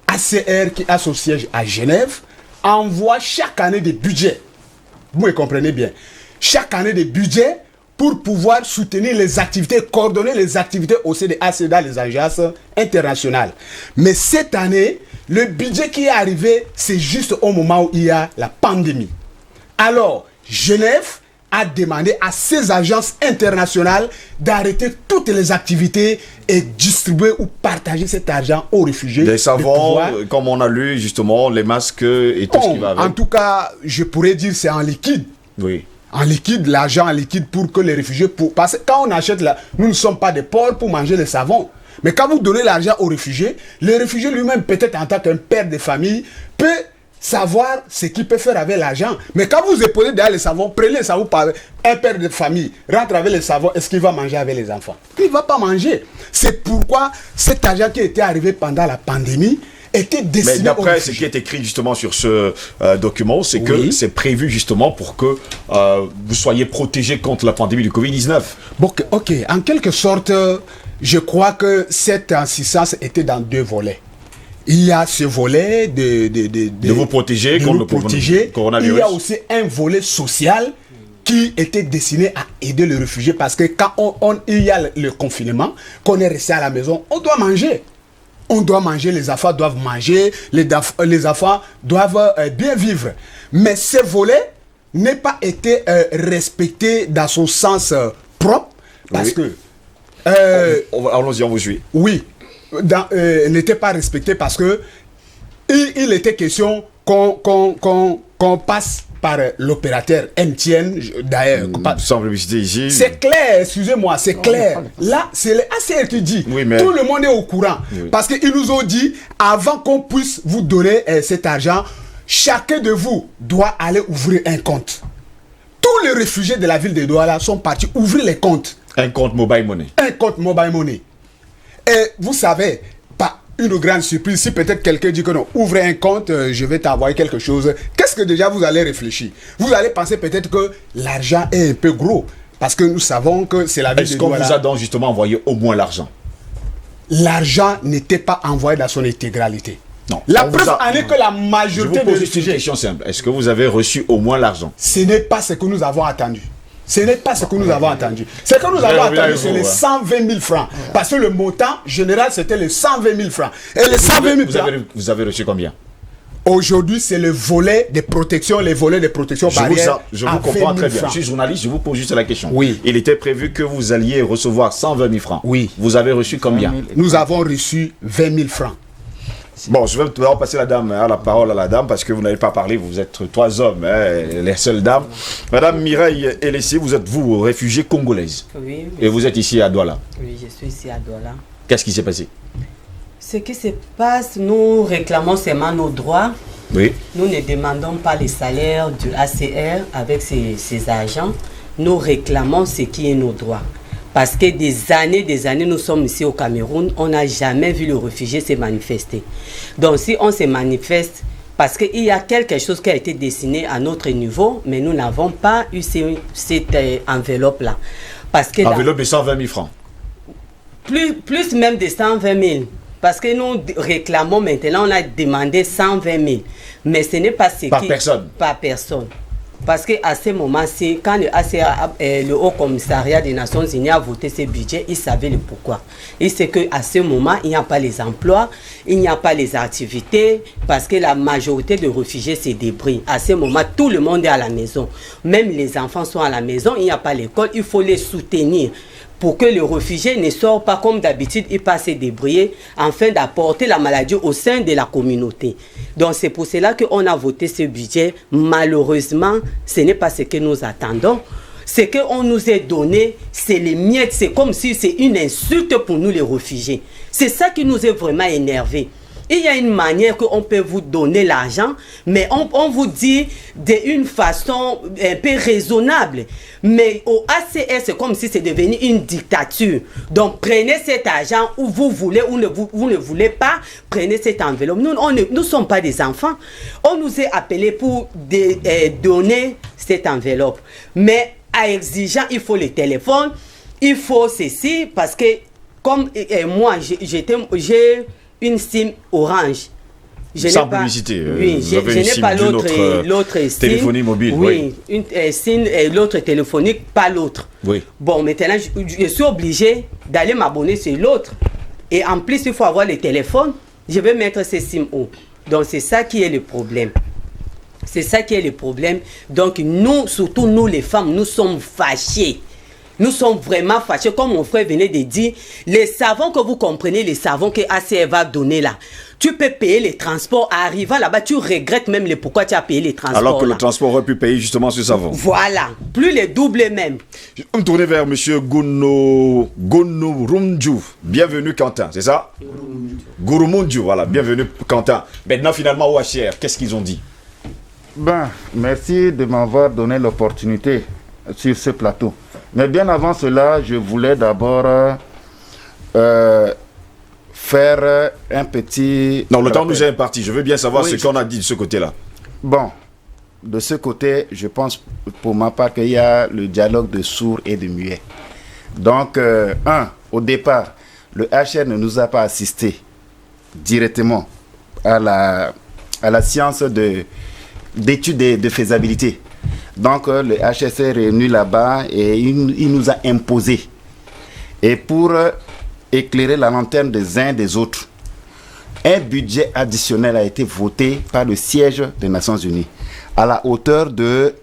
ACR qui a son siège à Genève, envoie chaque année des budgets. Vous me comprenez bien. Chaque année des budgets pour pouvoir soutenir les activités, coordonner les activités au sein de ACR dans les agences internationales. Mais cette année, le budget qui est arrivé, c'est juste au moment où il y a la pandémie. Alors, Genève a demandé à ces agences internationales d'arrêter toutes les activités et distribuer ou partager cet argent aux réfugiés. Des savons, comme on a lu justement, les masques et tout ce qui va avec. En tout cas, je pourrais dire c'est en liquide. Oui. En liquide, l'argent en liquide pour que les réfugiés... Parce que quand on achète, nous ne sommes pas des pauvres pour manger les savons. Mais quand vous donnez l'argent aux réfugiés, les réfugiés lui-même, peut-être en tant qu'un père de famille, peut savoir ce qu'il peut faire avec l'argent. Mais quand vous épaulez derrière les savons, prenez les savons par un père de famille, rentre avec les savons, est-ce qu'il va manger avec les enfants? Il ne va pas manger. C'est pourquoi cet argent qui était arrivé pendant la pandémie était destiné. Mais d'après ce qui est écrit justement sur ce document, c'est que c'est prévu justement pour que vous soyez protégés contre la pandémie du Covid-19. Bon, ok, en quelque sorte, je crois que cette assistance était dans deux volets. Il y a ce volet de vous protéger contre le coronavirus. Il y a aussi un volet social qui était destiné à aider les réfugiés parce que quand il y a le confinement, qu'on est resté à la maison, on doit manger. On doit manger, les enfants doivent manger, les enfants doivent bien vivre. Mais ce volet n'a pas été respecté dans son sens propre parce que... Allons-y, on vous suit. Oui. n'était pas respecté parce que il était question qu'on passe par l'opérateur MTN, d'ailleurs. Sans publicité ici. C'est clair, excusez-moi, c'est clair. Là, c'est le ACR qui dit. Oui, mais... Tout le monde est au courant. Oui. Parce qu'ils nous ont dit, avant qu'on puisse vous donner cet argent, chacun de vous doit aller ouvrir un compte. Tous les réfugiés de la ville de Douala sont partis ouvrir les comptes. Un compte mobile money. Un compte mobile money. Et vous savez, pas une grande surprise, si peut-être quelqu'un dit que non, ouvrez un compte, je vais t'envoyer quelque chose. Qu'est-ce que déjà vous allez réfléchir? Vous allez penser peut-être que l'argent est un peu gros. Parce que nous savons que c'est la ville de Douala. Est-ce qu'on vous a donc justement envoyé au moins l'argent? L'argent n'était pas envoyé dans son intégralité. Non. La preuve en est que la majorité de réfugiés... Je vous pose juste une question simple. Est-ce que vous avez reçu au moins l'argent? Ce n'est pas ce que nous avons attendu. Ce n'est pas ce que nous avons attendu. Ce que nous avons attendu, c'est les 120 000 francs. Parce que le montant général, c'était les 120 000 francs. Et les 120 000 francs... Vous avez reçu combien? Aujourd'hui, c'est le volet de protection, les volets de protection barrière. Je vous comprends très bien. Je suis journaliste, je vous pose juste la question. Oui. Il était prévu que vous alliez recevoir 120 000 francs. Oui. Vous avez reçu combien? Nous avons reçu 20 000 francs. Bon, je vais d'abord passer la parole à la dame parce que vous n'avez pas parlé, vous êtes 3 hommes, les seules dames. Madame Mireille Elessé, vous êtes réfugiée congolaise. Oui. Et vous êtes ici à Douala. Oui, je suis ici à Douala. Qu'est-ce qui s'est passé? Ce qui se passe, nous réclamons seulement nos droits. Oui. Nous ne demandons pas les salaires du ACR avec ses agents. Nous réclamons ce qui est nos droits. Parce que des années, nous sommes ici au Cameroun, on n'a jamais vu le réfugié se manifester. Donc si on se manifeste, parce qu'il y a quelque chose qui a été dessiné à notre niveau, mais nous n'avons pas eu cette enveloppe-là. Enveloppe de 120 000 francs. Plus même de 120 000. Parce que nous réclamons maintenant, on a demandé 120 000. Mais ce n'est pas ce Par personne. Par personne. Parce qu'à ce moment-ci, quand le Haut Commissariat des Nations Unies a voté ce budget, il savait le pourquoi. Il sait qu'à ce moment, il n'y a pas les emplois, il n'y a pas les activités, parce que la majorité des réfugiés se débrouillent. À ce moment, tout le monde est à la maison. Même les enfants sont à la maison, il n'y a pas l'école, il faut les soutenir. Pour que le réfugié ne sorte pas comme d'habitude, il passe se débrouiller afin d'apporter la maladie au sein de la communauté. Donc c'est pour cela qu'on a voté ce budget. Malheureusement, ce n'est pas ce que nous attendons. Ce qu'on nous a donné, c'est les miettes. C'est comme si c'est une insulte pour nous les réfugiés. C'est ça qui nous a vraiment énervés. Il y a une manière qu'on peut vous donner l'argent, mais on vous dit d'une façon un peu raisonnable. Mais au ACR, c'est comme si c'est devenu une dictature. Donc prenez cet argent où vous voulez ou vous ne voulez pas, prenez cette enveloppe. Nous ne sommes pas des enfants. On nous a appelés pour donner cette enveloppe. Mais à exigeant, il faut le téléphone, il faut ceci, parce que comme moi, j'ai une SIM Orange. Sans publicité. Oui, je n'ai pas l'autre SIM. Téléphonie mobile. Oui, une SIM et l'autre téléphonique, pas l'autre. Oui. Bon, maintenant, je suis obligé d'aller m'abonner sur l'autre. Et en plus, il faut avoir le téléphone. Je vais mettre ces SIM où. Donc, c'est ça qui est le problème. C'est ça qui est le problème. Donc, nous, surtout nous les femmes, nous sommes fâchés. Nous sommes vraiment fâchés, comme mon frère venait de dire, les savons que vous comprenez, les savons que ACR va donner là. Tu peux payer les transports, arrivant là-bas, tu regrettes même pourquoi tu as payé les transports. Alors que là. le transport aurait pu payer justement ce savon. Voilà, plus les doubles même. Je vais me tourner vers M. Gono Rumdjou. Bienvenue Quentin, c'est ça? Gurumundjou, voilà, bienvenue Quentin. Maintenant finalement au HCR, qu'est-ce qu'ils ont dit? Ben, merci de m'avoir donné l'opportunité sur ce plateau. Mais bien avant cela, je voulais d'abord faire un petit... Non, le temps nous est imparti. Je veux bien savoir ce qu'on a dit de ce côté-là. Bon, de ce côté, je pense pour ma part qu'il y a le dialogue de sourds et de muets. Donc, au départ, le HR ne nous a pas assisté directement à la science d'études de faisabilité. Donc, le HR s'est réuni là-bas et il nous a imposé. Et pour éclairer la lanterne des uns des autres, un budget additionnel a été voté par le siège des Nations Unies à la hauteur de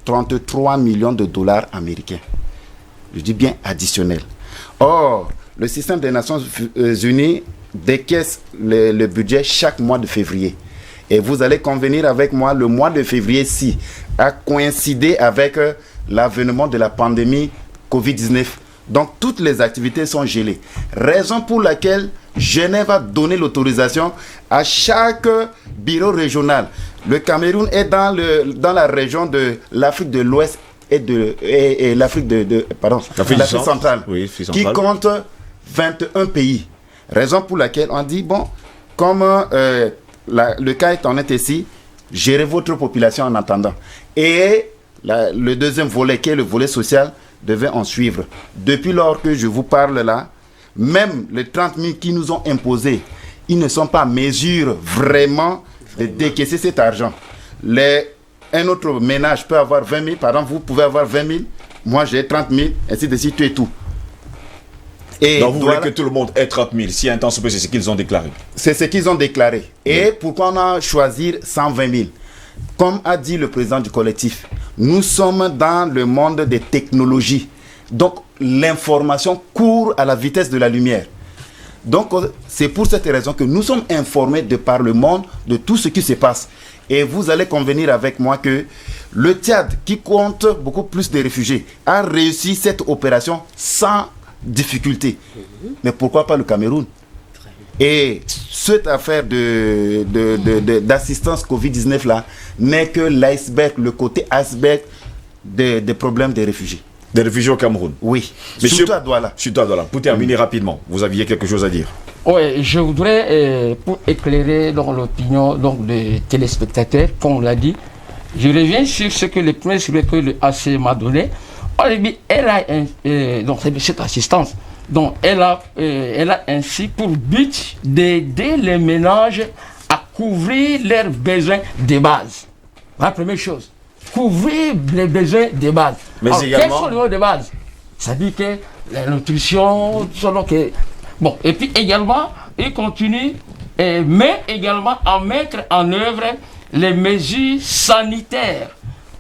33 millions de dollars américains. Je dis bien additionnel. Or, le système des Nations Unies décaisse le budget chaque mois de février. Et vous allez convenir avec moi, le mois de février-ci a coïncidé avec l'avènement de la pandémie Covid-19. Donc toutes les activités sont gelées. Raison pour laquelle Genève a donné l'autorisation à chaque bureau régional. Le Cameroun est dans la région de l'Afrique de l'Ouest et l'Afrique l'Afrique centrale, qui compte 21 pays. Raison pour laquelle on dit, bon, comme le cas est honnête ici, gérez votre population en attendant. Et le deuxième volet, qui est le volet social, devait en suivre. Depuis lors que je vous parle là, même les 30 000 qui nous ont imposés, ils ne sont pas en mesure vraiment de décaisser cet argent. Un autre ménage peut avoir 20 000, par exemple, vous pouvez avoir 20 000, moi j'ai 30 000, ainsi de suite, et tout. Et donc vous voulez que tout le monde ait 30 000, si un temps se peut, c'est ce qu'ils ont déclaré. C'est ce qu'ils ont déclaré. Et pourquoi on a choisi 120 000? Comme a dit le président du collectif, nous sommes dans le monde des technologies. Donc l'information court à la vitesse de la lumière. Donc c'est pour cette raison que nous sommes informés de par le monde de tout ce qui se passe. Et vous allez convenir avec moi que le Tchad, qui compte beaucoup plus de réfugiés, a réussi cette opération sans difficulté. Mais pourquoi pas le Cameroun? Et cette affaire d'assistance Covid-19 là n'est que l'iceberg, le côté iceberg des problèmes des réfugiés. Des réfugiés au Cameroun? Oui. Monsieur, surtout à Douala. Pour terminer rapidement, vous aviez quelque chose à dire? Oui, je voudrais, pour éclairer l'opinion des téléspectateurs, comme on l'a dit, je reviens sur ce que le premier secrétaire que le AC m'a donné. On a dit, elle a donc cette assistance. Donc elle a ainsi pour but d'aider les ménages à couvrir leurs besoins de base. La première chose, couvrir les besoins de base. Mais alors, également... quels sont les besoins de base? Ça dit que la nutrition, bon, et puis également, il continue, mais également à mettre en œuvre les mesures sanitaires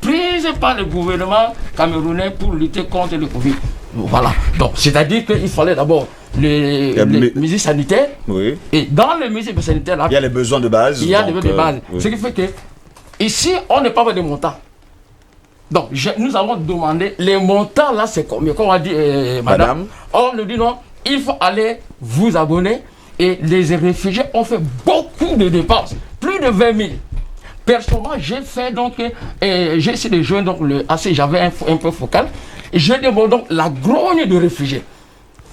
prises par le gouvernement camerounais pour lutter contre le Covid. Voilà. Donc, c'est-à-dire qu'il fallait d'abord les mesures sanitaires. Oui. Et dans les mesures sanitaires, là, il y a les besoins de base. Il y a les besoins de base. Oui. Ce qui fait que, ici, on n'est pas de montant. Donc, nous avons demandé les montants là, c'est combien? Comme on dit, madame. On nous dit non, il faut aller vous abonner. Et les réfugiés ont fait beaucoup de dépenses, plus de 20 000. Personnellement, j'ai fait donc, j'ai essayé de joindre donc le AC, j'avais un peu focal. Et je demande donc la grogne de réfugiés.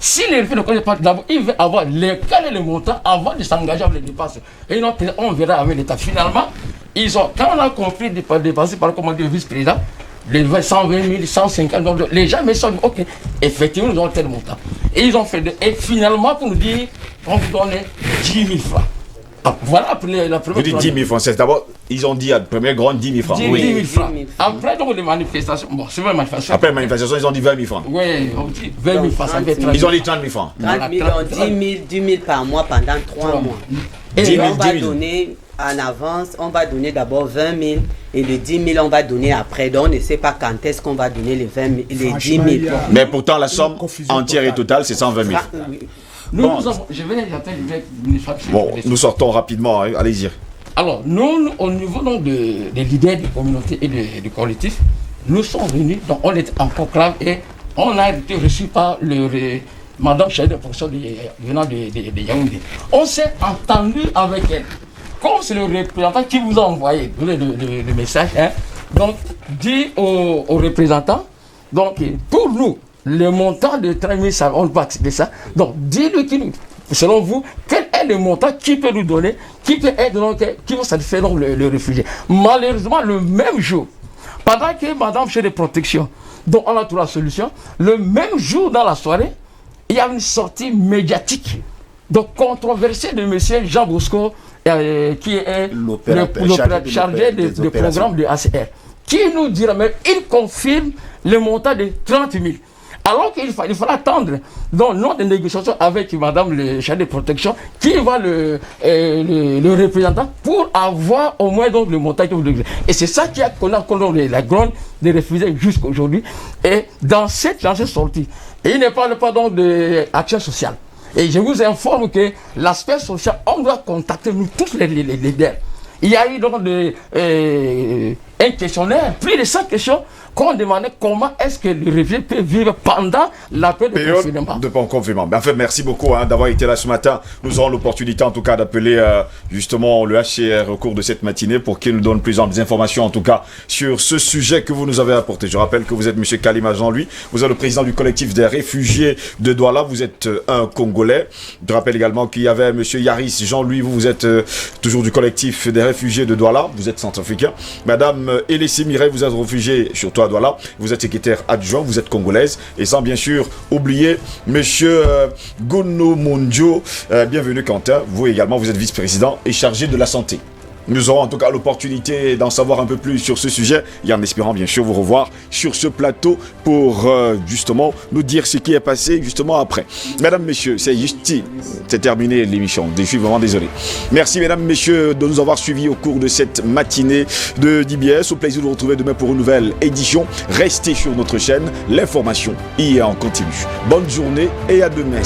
Si les réfugiés ne connaissent pas d'abord, ils veulent avoir quel est le montant avant de s'engager avec les dépenses. Et non, on verra avec l'État. Finalement, quand on a compris de dépasser par le commandant du vice-président, les 120 000, 150 000, donc les gens me sont dit, ok, effectivement, nous avons tel montant. Et ils ont fait, et finalement, pour nous dire, on vous donne 10 000 francs. Donc, voilà la première. Vous dites 10 000 francs, c'est d'abord, ils ont dit à la première grande 10 000 francs. 10 000 francs. Après, donc, les manifestations, bon, c'est vrai, manifestation. Après les manifestations, ils ont dit 20 000 francs. Oui, on dit 20 000 francs, ça fait 30 000. Ils ont dit 30 000 francs. 30 000, 10 000 par mois pendant 3 mois. Et on va donner en avance, on va donner d'abord 20 000 et les 10 000 on va donner après. Donc on ne sait pas quand est-ce qu'on va donner les 10 000. Mais pourtant la somme entière et totale c'est 120 000. Bon, nous sortons rapidement, hein. Allez-y. Alors nous, au niveau donc, des leaders des communautés et du collectif, nous sommes venus, donc on est en conclave et on a été reçu par Madame chef de fonction venant de Yaoundé. On s'est entendu avec elle. Comme c'est le représentant qui vous a envoyé le message, hein, donc dit aux représentants, donc pour nous, le montant de 30 000, ça, on ne peut pas accepter ça. Donc dis-lui, selon vous, quel est le montant qui peut nous donner, qui peut être, donc, qui va satisfaire donc, le réfugié. Malheureusement, le même jour, pendant que Madame chef de protection, donc on a trouvé la solution, le même jour dans la soirée, il y a une sortie médiatique, donc controversée de M. Jean Bosco, qui est l'opérateur chargé du programme de ACR, qui nous dira, mais il confirme le montant de 30 000. Alors qu'il fallait attendre dans notre négociation avec madame le chef de protection qui va le représentant pour avoir au moins donc le montant que vous devez. Et c'est ça qui a connu la grande de refuser jusqu'à aujourd'hui. Et dans cette sortie, il ne parle pas donc d'action sociale. Et je vous informe que l'aspect social, on doit contacter nous tous les leaders. Il y a eu donc un questionnaire, plus de 100 questions, qu'on demandait comment est-ce que le réfugié peut vivre pendant la période de confinement. De confinement. Enfin, merci beaucoup d'avoir été là ce matin. Nous aurons l'opportunité en tout cas d'appeler justement le HCR au cours de cette matinée pour qu'il nous donne plus d'informations en tout cas sur ce sujet que vous nous avez apporté. Je rappelle que vous êtes M. Kalima Jean-Louis, vous êtes le président du collectif des réfugiés de Douala, vous êtes un Congolais. Je rappelle également qu'il y avait M. Yaris Jean-Louis, vous êtes toujours du collectif des réfugiés de Douala, vous êtes centrafricain. Madame Elessi Mireille, vous êtes réfugiée sur toi Douala, vous êtes secrétaire adjoint, vous êtes congolaise, et sans bien sûr oublier monsieur Gono Mondjo, bienvenue Quentin, vous également vous êtes vice-président et chargé de la santé. Nous aurons en tout cas l'opportunité d'en savoir un peu plus sur ce sujet et en espérant bien sûr vous revoir sur ce plateau pour justement nous dire ce qui est passé justement après. Mesdames, messieurs, c'est terminé l'émission. Je suis vraiment désolé. Merci mesdames, messieurs de nous avoir suivis au cours de cette matinée de DBS. Au plaisir de vous retrouver demain pour une nouvelle édition. Restez sur notre chaîne. L'information y est en continu. Bonne journée et à demain.